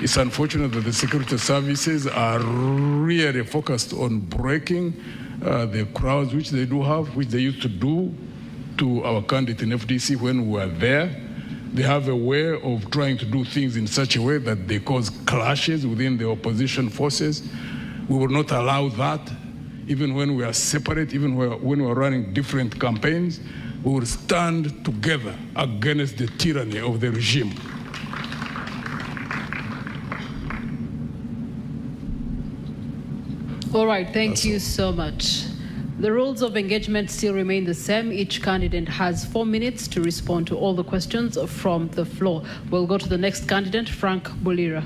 It's unfortunate that the security services are really focused on breaking the crowds which they do have, which they used to do to our candidate in FDC when we were there. They have a way of trying to do things in such a way that they cause clashes within the opposition forces. We will not allow that. Even when we are separate, even when we are running different campaigns, we will stand together against the tyranny of the regime. All right, thank you so much. The rules of engagement still remain the same. Each candidate has 4 minutes to respond to all the questions from the floor. We'll go to the next candidate, Frank Bulira.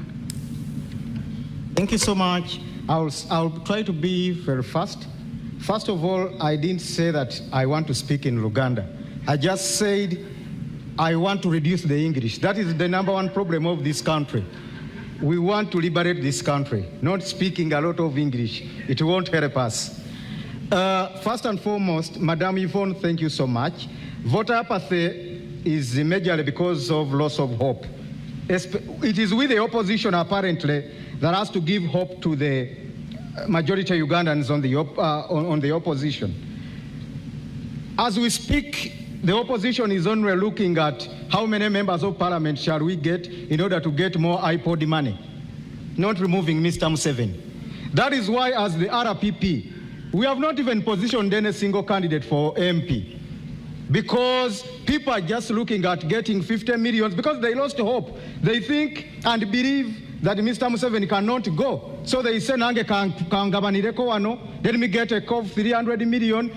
Thank you so much. I'll try to be very fast. First of all, I didn't say that I want to speak in Luganda. I just said I want to reduce the English. That is the #1 problem of this country. We want to liberate this country. Not speaking a lot of English. It won't help us. First and foremost, Madam Yvonne, thank you so much. Voter apathy is majorly because of loss of hope. It is with the opposition, apparently, that has to give hope to the majority of Ugandans on the opposition. As we speak, the opposition is only looking at how many members of parliament shall we get in order to get more iPod money, not removing Mr. Museveni. That is why, as the RPP, we have not even positioned any single candidate for MP, because people are just looking at getting 50 million because they lost hope. They think and believe that Mr. Museveni cannot go. So they say, Nange kangabanireko wano, let me get a call of 300 million.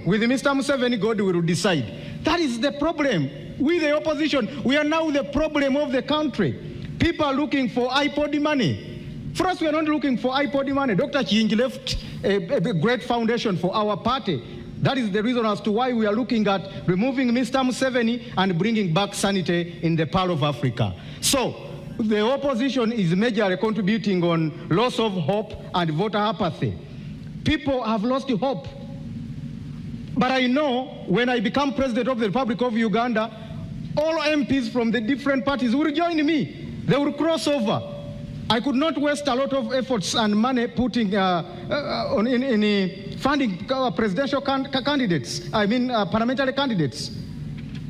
With Mr. Museveni, God will decide. That is the problem. With the opposition, we are now the problem of the country. People are looking for iPod money. For us, we are not looking for iPod money. Dr. Chingi left a great foundation for our party. That is the reason as to why we are looking at removing Mr. Museveni and bringing back sanity in the Pearl of Africa. So the opposition is majorly contributing on loss of hope and voter apathy. People have lost hope. But I know when I become president of the Republic of Uganda, all MPs from the different parties will join me. They will cross over. I could not waste a lot of efforts and money putting in funding presidential candidates, parliamentary candidates,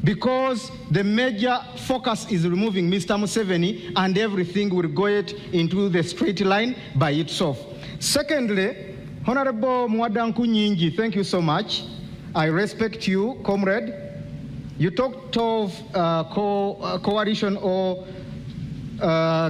because the major focus is removing Mr. Museveni and everything will go into the straight line by itself. Secondly, Honorable Mwadanku Nyingi, thank you so much. I respect you, comrade. You talked of coalition or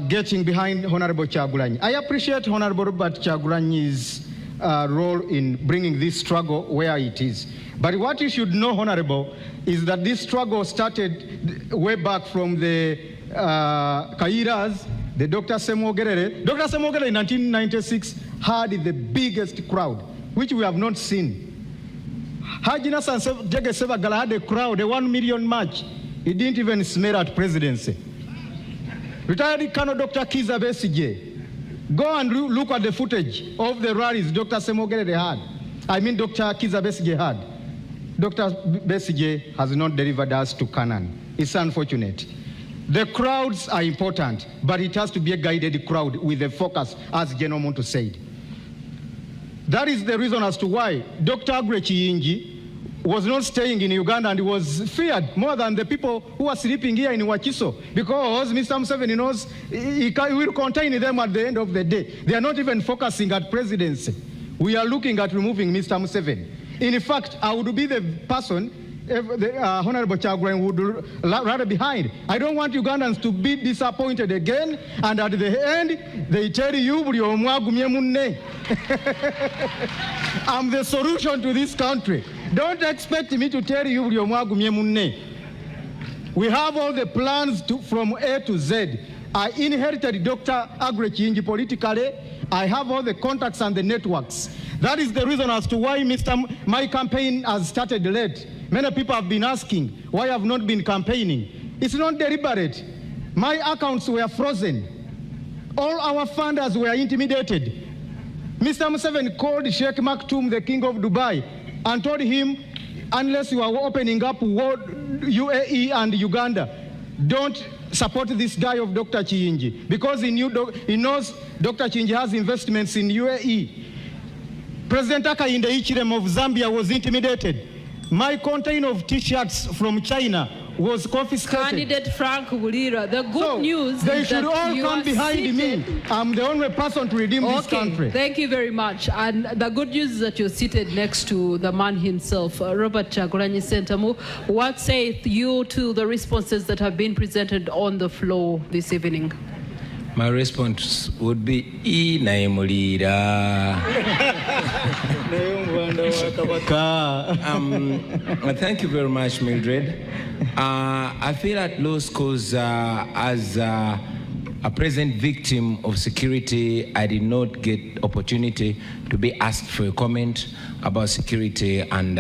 getting behind Honorable Kyagulanyi. I appreciate Honorable Robert Kyagulanyi's role in bringing this struggle where it is. But what you should know, Honorable, is that this struggle started way back from the Kairas, the Dr. Semogerere. Dr. Semogerere in 1996 had the biggest crowd, which we have not seen. Hajina Jege Sevagala had a crowd, a 1 million march. He didn't even smell at presidency. Retired Colonel Dr. Kiza Besigye. Go and look at the footage of the rallies Dr. Semogerere had. I mean Dr. Kiza Besigye had. Dr. Besigye has not delivered us to Canaan. It's unfortunate. The crowds are important, but it has to be a guided crowd with a focus, as General Muntu said. That is the reason as to why Dr. Kyagulanyi was not staying in Uganda and was feared more than the people who are sleeping here in Wakiso, because Mr. Museveni knows he will contain them at the end of the day. They are not even focusing at presidency. We are looking at removing Mr. Museveni. In fact, I would be the person the Honorable Kyagulanyi would rather behind. I don't want Ugandans to be disappointed again, and at the end, they tell you, I'm the solution to this country. Don't expect me to tell you, we have all the plans from A to Z. I inherited Dr. Kyagulanyi politically. I have all the contacts and the networks. That is the reason as to why my campaign has started late. Many people have been asking why I have not been campaigning. It's not deliberate. My accounts were frozen. All our funders were intimidated. Mr. Museveni called Sheikh Maktoum, the king of Dubai, and told him, unless you are opening up UAE and Uganda, don't support this guy of Dr. Kyagulanyi, because he knows Dr. Kyagulanyi has investments in UAE. President Hakainde Hichilema of Zambia was intimidated. My container of T-shirts from China was confiscated. Candidate Frank Bulira, the good news they is should that all you come behind me. I'm the only person to redeem this country. Thank you very much. And the good news is that you're seated next to the man himself, Robert Kyagulanyi Sentamu. What say you to the responses that have been presented on the floor this evening? My response would be Naimulira. Thank you very much, Mildred. I feel at loss because as a present victim of security, I did not get opportunity to be asked for a comment about security, and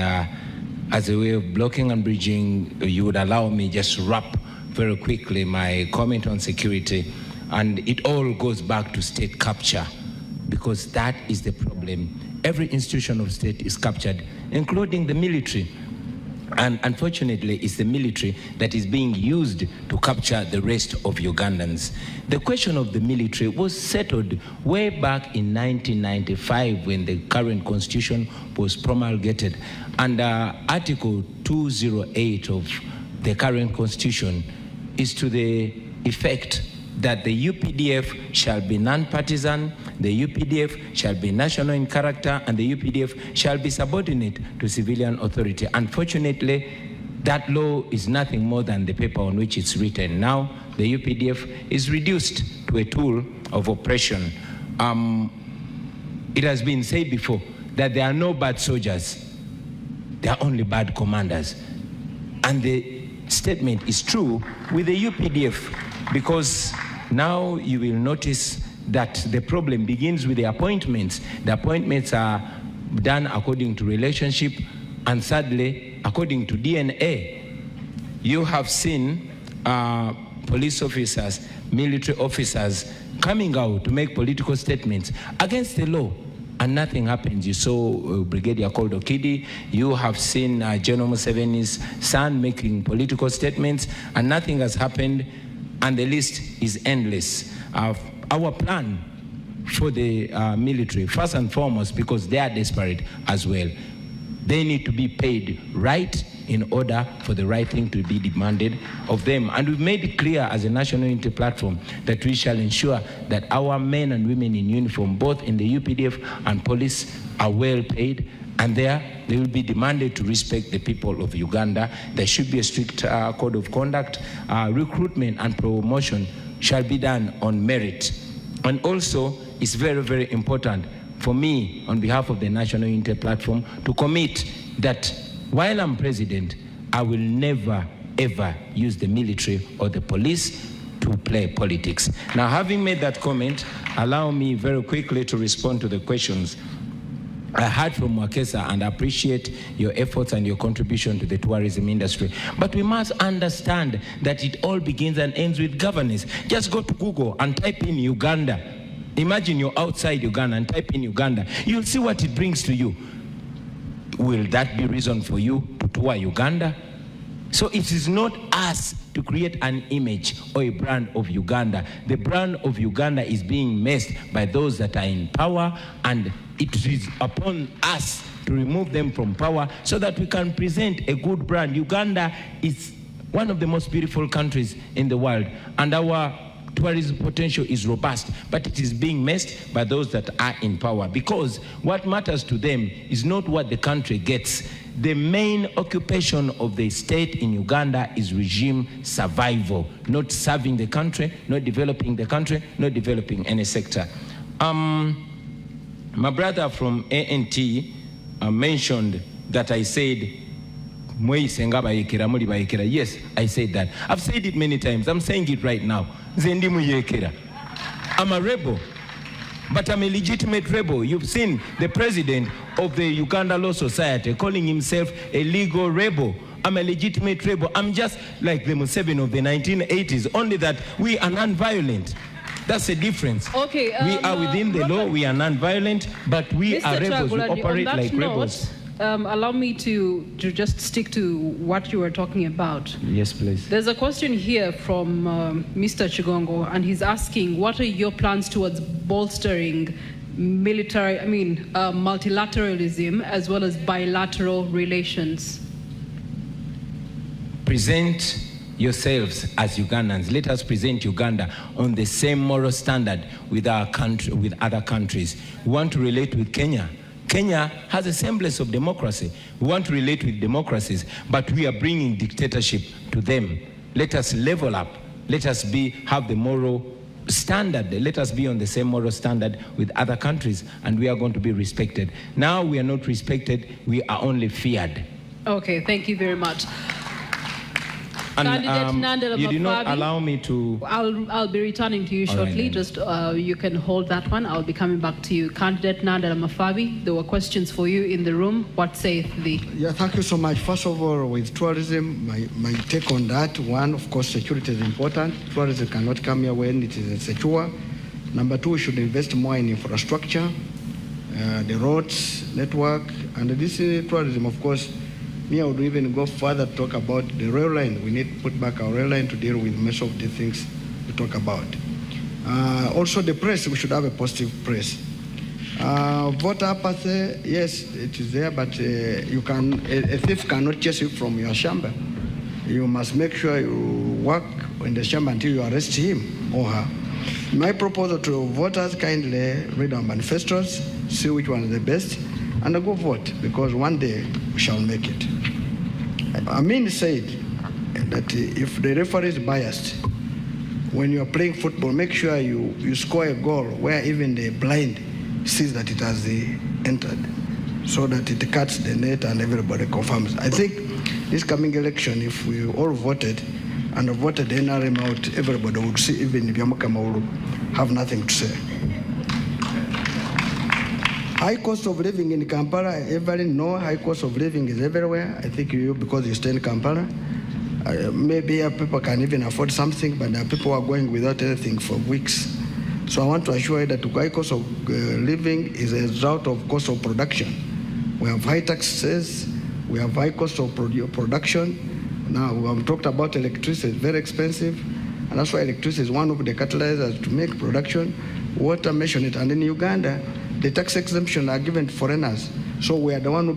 as a way of blocking and bridging, you would allow me just wrap very quickly my comment on security. And it all goes back to state capture, because that is the problem. Every institution of state is captured, including the military. And unfortunately, it's the military that is being used to capture the rest of Ugandans. The question of the military was settled way back in 1995 when the current constitution was promulgated. And Article 208 of the current constitution is to the effect that the UPDF shall be non-partisan, the UPDF shall be national in character, and the UPDF shall be subordinate to civilian authority. Unfortunately, that law is nothing more than the paper on which it's written. Now, the UPDF is reduced to a tool of oppression. It has been said before that there are no bad soldiers, there are only bad commanders. And the statement is true with the UPDF, because now you will notice that the problem begins with the appointments. The appointments are done according to relationship, and sadly, according to DNA. You have seen police officers, military officers coming out to make political statements against the law, and nothing happens. You saw Brigadier Koldo Kidi. You have seen General Museveni's son making political statements, and nothing has happened. And the list is endless. Our plan for the military, first and foremost, because they are desperate as well, They need to be paid right in order for the right thing to be demanded of them. And we've made it clear as a national unity platform that we shall ensure that our men and women in uniform, both in the UPDF and police, are well paid, and they will be demanded to respect the people of Uganda. There should be a strict code of conduct. Recruitment and promotion shall be done on merit. And also, it's very, very important for me, on behalf of the National Unity Platform, to commit that while I'm president, I will never, ever use the military or the police to play politics. Now, having made that comment, allow me very quickly to respond to the questions I heard from Mwakesa, and I appreciate your efforts and your contribution to the tourism industry. But we must understand that it all begins and ends with governance. Just go to Google and type in Uganda. Imagine you're outside Uganda and type in Uganda. You'll see what it brings to you. Will that be reason for you to tour Uganda? So it is not us to create an image or a brand of Uganda. The brand of Uganda is being messed by those that are in power, and it is upon us to remove them from power so that we can present a good brand. Uganda is one of the most beautiful countries in the world, and our tourism potential is robust, but it is being messed by those that are in power, because what matters to them is not what the country gets. The main occupation of the state in Uganda is regime survival, not serving the country, not developing the country, not developing any sector. My brother from ANT mentioned that I said, yes, I said that. I've said it many times. I'm saying it right now. I'm a rebel, but I'm a legitimate rebel. You've seen the president of the Uganda Law Society calling himself a legal rebel. I'm a legitimate rebel. I'm just like the Museveni of the 1980s, only that we are non-violent. That's the difference. Okay, we are within the law, we are non-violent, but we are rebels, we operate like rebels. Allow me to just stick to what you were talking about. Yes, please. There's a question here from Mr. Chigongo, and he's asking, what are your plans towards bolstering multilateralism as well as bilateral relations? Present yourselves as Ugandans. Let us present Uganda on the same moral standard with our country, with other countries. We want to relate with Kenya. Kenya has a semblance of democracy. We want to relate with democracies, but we are bringing dictatorship to them. Let us level up. Let us have the moral standard. Let us be on the same moral standard with other countries, and we are going to be respected. Now we are not respected, we are only feared. Okay, thank you very much. And, Candidate Nandala, you did not allow me to... I'll be returning to you shortly. Right, just you can hold that one. I'll be coming back to you. Candidate Nandala Mafabi, there were questions for you in the room. What saith thee? Yeah, thank you so much. First of all, with tourism, my take on that, one, of course, security is important. Tourism cannot come here when it is insecure. Number two, we should invest more in infrastructure, the roads, network, and this tourism, of course. Me, I would even go further to talk about the rail line. We need to put back our rail line to deal with most of the things we talk about. Also, the press, we should have a positive press. Voter apathy, yes, it is there, but a thief cannot chase you from your chamber. You must make sure you work in the chamber until you arrest him or her. My proposal to voters, kindly read our manifestos, see which one is the best, and go vote, because one day we shall make it. Amin said that if the referee is biased, when you're playing football, make sure you score a goal where even the blind sees that it has entered, so that it cuts the net and everybody confirms. I think this coming election, if we all voted and voted the NRM out, everybody would see, even if Yamakama will have nothing to say. High cost of living in Kampala, everyone know high cost of living is everywhere. I think you, because you stay in Kampala, maybe people can even afford something, but there are people who are going without anything for weeks. So I want to assure you that high cost of living is a result of cost of production. We have high taxes, we have high cost of production. Now we have talked about electricity, it's very expensive, and that's why electricity is one of the catalyzers to make production. Water, mention it, and in Uganda, the tax exemption are given to foreigners. So we are the one who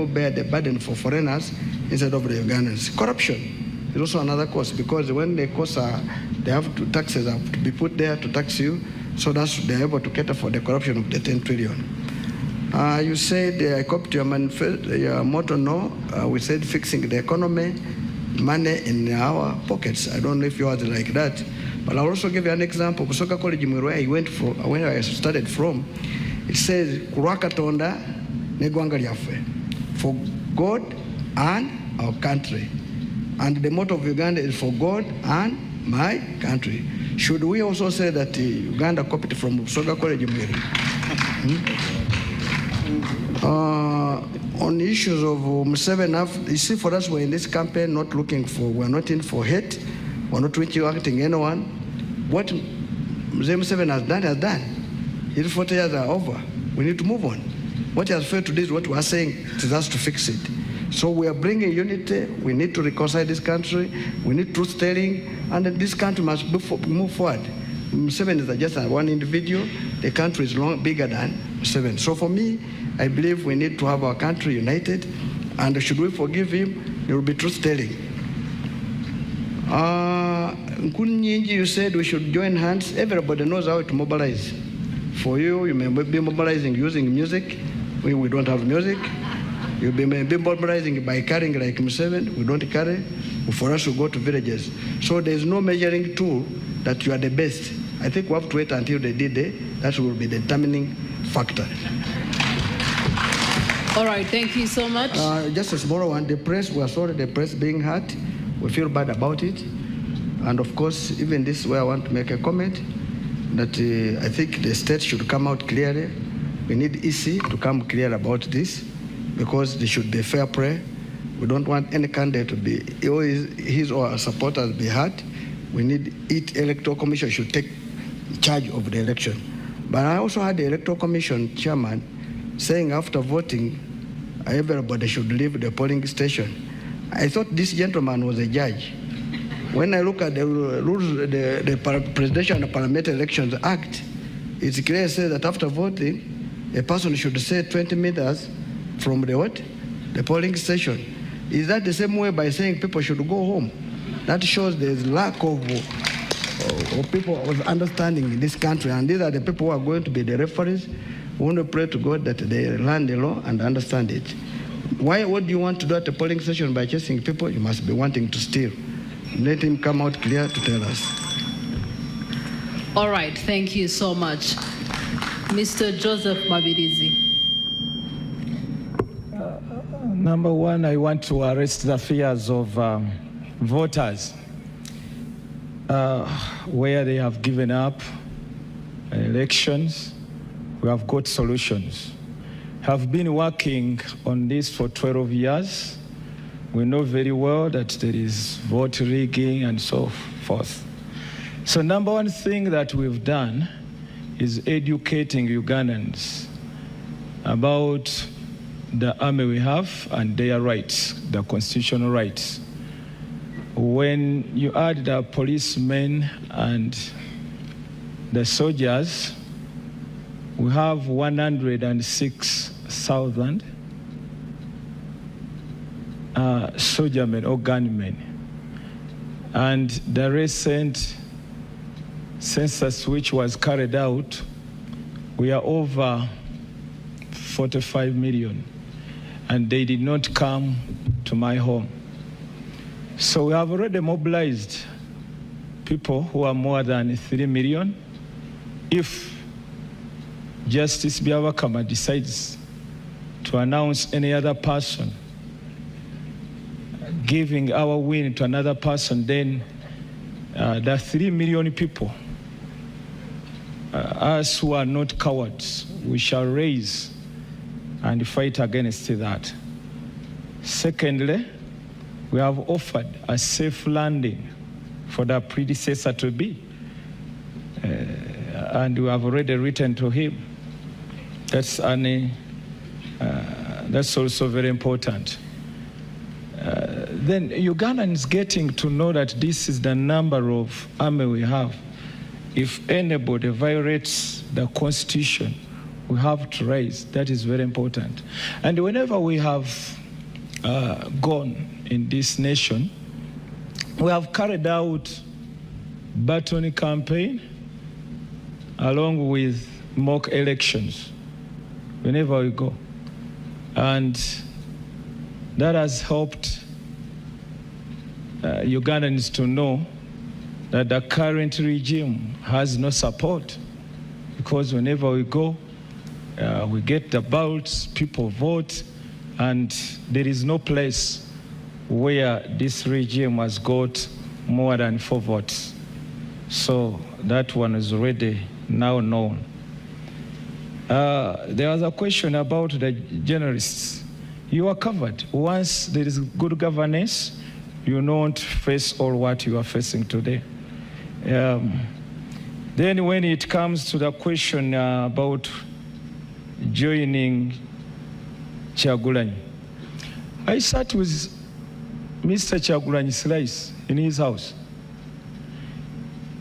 bear the burden for foreigners instead of the Ugandans. Corruption is also another cost, because when the costs are, taxes have to be put there to tax you, so that they're able to cater for the corruption of the 10 trillion. You said, I copied your motto, no. We said fixing the economy, money in our pockets. I don't know if yours is like that. But I'll also give you an example. Kusoka College, where I went from, where I started from, it says, Kurakatonda negwanga lyafe, for God and our country. And the motto of Uganda is for God and my country. Should we also say that Uganda copied from Kusoka College? On issues of Museveni, you see, for us, we're in this campaign not looking for, we're not in for hate, we're not reaching anyone. What Museveni has done, has done. His 40 years are over. We need to move on. What he has failed to do is what we are saying, it is us to fix it. So we are bringing unity, we need to reconcile this country, we need truth-telling, and this country must move forward. Museveni is just one individual, the country is bigger than Museveni. So for me, I believe we need to have our country united, and should we forgive him, there will be truth-telling. Nkunyinji, you said we should join hands. Everybody knows how to mobilize. For you, you may be mobilizing using music. We don't have music. You may be mobilizing by carrying like Museveni. We don't carry. For us to go to villages. So there's no measuring tool that you are the best. I think we have to wait until the D-Day. That will be the determining factor. All right, thank you so much. Just a small one. The press, we are sorry the press being hurt. We feel bad about it. And of course, even this is where I want to make a comment, that I think the state should come out clearly. We need EC to come clear about this, because there should be fair play. We don't want any candidate to be, his or her supporters be hurt. We need each electoral commission should take charge of the election. But I also had the electoral commission chairman saying after voting, everybody should leave the polling station. I thought this gentleman was a judge. When I look at the rules, the Presidential and Parliamentary Elections Act, it's clear says that after voting, a person should stay 20 meters from the what? The polling station. Is that the same way by saying people should go home? That shows there's lack of people of understanding in this country, and these are the people who are going to be the referees. We want to pray to God that they learn the law and understand it. What do you want to do at the polling station by chasing people? You must be wanting to steal. Let him come out clear to tell us. All right, thank you so much. Mr. Joseph Mabirizi. Number one, I want to arrest the fears of voters where they have given up elections. We have got solutions. Have been working on this for 12 years. We know very well that there is vote rigging and so forth. So number one thing that we've done is educating Ugandans about the army we have and their rights, the constitutional rights. When you add the policemen and the soldiers, we have 106,000 soldiermen or gunmen. And the recent census which was carried out, we are over 45 million. And they did not come to my home. So we have already mobilized people who are more than 3 million. If Justice Byabakama decides to announce any other person giving our win to another person, then the 3 million people, us who are not cowards, we shall raise and fight against that. Secondly, we have offered a safe landing for the predecessor to be, and we have already written to him. That's also very important. Then Ugandans getting to know that this is the number of army we have. If anybody violates the constitution, we have to raise. That is very important. And whenever we have gone in this nation, we have carried out baton campaign along with mock elections whenever we go. And that has helped Ugandans to know that the current regime has no support, because whenever we go, we get the ballots, people vote, and there is no place where this regime has got more than 4 votes. So that one is already now known. There was a question about the journalists. You are covered. Once there is good governance, you don't face all what you are facing today. Then when it comes to the question about joining Kyagulanyi, I sat with Mr. Kyagulanyi Slice in his house.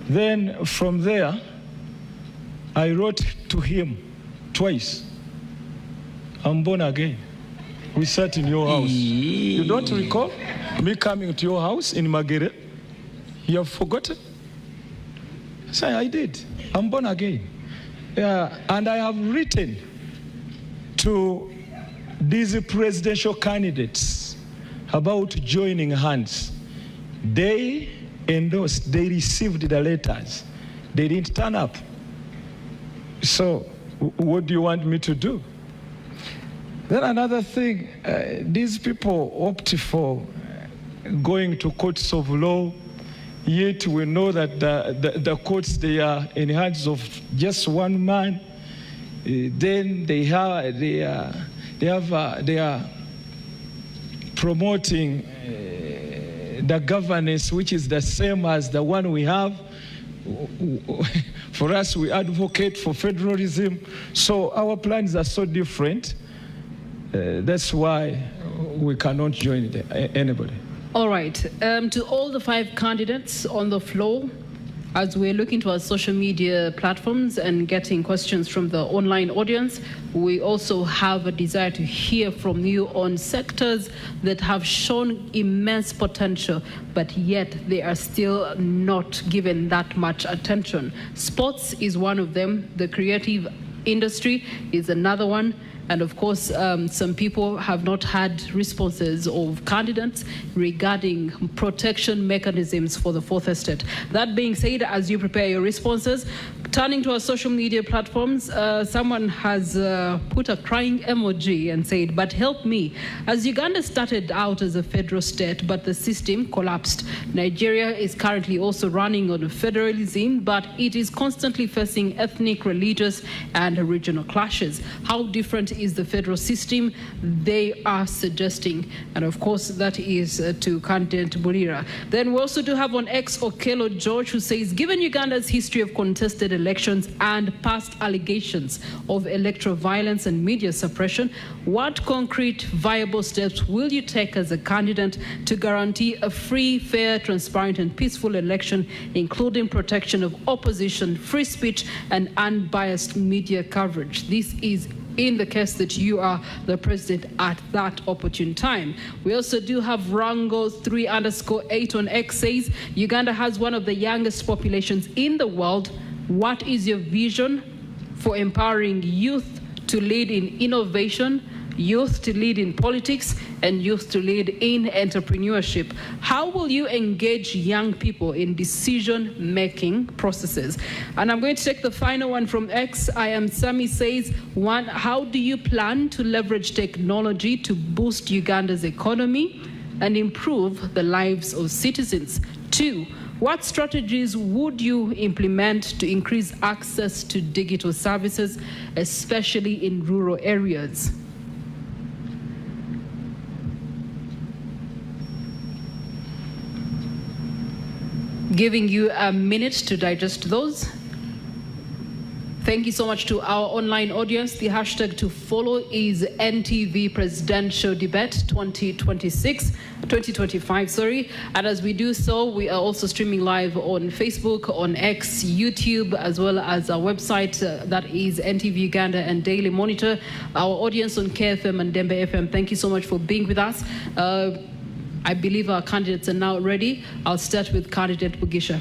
Then from there, I wrote to him twice. I'm born again. We sat in your house. You don't recall me coming to your house in Magere? You have forgotten? So I did. I'm born again. And I have written to these presidential candidates about joining hands. They endorsed, they received the letters. They didn't turn up. So what do you want me to do? Then another thing, these people opt for going to courts of law, yet we know that the courts, they are in the hands of just one man. Then they are promoting the governance, which is the same as the one we have. For us, we advocate for federalism. So our plans are so different. That's why we cannot join anybody. All right. To all the 5 candidates on the floor, as we're looking to our social media platforms and getting questions from the online audience, we also have a desire to hear from you on sectors that have shown immense potential, but yet they are still not given that much attention. Sports is one of them. The creative industry is another one. And of course, some people have not had responses of candidates regarding protection mechanisms for the Fourth Estate. That being said, as you prepare your responses, turning to our social media platforms, someone has put a crying emoji and said, but help me. As Uganda started out as a federal state, but the system collapsed. Nigeria is currently also running on federalism, but it is constantly facing ethnic, religious, and regional clashes. How different is the federal system they are suggesting? And of course, that is to candidate Bulira. Then we also do have on X Okello George, who says, given Uganda's history of contested elections and past allegations of electoral violence and media suppression, what concrete, viable steps will you take as a candidate to guarantee a free, fair, transparent, and peaceful election, including protection of opposition, free speech, and unbiased media coverage? This is in the case that you are the president at that opportune time. We also do have Rango3_8 on X says, Uganda has one of the youngest populations in the world. What is your vision for empowering youth to lead in innovation, youth to lead in politics, and youth to lead in entrepreneurship? How will you engage young people in decision-making processes? And I'm going to take the final one from X. I am Sami says, 1, how do you plan to leverage technology to boost Uganda's economy and improve the lives of citizens? 2, what strategies would you implement to increase access to digital services, especially in rural areas? Giving you a minute to digest those. Thank you so much to our online audience. The hashtag to follow is NTV Presidential Debate 2025, And as we do so, we are also streaming live on Facebook, on X, YouTube, as well as our website that is NTV Uganda and Daily Monitor. Our audience on KFM and Dembe FM, thank you so much for being with us. I believe our candidates are now ready. I'll start with candidate Mugisha.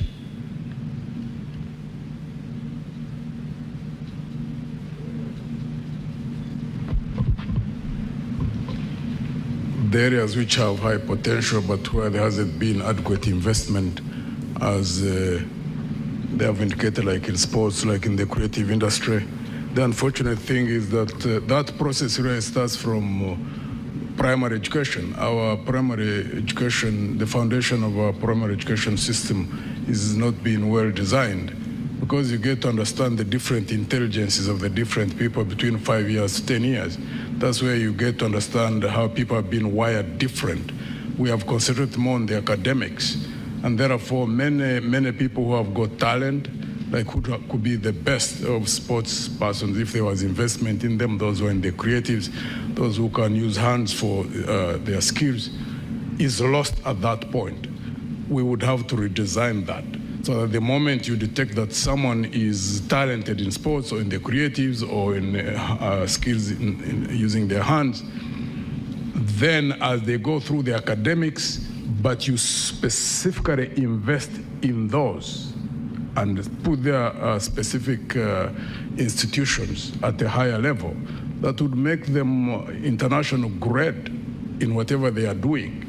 The areas which have high potential but where there hasn't been adequate investment, as they have indicated, like in sports, like in the creative industry. The unfortunate thing is that that process really starts from primary education. Our primary education, the foundation of our primary education system is not being well designed, because you get to understand the different intelligences of the different people between 5 years to 10 years. That's where you get to understand how people have been wired different. We have concentrated more on the academics, and therefore many people who have got talent, like who could be the best of sports persons if there was investment in them, those who are in the creatives, those who can use hands for their skills, is lost at that point. We would have to redesign that. So at the moment you detect that someone is talented in sports or in the creatives or in skills in using their hands, then as they go through the academics, but you specifically invest in those and put their specific institutions at a higher level, that would make them international grade in whatever they are doing.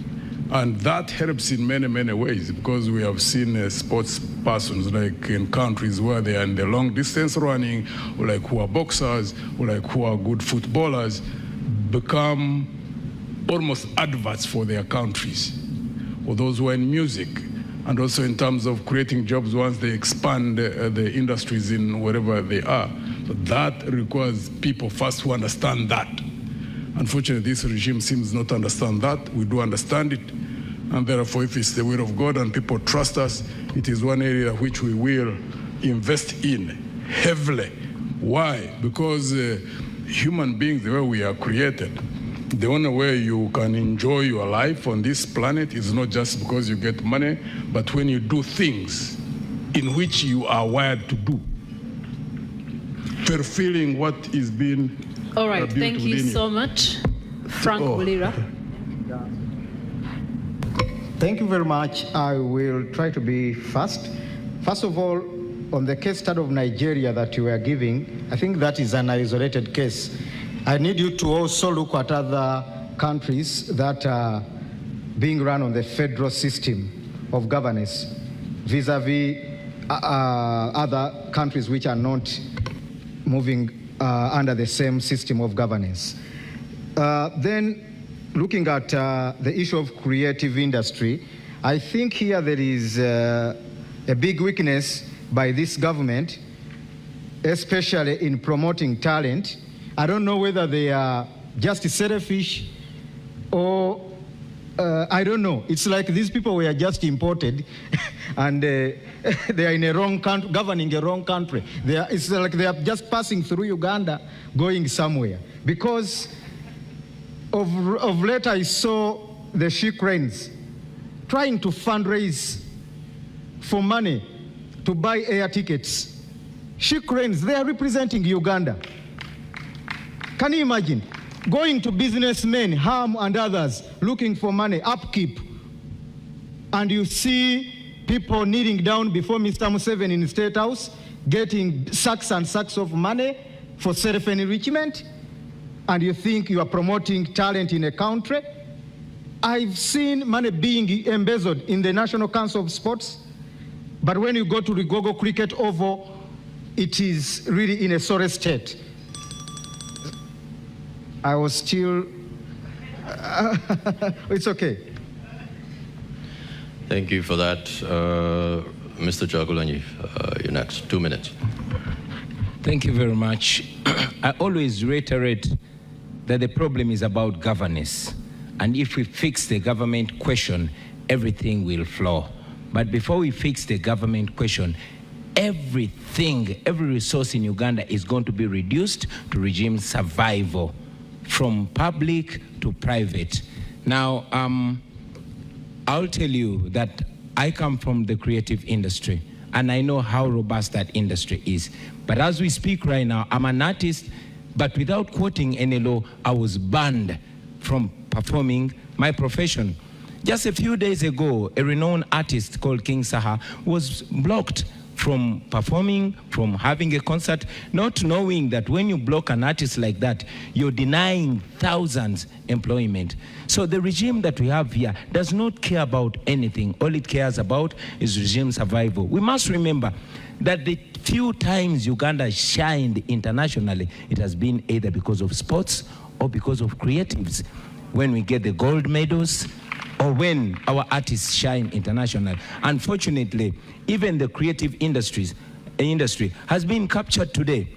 And that helps in many, many ways, because we have seen sports persons, like in countries where they are in the long distance running, or like who are boxers, or like who are good footballers, become almost adverts for their countries, or those who are in music, and also in terms of creating jobs once they expand the industries in wherever they are. So that requires people first who understand that. Unfortunately, this regime seems not to understand that. We do understand it, and therefore, if it's the will of God and people trust us, it is one area which we will invest in heavily. Why? Because human beings, the way we are created, the only way you can enjoy your life on this planet is not just because you get money, but when you do things in which you are wired to do, fulfilling what is being all right, thank you so much. Frank Bulira. Thank you very much. I will try to be fast. First of all, on the case study of Nigeria that you are giving, I think that is an isolated case. I need you to also look at other countries that are being run on the federal system of governance vis-a-vis other countries which are not moving under the same system of governance. Then, looking at the issue of creative industry, I think here there is a big weakness by this government, especially in promoting talent. I don't know whether they are just selfish or I don't know. It's like these people were just imported and they are in a wrong country, governing a wrong country. It's like they are just passing through Uganda, going somewhere. Because of late I saw the she cranes trying to fundraise for money to buy air tickets. She cranes, they are representing Uganda. Can you imagine? Going to businessmen, Ham and others, looking for money, upkeep, and you see people kneeling down before Mr. Museveni in the State House, getting sacks and sacks of money for self-enrichment, and you think you are promoting talent in a country. I've seen money being embezzled in the National Council of Sports, but when you go to the Gogo Cricket Oval, it is really in a sorry state. I was still, it's okay. Thank you for that. Mr. Kyagulanyi, you're next, 2 minutes. Thank you very much. I always reiterate that the problem is about governance. And if we fix the government question, everything will flow. But before we fix the government question, everything, every resource in Uganda is going to be reduced to regime survival, from public to private. Now, I'll tell you that I come from the creative industry, and I know how robust that industry is. But as we speak right now, I'm an artist, but without quoting any law, I was banned from performing my profession. Just a few days ago, a renowned artist called King Saha was blocked from performing, from having a concert, not knowing that when you block an artist like that, you're denying thousands employment. So the regime that we have here does not care about anything. All it cares about is regime survival. We must remember that the few times Uganda shined internationally, it has been either because of sports or because of creatives. When we get the gold medals, or when our artists shine internationally. Unfortunately, even the creative industry has been captured today.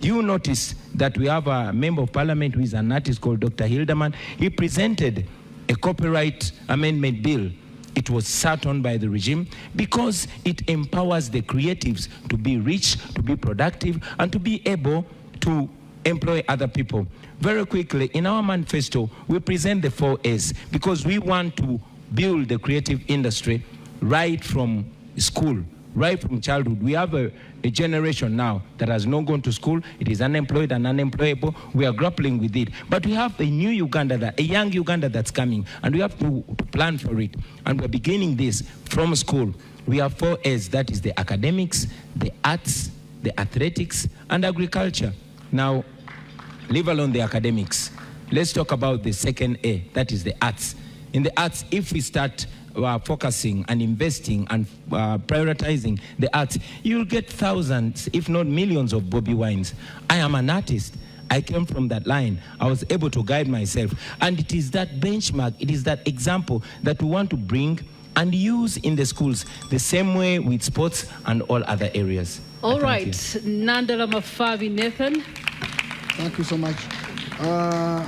You notice that we have a member of parliament who is an artist called Dr. Hildeman. He presented a copyright amendment bill. It was sat on by the regime because it empowers the creatives to be rich, to be productive, and to be able to employ other people. Very quickly, in our manifesto, we present the 4 A's because we want to build the creative industry right from school, right from childhood. We have a generation now that has not gone to school. It is unemployed and unemployable. We are grappling with it. But we have a new Uganda, a young Uganda that's coming, and we have to plan for it. And we're beginning this from school. We have 4 A's, that is the academics, the arts, the athletics, and agriculture. Now, leave alone the academics. Let's talk about the second A, that is the arts. In the arts, if we start focusing and investing and prioritizing the arts, you'll get thousands, if not millions of Bobby Wines. I am an artist. I came from that line. I was able to guide myself. And it is that benchmark, it is that example that we want to bring and use in the schools, the same way with sports and all other areas. All right, Nandala, Mafabi, Nathan. Thank you so much. I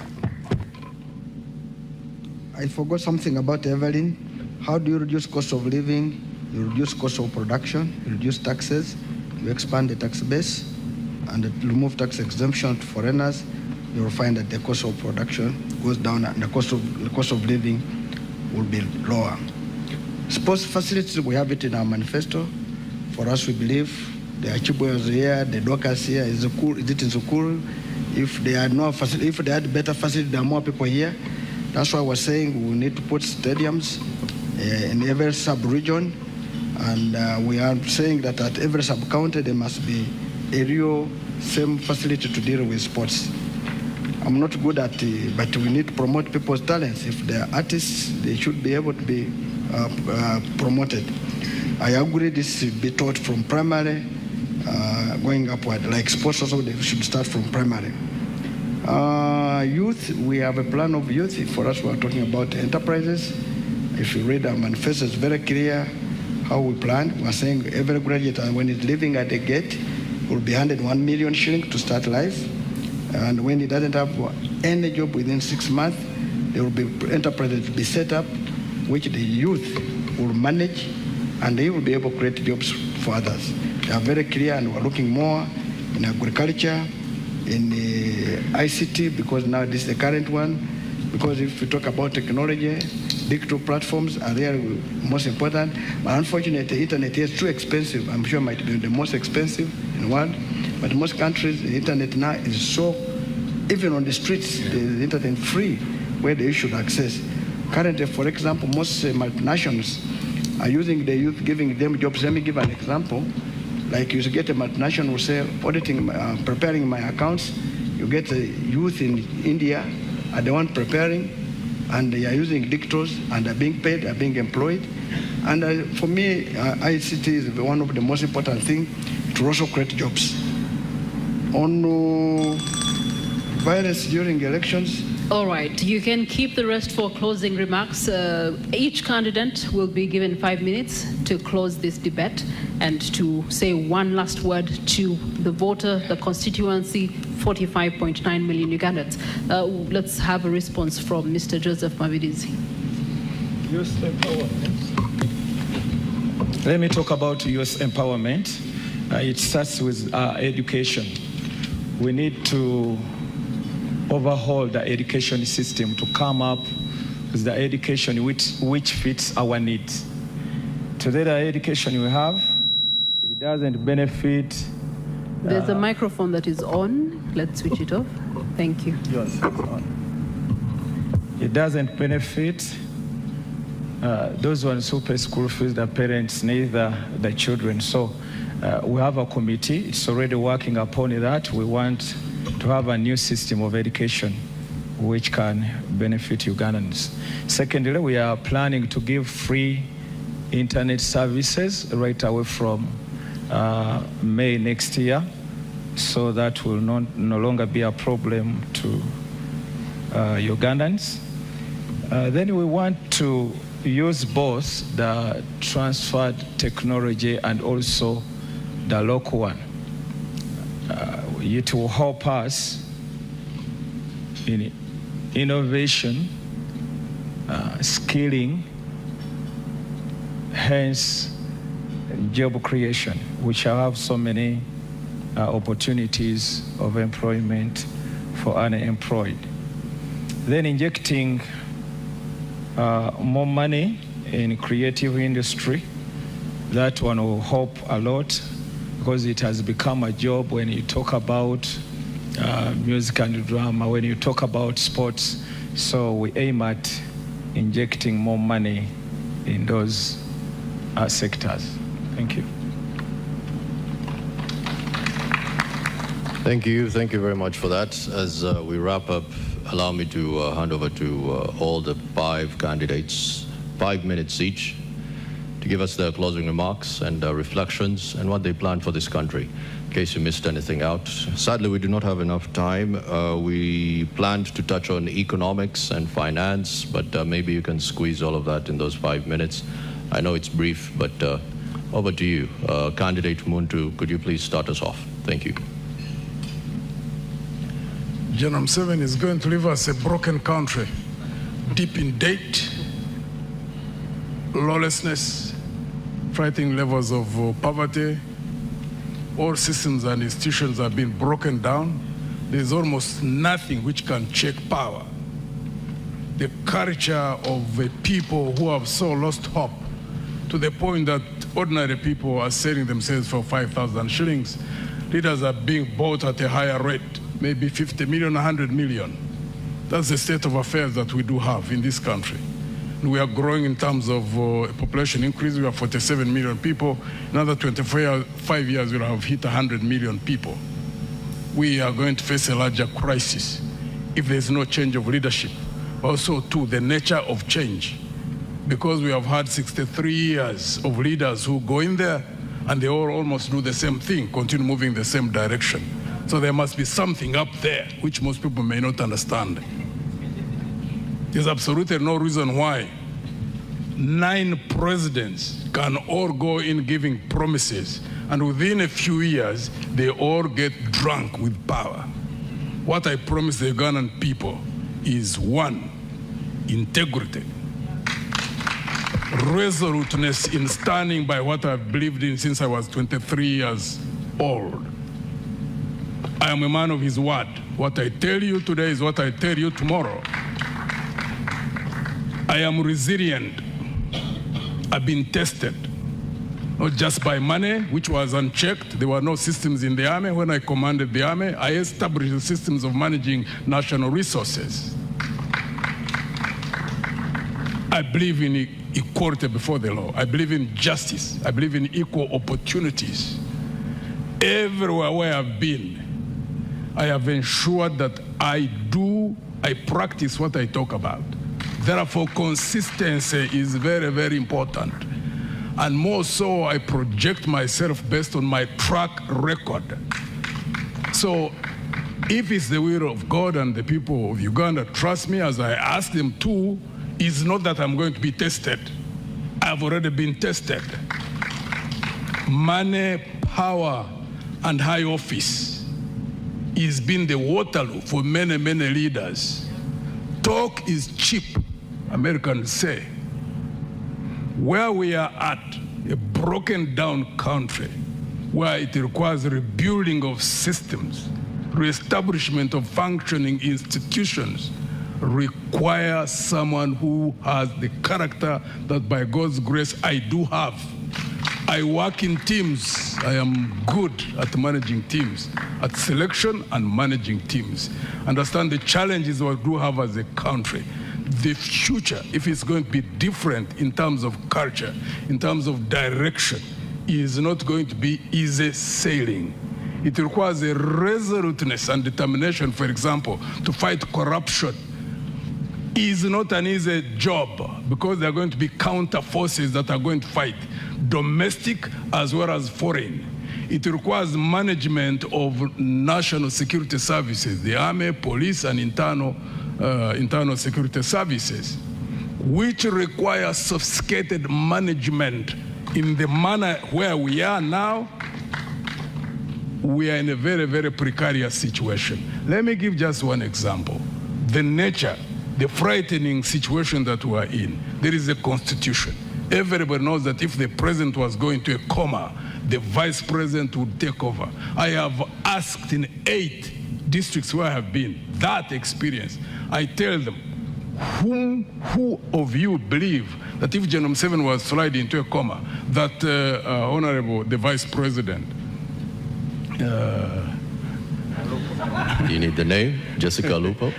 forgot something about Evelyn. How do you reduce cost of living? You reduce cost of production, you reduce taxes, you expand the tax base, and remove tax exemption to foreigners. You will find that the cost of production goes down and the cost of living will be lower. Sports facilities, we have it in our manifesto. For us, we believe the Achibos here, the Dockers here, is it in Zukuru? If they had no facility, if they had better facility, there are more people here. That's why we're saying we need to put stadiums in every sub-region, and we are saying that at every sub-county there must be a real same facility to deal with sports. I'm not good at it, but we need to promote people's talents. If they're artists, they should be able to be promoted. I agree this should be taught from primary, going upward. Like sports also, they should start from primary. Youth, we have a plan of youth. For us, we are talking about enterprises. If you read our manifesto, it's very clear how we plan. We're saying every graduate, when he's living at the gate, will be handed 1 million shillings to start life. And when he doesn't have any job within 6 months, there will be enterprises to be set up, which the youth will manage, and they will be able to create jobs for others. They are very clear, and we're looking more in agriculture, in ICT, because now this is the current one. Because if we talk about technology, digital platforms are really most important. But unfortunately, the internet is too expensive. I'm sure it might be the most expensive in the world. But in most countries, the internet now is so, even on the streets, the internet free, where they should access. Currently, for example, most multinationals are using the youth, giving them jobs. Let me give an example. Like you get a multinational who say, auditing, preparing my accounts. You get a youth in India, are the one preparing, and they are using dictators, and are being paid, are being employed. And for me, ICT is one of the most important things to also create jobs. On violence during elections. All right, you can keep the rest for closing remarks. Each candidate will be given 5 minutes to close this debate and to say one last word to the voter, the constituency, 45.9 million Ugandans. Let's have a response from Mr. Joseph Mabirizi. Youth empowerment. Let me talk about youth empowerment. it starts with education. We need to overhaul the education system to come up with the education which fits our needs. Today, the education we have, it doesn't benefit. There's a microphone that is on. Let's switch it off. Thank you. Yes, it's on. It doesn't benefit those ones who pay school fees, the parents, neither the children. So we have a committee. It's already working upon that. We want to have a new system of education which can benefit Ugandans. Secondly, we are planning to give free internet services right away from May next year, so that will no longer be a problem to Ugandans. Then we want to use both the transferred technology and also the local one. It will help us in innovation, skilling, hence job creation, which have so many opportunities of employment for unemployed. Then injecting more money in creative industry, that one will help a lot because it has become a job when you talk about music and drama, when you talk about sports. So we aim at injecting more money in those sectors. Thank you. Thank you. Thank you very much for that. As we wrap up, allow me to hand over to all the 5 candidates, 5 minutes each, to give us their closing remarks and reflections and what they plan for this country, in case you missed anything out. Sadly, we do not have enough time. We planned to touch on economics and finance, but maybe you can squeeze all of that in those 5 minutes. I know it's brief, but over to you. Candidate Muntu, could you please start us off? Thank you. General Museveni is going to leave us a broken country, deep in debt, lawlessness, frightening levels of poverty. All systems and institutions have been broken down. There's almost nothing which can check power. The culture of the people who have so lost hope to the point that ordinary people are selling themselves for 5,000 shillings. Leaders are being bought at a higher rate, maybe 50 million, 100 million. That's the state of affairs that we do have in this country. And we are growing in terms of population increase. We have 47 million people. Another 25 years, we'll have hit 100 million people. We are going to face a larger crisis if there's no change of leadership. Also, too, the nature of change. Because we have had 63 years of leaders who go in there and they all almost do the same thing, continue moving the same direction. So there must be something up there which most people may not understand. There's absolutely no reason why 9 presidents can all go in giving promises and within a few years they all get drunk with power. What I promise the Ugandan people is 1, integrity, resoluteness in standing by what I've believed in since I was 23 years old. I am a man of his word. What I tell you today is what I tell you tomorrow. I am resilient. I've been tested, not just by money, which was unchecked. There were no systems in the army. When I commanded the army, I established the systems of managing national resources. I believe in equality before the law. I believe in justice. I believe in equal opportunities. Everywhere where I've been, I have ensured that I practice what I talk about. Therefore, consistency is very, very important. And more so, I project myself based on my track record. So, if it's the will of God and the people of Uganda trust me as I ask them to, it's not that I'm going to be tested. I've already been tested. Money, power, and high office has been the Waterloo for many, many leaders. Talk is cheap, Americans say. Where we are at, a broken down country, where it requires rebuilding of systems, reestablishment of functioning institutions, require someone who has the character that by God's grace I do have. I work in teams. I am good at managing teams, at selection and managing teams. Understand the challenges we do have as a country. The future, if it's going to be different in terms of culture, in terms of direction, is not going to be easy sailing. It requires a resoluteness and determination, for example, to fight corruption. Is not an easy job because there are going to be counter forces that are going to fight, domestic as well as foreign. It requires management of national security services, the army, police, and internal security services, which require sophisticated management. In the manner where we are now, we are in a very, very precarious situation. Let me give just one example. The nature, the frightening situation that we are in. There is a constitution. Everybody knows that if the president was going to a coma, the vice president would take over. I have asked in 8 districts where I have been that experience. I tell them, who of you believe that if General Museveni was sliding into a coma, that Honorable, the Vice President, you need the name? Jessica Lupo?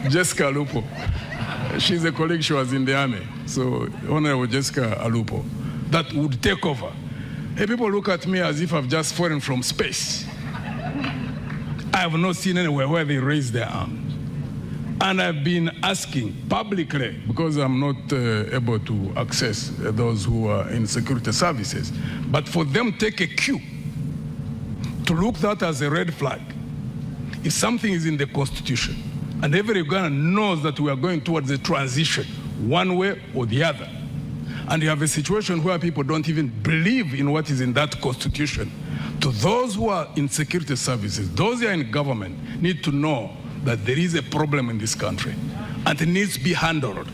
Jessica Lupo. She's a colleague, she was in the army. So Honorable Jessica Alupo, that would take over. Hey, people look at me as if I've just fallen from space. I have not seen anywhere where they raise their arms. And I've been asking publicly, because I'm not able to access those who are in security services, but for them to take a cue, to look that as a red flag. If something is in the Constitution, and every Ugandan knows that we are going towards a transition, one way or the other, and you have a situation where people don't even believe in what is in that Constitution, to those who are in security services, those who are in government, need to know that there is a problem in this country and it needs to be handled.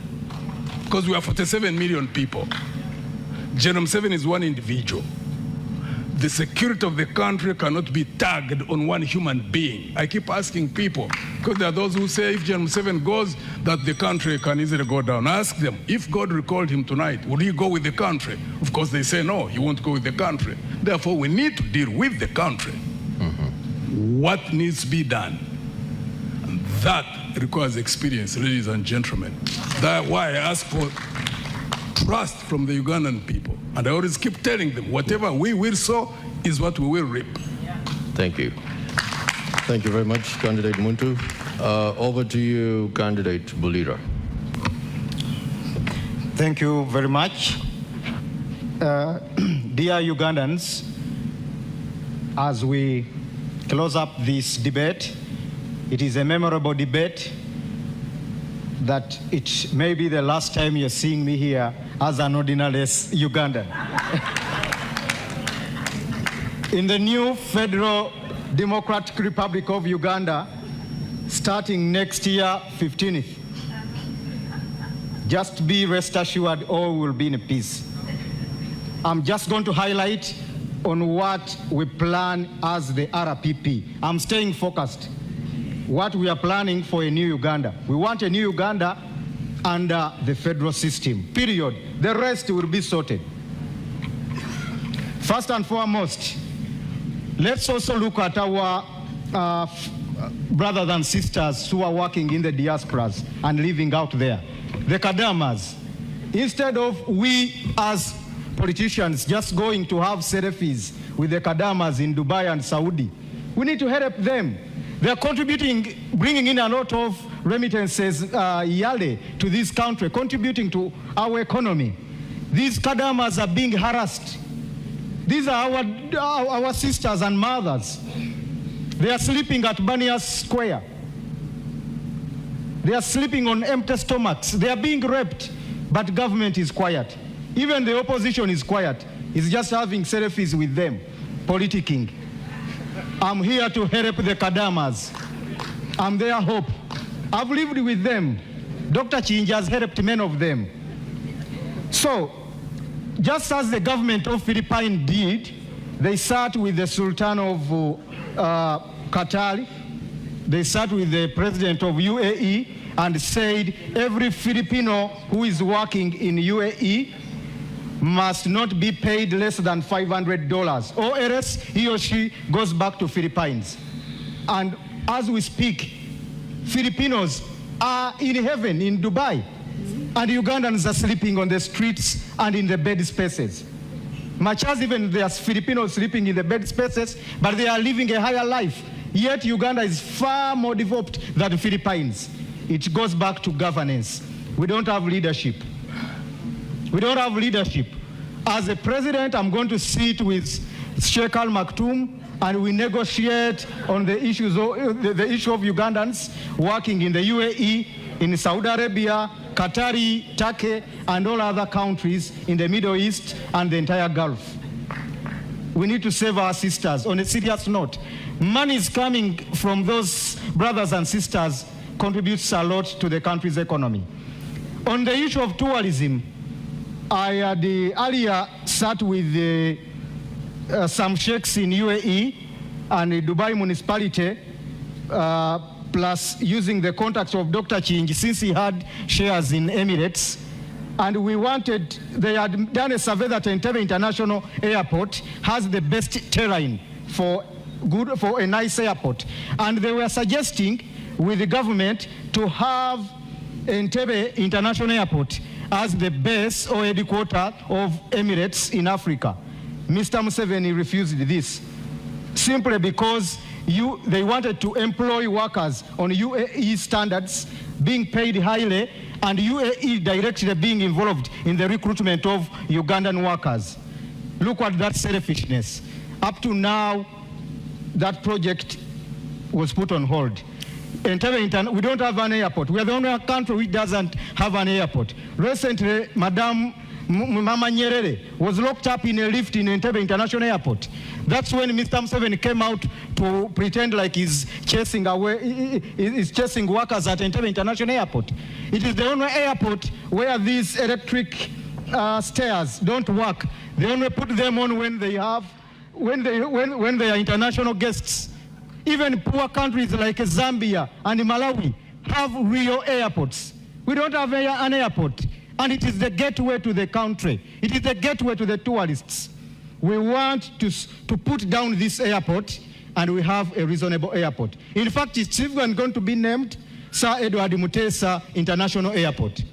Because we are 47 million people. General Museveni is one individual. The security of the country cannot be tagged on one human being. I keep asking people, because there are those who say if General Museveni goes, that the country can easily go down. I ask them, if God recalled him tonight, would he go with the country? Of course, they say no, he won't go with the country. Therefore, we need to deal with the country. What needs to be done? And that requires experience, ladies and gentlemen. That's why I ask for trust from the Ugandan people. And I always keep telling them, whatever we will sow is what we will reap. Thank you. Thank you very much, Candidate Muntu. Over to you, Candidate Bulira. Thank you very much. Dear Ugandans, as we close up this debate, it is a memorable debate that it may be the last time you're seeing me here as an ordinary Ugandan. In the new Federal Democratic Republic of Uganda, starting next year, 15th, just be rest assured all will be in peace. I'm just going to highlight on what we plan as the RPP. I'm staying focused. What we are planning for a new Uganda. We want a new Uganda under the federal system, period. The rest will be sorted. First and foremost, let's also look at our brothers and sisters who are working in the diasporas and living out there. The Kadamas. Instead of we as politicians just going to have selfies with the Kadamas in Dubai and Saudi, we need to help them. They're contributing, bringing in a lot of remittances yearly to this country, contributing to our economy. These Kadamas are being harassed. These are our sisters and mothers. They are sleeping at Banias Square. They are sleeping on empty stomachs. They are being raped, but government is quiet. Even the opposition is quiet. It's just having selfies with them, politicking. I'm here to help the Kadamas. I'm their hope. I've lived with them. Dr. Chinja has helped many of them. So, just as the government of Philippines did, They sat with the Sultan of Qatar. They sat with the president of UAE and said every Filipino who is working in UAE must not be paid less than $500, or else he or she goes back to Philippines. And as we speak, Filipinos are in heaven in Dubai, and Ugandans are sleeping on the streets and in the bed spaces. Much as even there's Filipinos sleeping in the bed spaces, but they are living a higher life. Yet Uganda is far more developed than the Philippines. It goes back to governance. We don't have leadership. We don't have leadership. As a president, I'm going to sit with Sheikh Al Maktoum and we negotiate on the issues of, the issue of Ugandans working in the UAE, in Saudi Arabia, Qatari, Turkey, and all other countries in the Middle East and the entire Gulf. We need to save our sisters. On a serious note, money is coming from those brothers and sisters, contributes a lot to the country's economy. On the issue of tourism, I had earlier sat with some sheikhs in UAE and the Dubai municipality, plus using the contacts of Dr. Chingi, since he had shares in Emirates. And we wanted, they had done a survey that Entebbe International Airport has the best terrain for a nice airport. And they were suggesting with the government to have Entebbe International Airport as the base or headquarter of Emirates in Africa. Mr. Museveni refused this, simply because they wanted to employ workers on UAE standards, being paid highly, and UAE directly being involved in the recruitment of Ugandan workers. Look at that selfishness. Up to now, that project was put on hold. We don't have an airport. We are the only country which doesn't have an airport. Recently, Madam Mama Nyerere was locked up in a lift in Entebbe International Airport. That's when Mr. Museveni came out to pretend like he's chasing workers at Entebbe International Airport. It is the only airport where these electric stairs don't work. They only put them on when they are international guests. Even poor countries like Zambia and Malawi have real airports. We don't have an airport. And it is the gateway to the country. It is the gateway to the tourists. We want to put down this airport, and we have a reasonable airport. In fact, it's even going to be named Sir Edward Mutesa International Airport.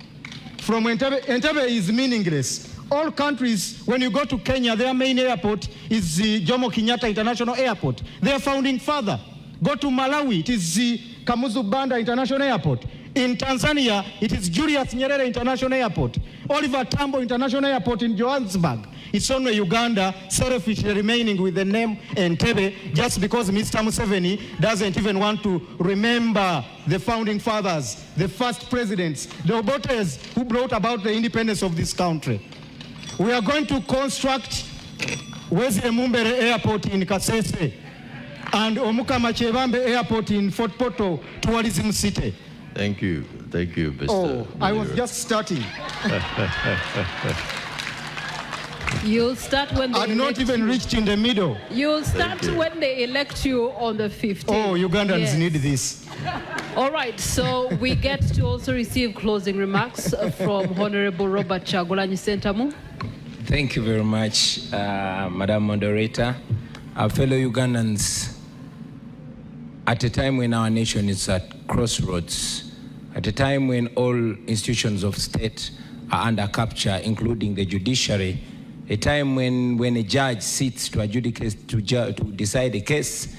From Entebbe is meaningless. All countries, when you go to Kenya, their main airport is the Jomo Kenyatta International Airport. Their founding father. Go to Malawi, it is the Kamuzu Banda International Airport. In Tanzania, it is Julius Nyerere International Airport. Oliver Tambo International Airport in Johannesburg. It's only Uganda selfishly remaining with the name Entebbe just because Mr. Museveni doesn't even want to remember the founding fathers, the first presidents, the Obotes who brought about the independence of this country. We are going to construct Wesley Mumbere Airport in Kasese and Omukama Chebambe Airport in Fort Portal, tourism city. Thank you, Mr. Oh, I was just starting. You'll start when they I've not even reached in the middle. You'll start when they elect you on the 15th. Oh, Ugandans need this. All right, so we get to also receive closing remarks from Honorable Robert Kyagulanyi Ssentamu. Thank you very much, Madam Moderator. Our fellow Ugandans, at a time when our nation is at crossroads, at a time when all institutions of state are under capture, including the judiciary, a time when a judge sits to adjudicate, to decide a case,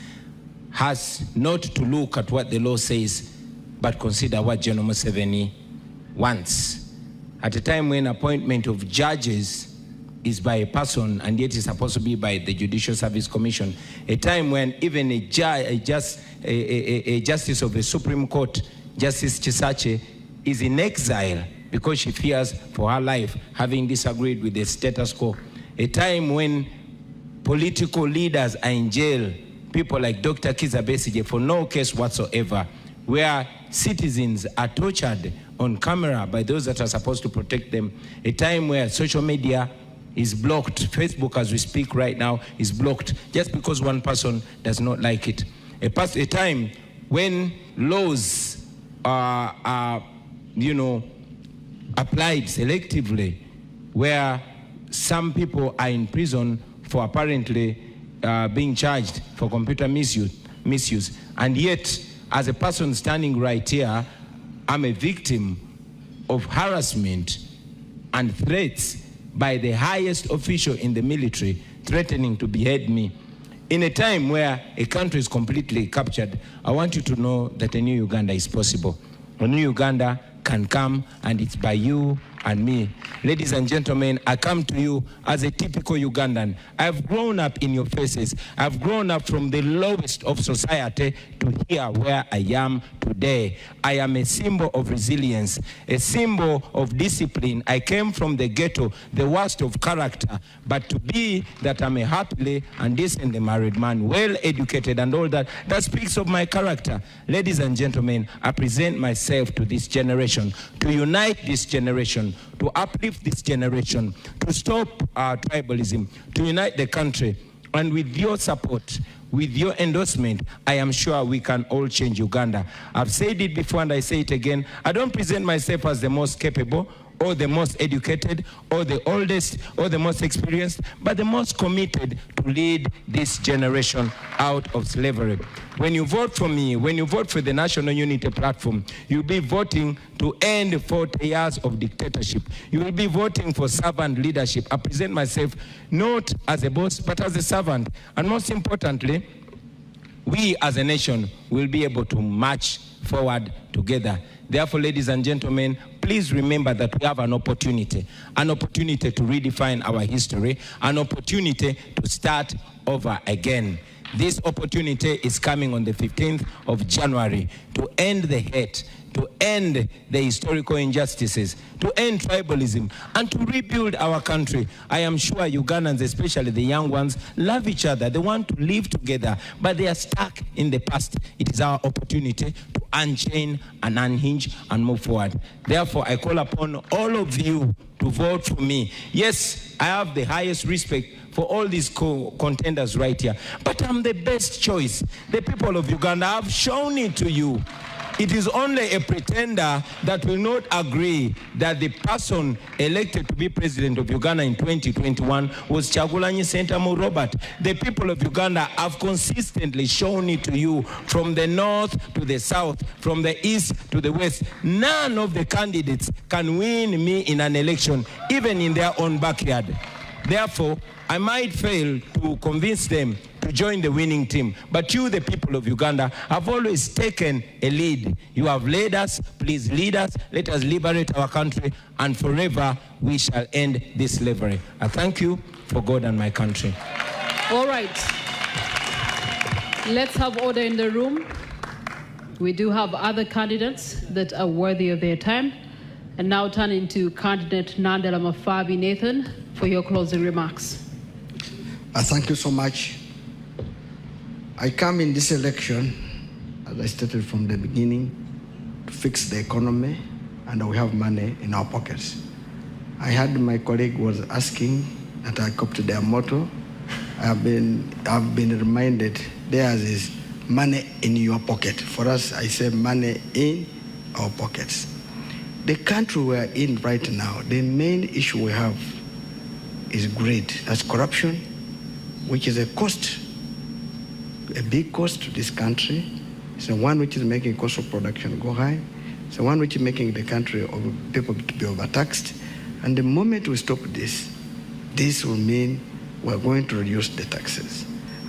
has not to look at what the law says, but consider what General Museveni wants. At a time when appointment of judges is by a person and yet is supposed to be by the Judicial Service Commission, a time when even a justice of the Supreme Court, Justice Chisache, is in exile because she fears for her life, having disagreed with the status quo. A time when political leaders are in jail, people like Dr. Kizza Besigye for no case whatsoever, where citizens are tortured on camera by those that are supposed to protect them. A time where social media is blocked. Facebook, as we speak right now, is blocked just because one person does not like it. A time when laws are applied selectively, where some people are in prison for apparently being charged for computer misuse. And yet, as a person standing right here, I'm a victim of harassment and threats by the highest official in the military, threatening to behead me. In a time where a country is completely captured, I want you to know that a new Uganda is possible. A new Uganda can come, and it's by you and me. Ladies and gentlemen, I come to you as a typical Ugandan. I've grown up in your faces. I've grown up from the lowest of society to here where I am today. I am a symbol of resilience, a symbol of discipline. I came from the ghetto, the worst of character, but to be that I'm a happily and decently married man, well educated and all that, that speaks of my character. Ladies and gentlemen, I present myself to this generation, to unite this generation, to uplift this generation, to stop tribalism, to unite the country. And with your support, with your endorsement, I am sure we can all change Uganda. I've said it before and I say it again. I don't present myself as the most capable or the most educated or the oldest or the most experienced, but the most committed to lead this generation out of slavery. When you vote for me, when you vote for the National Unity Platform, you'll be voting to end 40 years of dictatorship. You will be voting for servant leadership. I present myself not as a boss, but as a servant. And most importantly, we as a nation will be able to march forward together. Therefore, ladies and gentlemen, please remember that we have an opportunity to redefine our history, an opportunity to start over again. This opportunity is coming on the 15th of January to end the hate, to end the historical injustices, to end tribalism, and to rebuild our country. I am sure Ugandans, especially the young ones, love each other. They want to live together, but they are stuck in the past. It is our opportunity to unchain and unhinge and move forward. Therefore, I call upon all of you to vote for me. Yes, I have the highest respect for all these contenders right here, but I'm the best choice. The people of Uganda have shown it to you. It is only a pretender that will not agree that the person elected to be president of Uganda in 2021 was Kyagulanyi Sentamu Robert. The people of Uganda have consistently shown it to you, from the north to the south, from the east to the west. None of the candidates can win me in an election, even in their own backyard. Therefore, I might fail to convince them to join the winning team. But you, the people of Uganda, have always taken a lead. You have led us. Please lead us. Let us liberate our country, and forever we shall end this slavery. I thank you for God and my country. All right. Let's have order in the room. We do have other candidates that are worthy of their time. And now turning to candidate Nandala Mafabi Nathan for your closing remarks. Thank you so much. I come in this election, as I stated from the beginning, to fix the economy, and we have money in our pockets. I heard my colleague was asking that I copy their motto. I've been reminded theirs is money in your pocket. For us, I say money in our pockets. The country we're in right now, the main issue we have is greed. That's corruption, which is a cost, a big cost to this country. It's the one which is making cost of production go high. It's the one which is making the country of people to be overtaxed. And the moment we stop this, this will mean we're going to reduce the taxes.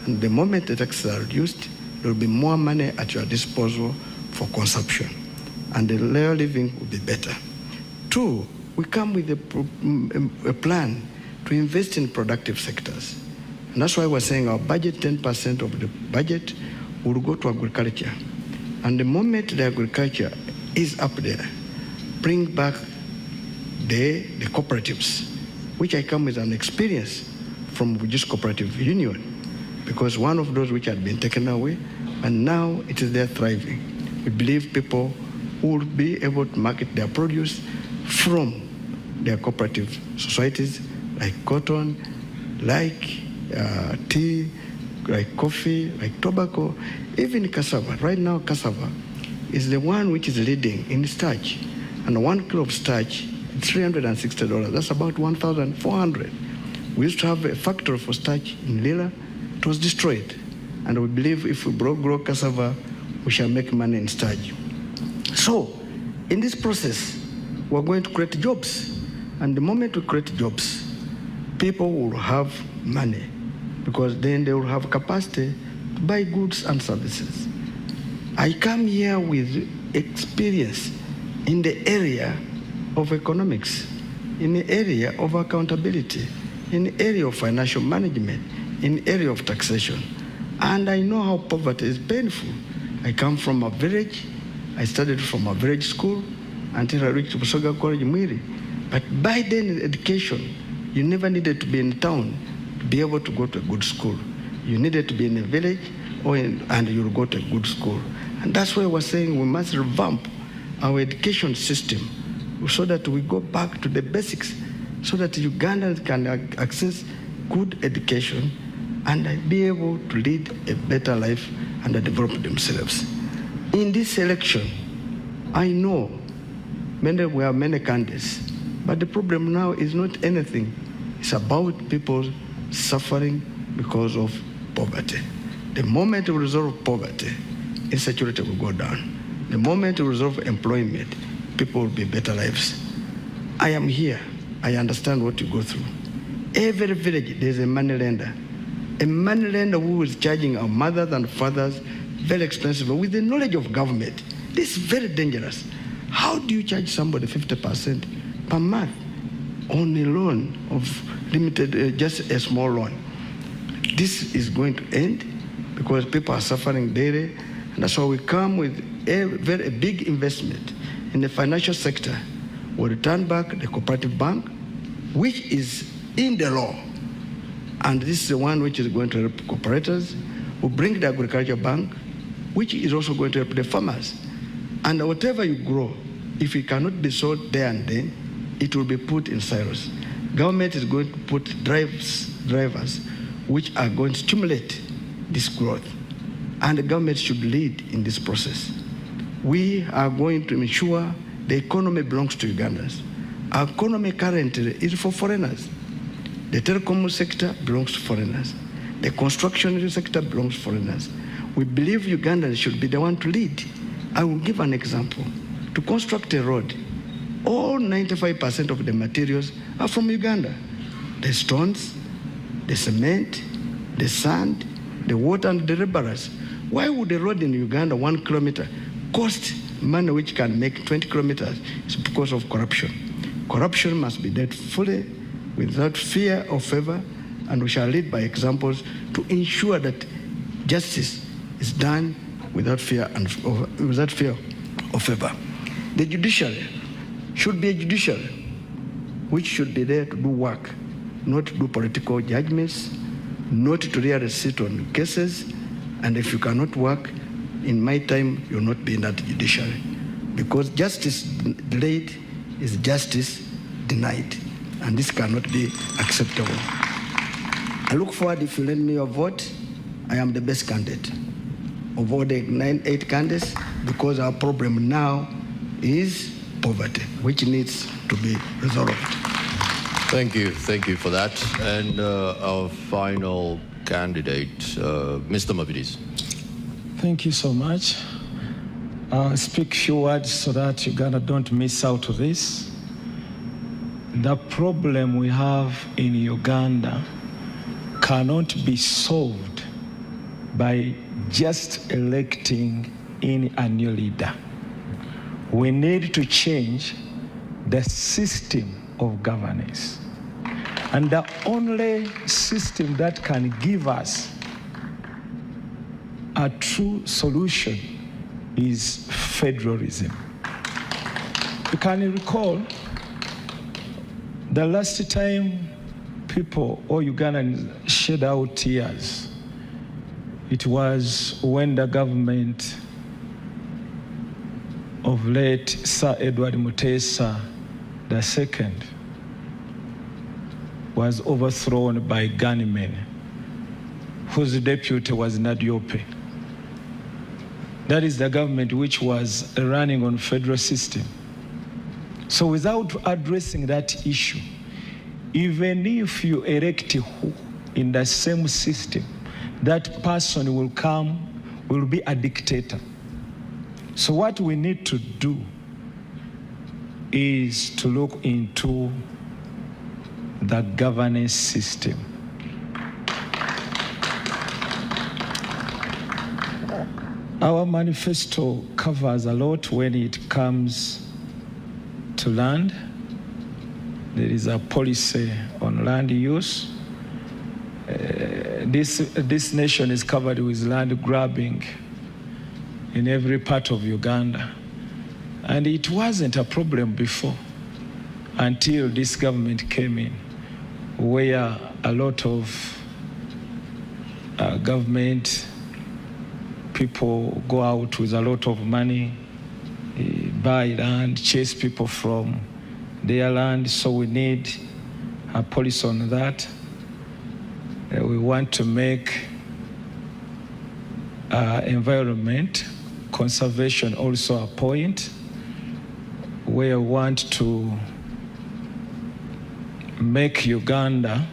And the moment the taxes are reduced, there will be more money at your disposal for consumption, and the lower living will be better. Two, we come with a plan to invest in productive sectors. And that's why we're saying our budget, 10% of the budget will go to agriculture. And the moment the agriculture is up there, bring back the cooperatives, which I come with an experience from Mugisha Cooperative Union, because one of those which had been taken away, and now it is there thriving. We believe people will be able to market their produce from their cooperative societies like cotton, like tea, like coffee, like tobacco, even cassava. Right now, cassava is the one which is leading in starch. And 1 kilo of starch, $360. That's about 1,400. We used to have a factory for starch in Lila. It was destroyed. And we believe if we grow cassava, we shall make money in starch. So, in this process, we're going to create jobs. And the moment we create jobs, people will have money, because then they will have capacity to buy goods and services. I come here with experience in the area of economics, in the area of accountability, in the area of financial management, in the area of taxation. And I know how poverty is painful. I come from a village. I studied from a village school until I reached Busoga College, Mwiri. But by then in education, you never needed to be in town to be able to go to a good school. You needed to be in a village and you'll go to a good school. And that's why we're saying we must revamp our education system so that we go back to the basics, so that Ugandans can access good education and be able to lead a better life and develop themselves. In this election, I know we have many candidates, but the problem now is not anything. It's about people suffering because of poverty. The moment we resolve poverty, insecurity will go down. The moment we resolve employment, people will be better lives. I am here. I understand what you go through. Every village, there's a money lender. A money lender who is charging our mothers and fathers very expensive with the knowledge of government. This is very dangerous. How do you charge somebody 50% per month on a loan of limited, just a small loan? This is going to end because people are suffering daily, and that's why we come with a very big investment in the financial sector. We'll return back the cooperative bank, which is in the law. And this is the one which is going to help cooperators. We'll bring the agriculture bank, which is also going to help the farmers. And whatever you grow, if it cannot be sold there and then, it will be put in silos. Government is going to put drivers which are going to stimulate this growth. And the government should lead in this process. We are going to ensure the economy belongs to Ugandans. Our economy currently is for foreigners. The telecom sector belongs to foreigners. The construction sector belongs to foreigners. We believe Ugandans should be the one to lead. I will give an example. To construct a road, all 95% of the materials are from Uganda. The stones, the cement, the sand, the water, and the laborers. Why would a road in Uganda, 1 kilometer, cost money which can make 20 kilometers? It's because of corruption. Corruption must be dealt fully, without fear or favor, and we shall lead by examples to ensure that justice is done without fear or favor. The judiciary should be a judiciary which should be there to do work, not to do political judgments, not to really sit on cases, and if you cannot work, in my time, you'll not be in that judiciary. Because justice delayed is justice denied, and this cannot be acceptable. I look forward, if you lend me your vote, I am the best candidate of all the 8 candidates, because our problem now is poverty, which needs to be resolved. Thank you for that. And our final candidate, Mr. Mabirizi. Thank you so much. I'll speak few words so that Uganda don't miss out on this. The problem we have in Uganda cannot be solved by just electing in a new leader. We need to change the system of governance. And the only system that can give us a true solution is federalism. You can recall the last time people or Ugandans shed out tears, it was when the government of late Sir Edward Mutesa II was overthrown by gunmen whose deputy was Nadiope. That is the government which was running on federal system. So without addressing that issue, even if you elect who in the same system, that person will be a dictator. So what we need to do is to look into the governance system. Our manifesto covers a lot when it comes to land. There is a policy on land use. This nation is covered with land grabbing in every part of Uganda. And it wasn't a problem before until this government came in, where a lot of government people go out with a lot of money, buy land, chase people from their land. So we need a policy on that. We want to make environment conservation also a point where we want to make Uganda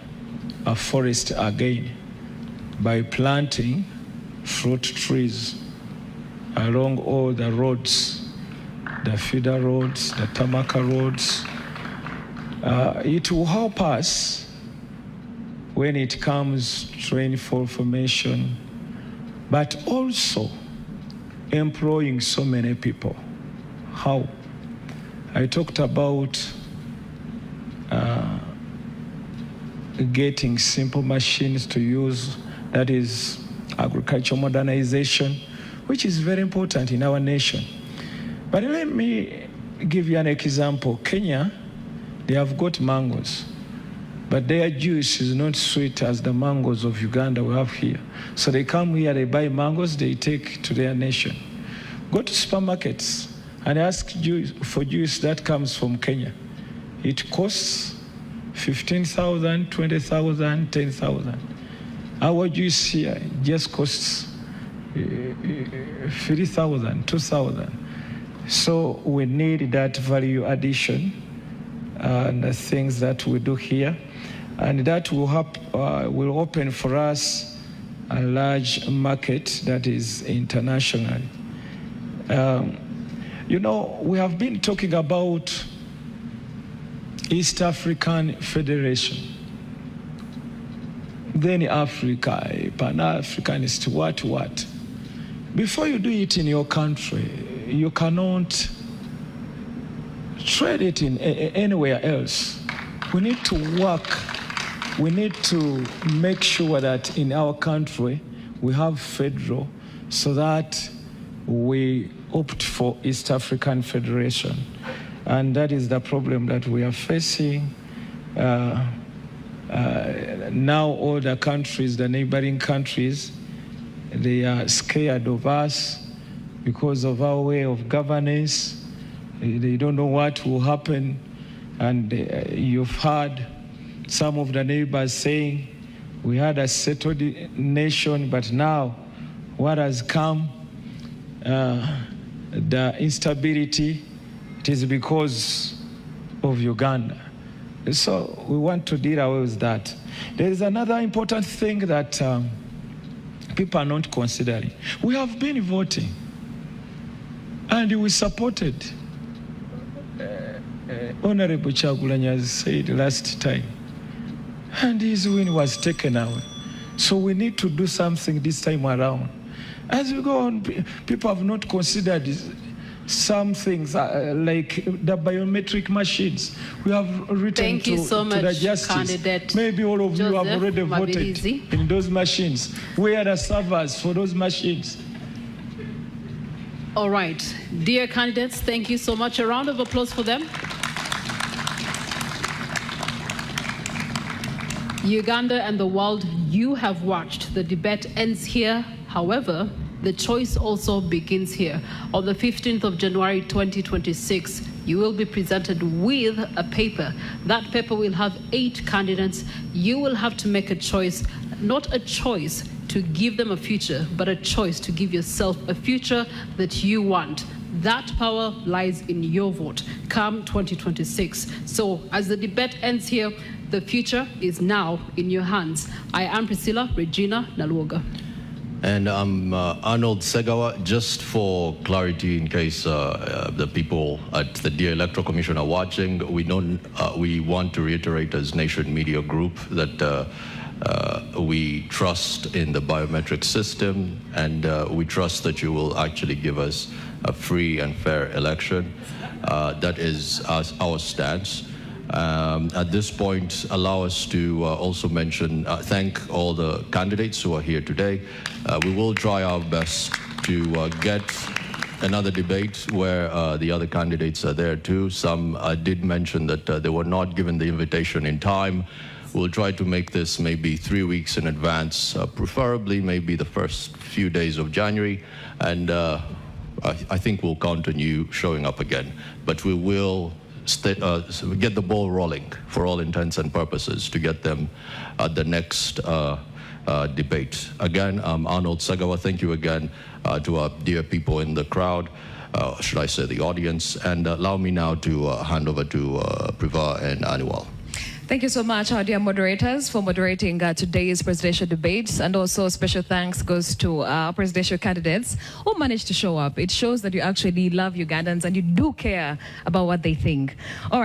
a forest again by planting fruit trees along all the roads, the feeder roads, the Tamaka roads. It will help us when it comes to rainfall formation, but also employing so many people. How? I talked about getting simple machines to use, that is agricultural modernization, which is very important in our nation. But let me give you an example. Kenya, they have got mangoes, but their juice is not sweet as the mangoes of Uganda we have here. So they come here, they buy mangoes, they take to their nation. Go to supermarkets and ask for juice that comes from Kenya. It costs 15,000, 20,000, 10,000. Our juice here just costs 3,000, 2,000. So we need that value addition and the things that we do here. And that will open for us a large market that is international. You know, we have been talking about East African Federation. Then Africa, Pan-Africanist, what? Before you do it in your country, you cannot trade it in anywhere else. We need to work. We need to make sure that in our country we have federal, so that we opt for East African Federation. And that is the problem that we are facing. Now all the countries, the neighboring countries, they are scared of us because of our way of governance. They don't know what will happen. And you've heard some of the neighbors saying, we had a settled nation, but now what has come, the instability, it is because of Uganda. So we want to deal away with that. There is another important thing that people are not considering. We have been voting, and we supported Honorable Kyagulanyi, as said last time, and his win was taken away. So we need to do something this time around. As we go on, people have not considered some things like the biometric machines. We have written to the justice. Candidate Maybe all of you have already Mabirizi. Voted in those machines. Where are the servers for those machines? All right. Dear candidates, thank you so much. A round of applause for them. Uganda and the world, you have watched. The debate ends here. However, The choice also begins here. On the 15th of January 2026, you will be presented with a paper. That paper will have 8 candidates. You will have to make a choice, not a choice to give them a future, but a choice to give yourself a future that you want. That power lies in your vote come 2026. So as the debate ends here, the future is now in your hands. I am Priscilla Regina Naluoga. And I'm Arnold Segawa. Just for clarity, in case the people at the Dear Electoral Commission are watching, we want to reiterate as Nation Media Group that we trust in the biometric system, and we trust that you will actually give us a free and fair election. That is our stance. At this point, allow us to also mention, thank all the candidates who are here today. We will try our best to get another debate where the other candidates are there too. Some did mention that they were not given the invitation in time. We'll try to make this maybe 3 weeks in advance, preferably maybe the first few days of January. And I think we'll count on you showing up again. But we will get the ball rolling for all intents and purposes to get them at the next debate. Again, I'm Arnold Segawa. Thank you again to our dear people in the crowd, should I say the audience. And allow me now to hand over to Priva and Anual. Thank you so much, our dear moderators, for moderating today's presidential debates. And also special thanks goes to our presidential candidates who managed to show up. It shows that you actually love Ugandans and you do care about what they think. All right.